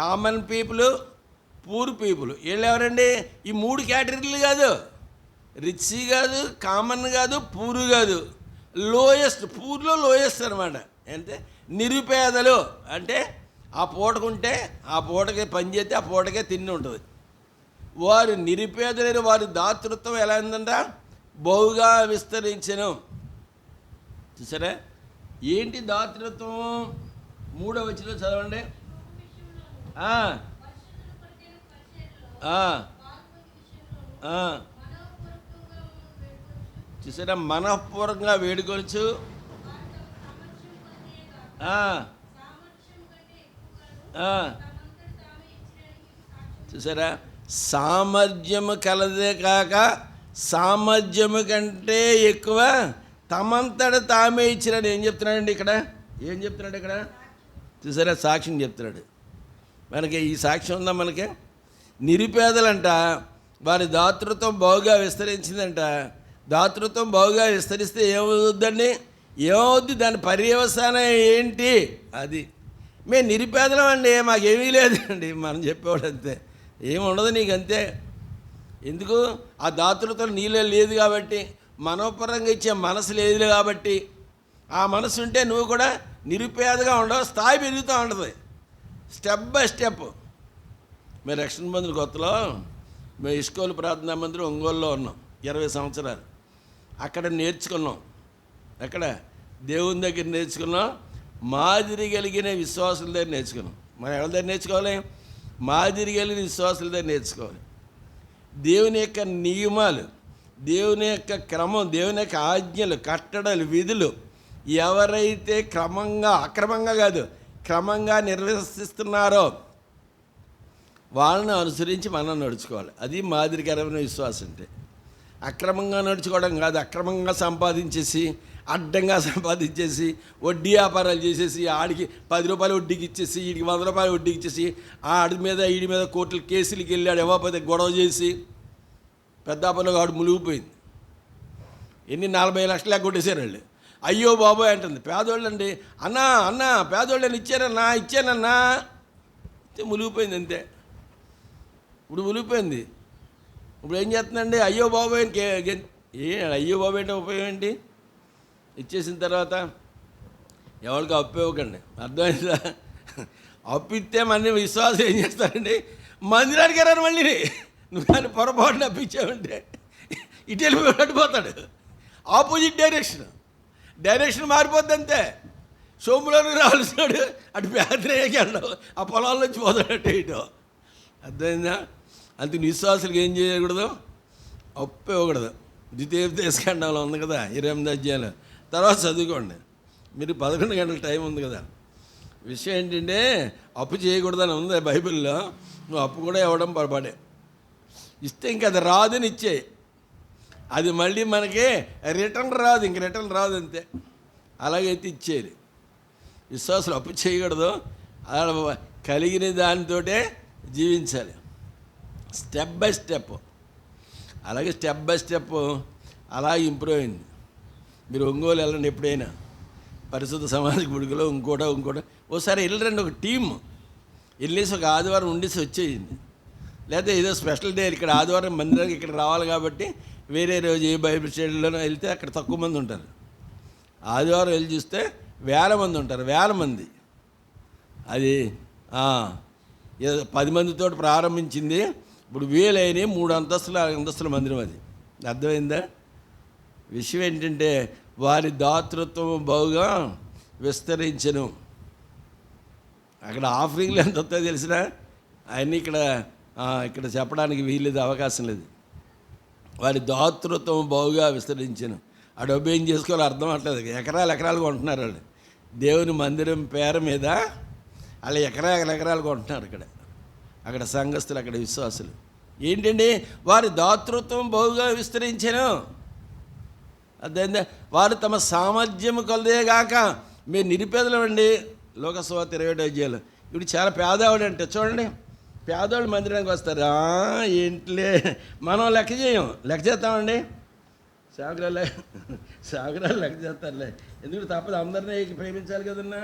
common people, poor people. వీళ్ళు ఎవరండి? ఈ 3 కేటగిరీలు కాదు, రిచ్ కాదు, కామన్ కాదు, పూరు కాదు, లోయెస్ట్. పూర్లో లోయెస్ట్ అనమాట. అంటే నిరుపేదలు అంటే ఆ పూటకుంటే ఆ పూటకే పని చేస్తే ఆ పూటకే తిండి ఉంటుంది. వారు నిరుపేదలైన వారి దాతృత్వం ఎలా ఉందంట? బహుగా విస్తరించెను. చూసారా? ఏంటి దాతృత్వం? 3వ వచనంలో చదవండి. చూసారా? మనఃపూర్వకంగా వేడుకొనచ్చు. చూసారా? సామర్థ్యము కలదే కాక సామర్థ్యము కంటే ఎక్కువ తమంతట తామే ఇచ్చినని ఏం చెప్తున్నాడండి ఇక్కడ? ఏం చెప్తున్నాడు ఇక్కడ? చూసారా? సాక్ష్యం చెప్తున్నాడు. మనకి ఈ సాక్ష్యం ఉందా? మనకి నిరుపేదలంట వారి దాతృత్వం బహుగా విస్తరించిందంట. దాతృత్వం బహుగా విస్తరిస్తే ఏమవుద్దండి? ఏమవుద్ది? దాని పర్యవసానం ఏంటి? అది మేము నిరుపేదలం అండి, మాకేమీ లేదండి మనం చెప్పేవాడు. అంతే, ఏముండదు నీకు. అంతే ఎందుకు? ఆ దాతృత్వం నీలో లేదు కాబట్టి, మనోపరంగా ఇచ్చే మనసు లేదు కాబట్టి. ఆ మనసు ఉంటే నువ్వు కూడా నిరుపేదగా ఉండవు, స్థాయి పెరుగుతూ ఉంటుంది స్టెప్ బై స్టెప్. మేము రక్షణ మందిర కొత్తలో మేము ఇస్కోలు ప్రార్థనా మందిరం ఒంగోలులో ఉన్నాం 20 సంవత్సరాలు. అక్కడ నేర్చుకున్నాం. అక్కడ దేవుని దగ్గర నేర్చుకున్నాం, మాదిరి కలిగిన విశ్వాసుల దగ్గర నేర్చుకున్నాం. మనం ఎవరి దగ్గర నేర్చుకోవాలి? మాదిరి కలిగిన విశ్వాసుల దగ్గర నేర్చుకోవాలి. దేవుని యొక్క నియమాలు, దేవుని యొక్క క్రమం, దేవుని యొక్క ఆజ్ఞలు, కట్టడలు, విధులు ఎవరైతే అక్రమంగా కాదు క్రమంగా నిర్వహిస్తున్నారో వాళ్ళని అనుసరించి మనం నడుచుకోవాలి. అది మాదిరికరమైన విశ్వాసం అంటే. అక్రమంగా నడుచుకోవడం కాదు, అక్రమంగా సంపాదించేసి, అడ్డంగా సంపాదించేసి, వడ్డీ వ్యాపారాలు చేసేసి, ఆడికి 10 రూపాయలు వడ్డీకి ఇచ్చేసి, వీడికి 100 రూపాయలు వడ్డీకి ఇచ్చేసి, ఆడి మీద వీడి మీద కోర్టులు కేసులకి వెళ్ళాడు, ఇవ్వకపోతే గొడవ చేసి పెద్దాపల్లో ఆడు మునిగిపోయింది. ఎన్ని 40 లక్షలు కొట్టేశారు వాళ్ళు. అయ్యో బాబోయ్ అంటుంది. పేదోళ్ళు అండి, అన్నా పేదోళ్ళని ఇచ్చానన్నా మునిగిపోయింది అంతే. ఇప్పుడు మునిగిపోయింది. ఇప్పుడు ఏం చేస్తుందండి? అయ్యో బాబోయ్ అయ్యో బాబోయ్ అంటే ఉపయోగం ఏంటి? ఇచ్చేసిన తర్వాత ఎవరికి అప్పు ఇవ్వకండి. అర్థమైందా? అప్పు ఇస్తే మన విశ్వాసం ఏం చేస్తారండి? మందిరానికి రాను మళ్ళీ. నువ్వు కానీ పొరపాటున అప్పించావంటే ఇటు వెళ్ళిపోతాడు. ఆపోజిట్ డైరెక్షన్ మారిపోద్ది అంతే. సోములోకి రావాల్సినాడు అటు పేదరేకి వెళ్ళవు, ఆ పొలాల నుంచి పోతాడట ఇటు. అర్థమైందా? అందుకు విశ్వాసులకు ఏం చేయకూడదు? అప్పు ఇవ్వకూడదు. ద్వితీయోపదేశకాండంలో ఉంది కదా 28 అధ్యాయాలు. తర్వాత చదువుకోండి. మీరు 11 గంటల టైం ఉంది కదా. విషయం ఏంటంటే అప్పు చేయకూడదని ఉంది బైబిల్లో. నువ్వు అప్పు కూడా ఇవ్వడం పొరపాటే. ఇస్తే ఇంక అది రాదని ఇచ్చేయి. అది మళ్ళీ మనకి రిటర్న్ రాదు, ఇంక రిటర్న్ రాదు అంతే. అలాగైతే ఇచ్చేది. విశ్వాసులు అప్పు చేయకూడదు, అలా కలిగిన దానితోటే జీవించాలి. Step by step. అలాగే స్టెప్ బై స్టెప్ అలా ఇంప్రూవ్ అయింది. మీరు ఒంగోలు వెళ్ళండి ఎప్పుడైనా, పరిశుద్ధ సమాజ గుడిలో ఇంకోటో ఓసారి వెళ్ళరండి. ఒక టీం వెళ్ళేసి ఒక ఆదివారం ఉండేసి వచ్చేయండి. లేకపోతే ఏదో స్పెషల్ డే ఇక్కడ ఆదివారం మందిరానికి ఇక్కడ రావాలి కాబట్టి వేరే రోజు ఏ బైబిల్ స్టడీలోనో వెళ్తే అక్కడ తక్కువ మంది ఉంటారు. ఆదివారం వెళ్ళి చూస్తే 1000 మంది ఉంటారు, 1000 మంది. అది 10 మందితో ప్రారంభించింది, ఇప్పుడు 1000 అయినాయి. 3 అంతస్తుల మందిరం. అది అర్థమైందా? విషయం ఏంటంటే వారి దాతృత్వం బాగుగా విస్తరించను. అక్కడ ఆఫరింగ్లు ఎంత వస్తాయో తెలిసినా అవన్నీ ఇక్కడ చెప్పడానికి వీలేదు, అవకాశం లేదు. వారి దాతృత్వం బాగుగా విస్తరించను. ఆ డబ్బు ఏం చేసుకోవాలో అర్థం అవ్వట్లేదు. ఎకరాలు కొంటున్నారు వాళ్ళు. దేవుని మందిరం పేరు మీద వాళ్ళు ఎకరాలు కొంటున్నారు. అక్కడ సంఘస్థులు, అక్కడ విశ్వాసులు ఏంటండి? వారి దాతృత్వం బాగుగా విస్తరించను. అదేంటే వారు తమ సామర్థ్యం కొలదేగాక. మీరు నిరుపేదలు అండి. లోకసువార్త 27 అధ్యాయాలు. ఇప్పుడు చాలా పేదవాడు అంటే చూడండి, పేదవాళ్ళు మందిరానికి వస్తారు. ఏంటిలే మనం లెక్క చేస్తామండి. సాగరాలు లెక్క చేస్తారులే. ఎందుకంటే తప్పదు, అందరినీ ప్రేమించాలి కదన్నా.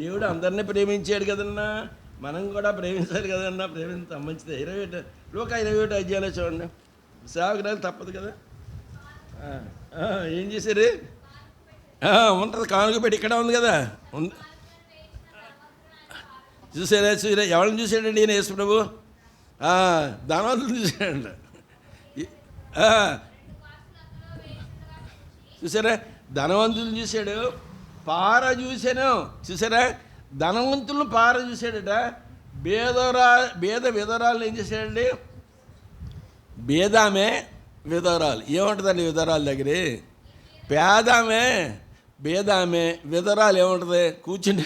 దేవుడు అందరినీ ప్రేమించాడు కదన్నా, మనం కూడా ప్రేమించాలి కదన్నా. ప్రేమించాం మంచిదే. 27 అధ్యాయాలు చూడండి. సాగరాలు తప్పదు కదా. ఏం చేశారు? ఉంటుంది కానుక పెట్టి ఇక్కడ ఉంది కదా. చూసారా ఎవరిని చూశాడండి ఈయన యేసు ప్రభు? ధనవంతులు చూశాడండి. చూసారా? ధనవంతులు చూశాడు, పార చూశాను. చూసారా? ధనవంతులను పార చూశాడట. బేద విధవరాలను ఏం చేశాడండి? బేదామే విధవరాలు. ఏముంటుందండి విధవరాల దగ్గర? పేదామే బేదామే. విధవరాలు ఏముంటుంది? కూర్చుంటే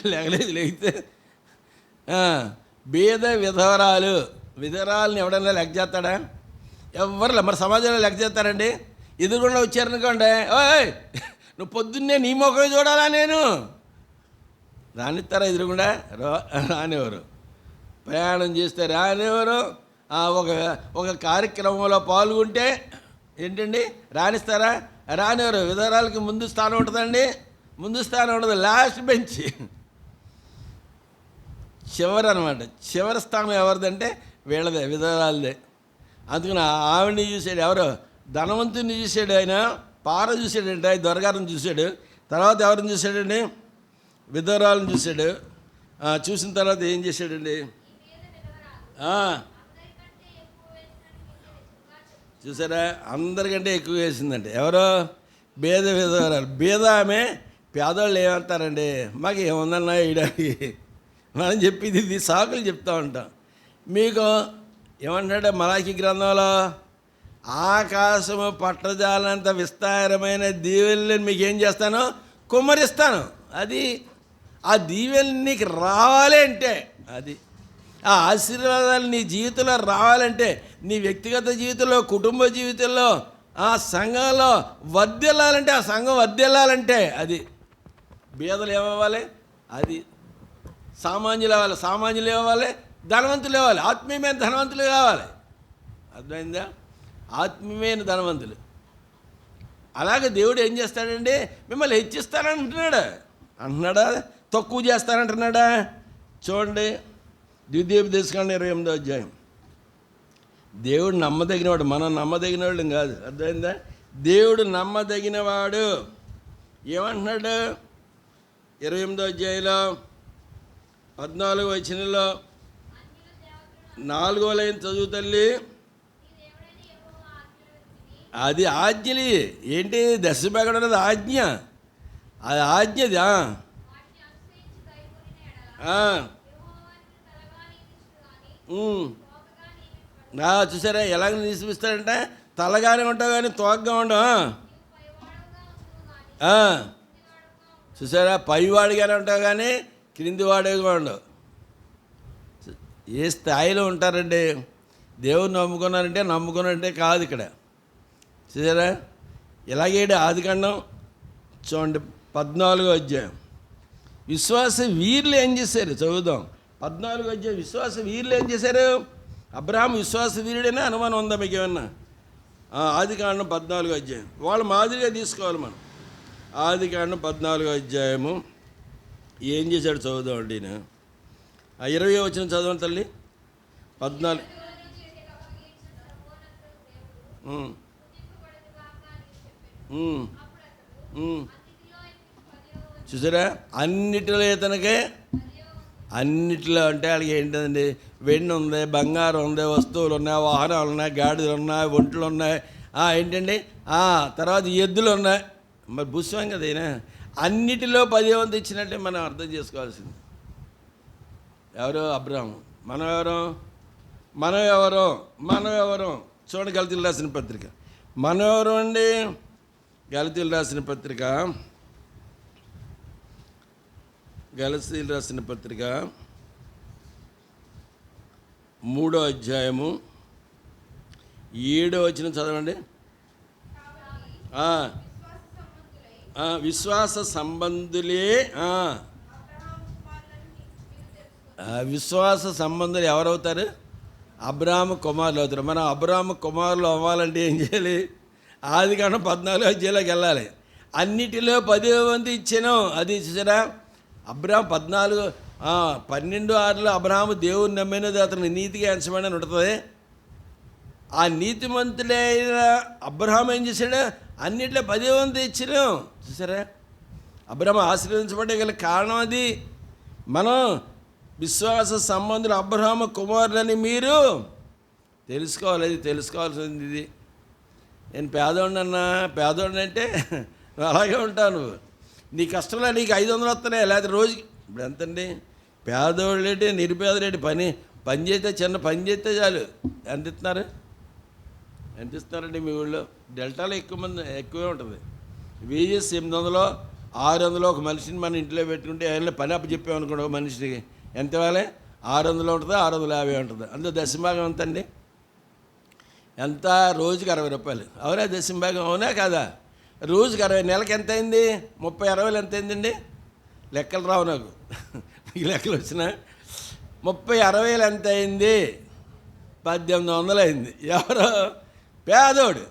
లేగితే బేద విధవరాలని ఎవడన్నా లెక్క చేస్తాడా? ఎవరు మరి సమాజంలో లెక్క చేస్తారండి? ఎదురుకుండా వచ్చారనుకోండి, ఓయ్ నువ్వు పొద్దున్నే నీ మొక్కలు చూడాలా? నేను రానిస్తారా? ఎదురుకుండా రానివ్వరు. ప్రయాణం చేస్తే రానివ్వరు. ఒక కార్యక్రమంలో పాల్గొంటే ఏంటండి రానిస్తారా? రానివ్వరు. విధవరాలకి ముందు స్థానం ఉంటుందండి? ముందు స్థానం ఉండదు, లాస్ట్ బెంచ్, చివరి అనమాట. చివరి స్థానం ఎవరిదంటే వీళ్ళదే, విధవరాలదే. అందుకని ఆవిడని చూశాడు. ఎవరు? ధనవంతుని చూశాడు. ఆయన పార చూశాడంటే, ఆయన దొరగారిని చూశాడు. తర్వాత ఎవరిని చూశాడండి? విధవరాలను చూశాడు. చూసిన తర్వాత ఏం చేశాడండి? చూసారా, అందరికంటే ఎక్కువ వేసిందండి. ఎవరో? బీద విధవరాలు. బీద ఆమె. పేదవాళ్ళు ఏమంటారండి? మాకు ఏముందన్నా వేయడానికి. మనం చెప్పింది ఇది సాకులు చెప్తా ఉంటాం. మీకు ఏమంటాడు మలాకి గ్రంథంలో? ఆకాశము పట్టజాలంత విస్తారమైన దీవెనలను మీకు ఏం చేస్తాను? కుమ్మరిస్తాను. అది ఆ దీవెనలు నీకు రావాలి అంటే, అది ఆ ఆశీర్వాదాలు నీ జీవితంలో రావాలంటే, నీ వ్యక్తిగత జీవితంలో, కుటుంబ జీవితంలో, ఆ సంఘంలో వర్ధిల్లాలంటే, ఆ సంఘం వర్ధిల్లాలంటే అది బీదలు ఏమవ్వాలి? అది సామాన్యులు అవ్వాలి. సామాన్యులు ఏమవ్వాలి? ధనవంతులు ఇవ్వాలి. ఆత్మీయమైన ధనవంతులు కావాలి. అర్థమైందా? ఆత్మీయమైన ధనవంతులు. అలాగే దేవుడు ఏం చేస్తాడండి? మిమ్మల్ని హెచ్చిస్తానంటున్నాడా? అంటున్నాడా? తక్కువ చేస్తానంటున్నాడా? చూడండి, ద్వితీయోపదేశకాండ 28వ అధ్యాయం. దేవుడు నమ్మదగినవాడు, మనం నమ్మదగినవాడు కాదు. అర్థమైందా? దేవుడు నమ్మదగినవాడు. ఏమంటున్నాడు? 28వ అధ్యాయంలో 14వ వచనంలో 4వ లైన్ చదువు తల్లి. అది ఆజ్ఞలి. ఏంటి? దశభాగం అనేది ఆజ్ఞ. అది ఆజ్ఞది. చూసారా ఎలాగ నిలిపిస్తాడంటే, తలగానే ఉంటావు కానీ తోకగా ఉండవు. చూసారా, పైవాడిగానే ఉంటావు కానీ క్రింది వాడిగా ఉండవు. ఏ స్థాయిలో ఉంటారండి? దేవుని నమ్ముకున్నారంటే కాదు ఇక్కడ. చూసారా, ఇలాగేడు ఆదికాండం చూడండి 14వ అధ్యాయం. విశ్వాస వీరులు ఏం చేశారు? చదువుదాం. 14వ అధ్యాయం. విశ్వాస వీరులు ఏం చేశారు? అబ్రహాము విశ్వాస వీరుడైనా అనుమానం ఉందా మీకు ఏమన్నా? ఆదికాండం 14వ అధ్యాయం. వాళ్ళు మాదిరిగా తీసుకోవాలి మనం. ఆదికాండం 14వ అధ్యాయము ఏం చేశాడు చదువుదాం అండి. 20వ వచనం చదవండి తల్లి. 14. చూసారా, అన్నిటిలో ఇతనికే, అన్నిటిలో అంటే వాళ్ళకి ఏంటండి? వెండి ఉంది, బంగారం ఉంది, వస్తువులు ఉన్నాయి, వాహనాలు ఉన్నాయి, గాడిదలు ఉన్నాయి, ఒంట్లు ఉన్నాయి, ఏంటండి తర్వాత ఎద్దులు ఉన్నాయి. మరి భూస్వాం కదా అయినా. అన్నిటిలో 10వ వంతు ఇచ్చినట్టే మనం అర్థం చేసుకోవాల్సింది. ఎవరు? అబ్రహాము. మనం ఎవరు? చూడండి, గలతీయులు రాసిన పత్రిక. మనం ఎవరు అండి? గలతీయులు రాసిన పత్రిక 3వ అధ్యాయము 7వ వచనం చదవండి. విశ్వాస సంబంధులే. విశ్వాస సంబంధులు ఎవరవుతారు? అబ్రహాము కుమారులు అవుతారు. మనం అబ్రహాము కుమారులు అవ్వాలంటే ఏం చేయాలి? ఆదికాండం 14వ అధ్యాయంలోకి వెళ్ళాలి. అన్నిటిలో 10వ వంతు ఇచ్చాను. అది చూసారా, అబ్రహాం 12:6 అబ్రహాము దేవుని నమ్మినది అతను నీతిగా ఎంచమని ఉంటుంది. ఆ నీతిమంతుడైన అబ్రహాం ఏం చేశాడు? అన్నిట్లో 10వ వంతు ఇచ్చాను. చూసారా, అబ్రహాం ఆశీర్వదించబడే గల కారణం అది. మనం విశ్వాస సంబంధులు అబ్రహాము కుమారులని మీరు తెలుసుకోవాలి. అది తెలుసుకోవాల్సింది ఇది. నేను పేదోడిని అంటే అలాగే ఉంటావు నువ్వు. నీ కష్టంలో నీకు 500 వస్తున్నాయి, లేకపోతే రోజుకి. ఇప్పుడు ఎంతండి? పేదోళ్ళేంటి, నిరుపేదలేంటి? పని చేస్తే, చిన్న పని చేస్తే చాలు. ఎంత ఇస్తున్నారండి మీ ఊళ్ళో? డెల్టాలో ఎక్కువే ఉంటుంది. వేజెస్ 800, 600 ఒక మనిషిని మన ఇంట్లో పెట్టుకుంటే ఏమైనా పని అప్పు చెప్పామనుకోండి, ఒక మనిషికి ఎంత ఇవ్వాలి? 600 ఉంటుంది, 650 ఉంటుంది. అందులో దశభాగం ఎంతండి? ఎంత? రోజుకి 60 రూపాయలు. అవునా? దశభాగం అవునా కాదా? రోజుకి 60. నెలకి ఎంత అయింది? 30-60 ఎంత అయిందండి? లెక్కలు రావు నాకు. మీకు లెక్కలు వచ్చినా 30-60 ఎంత అయింది? 1800 అయింది. ఎవరు? పేదోడు.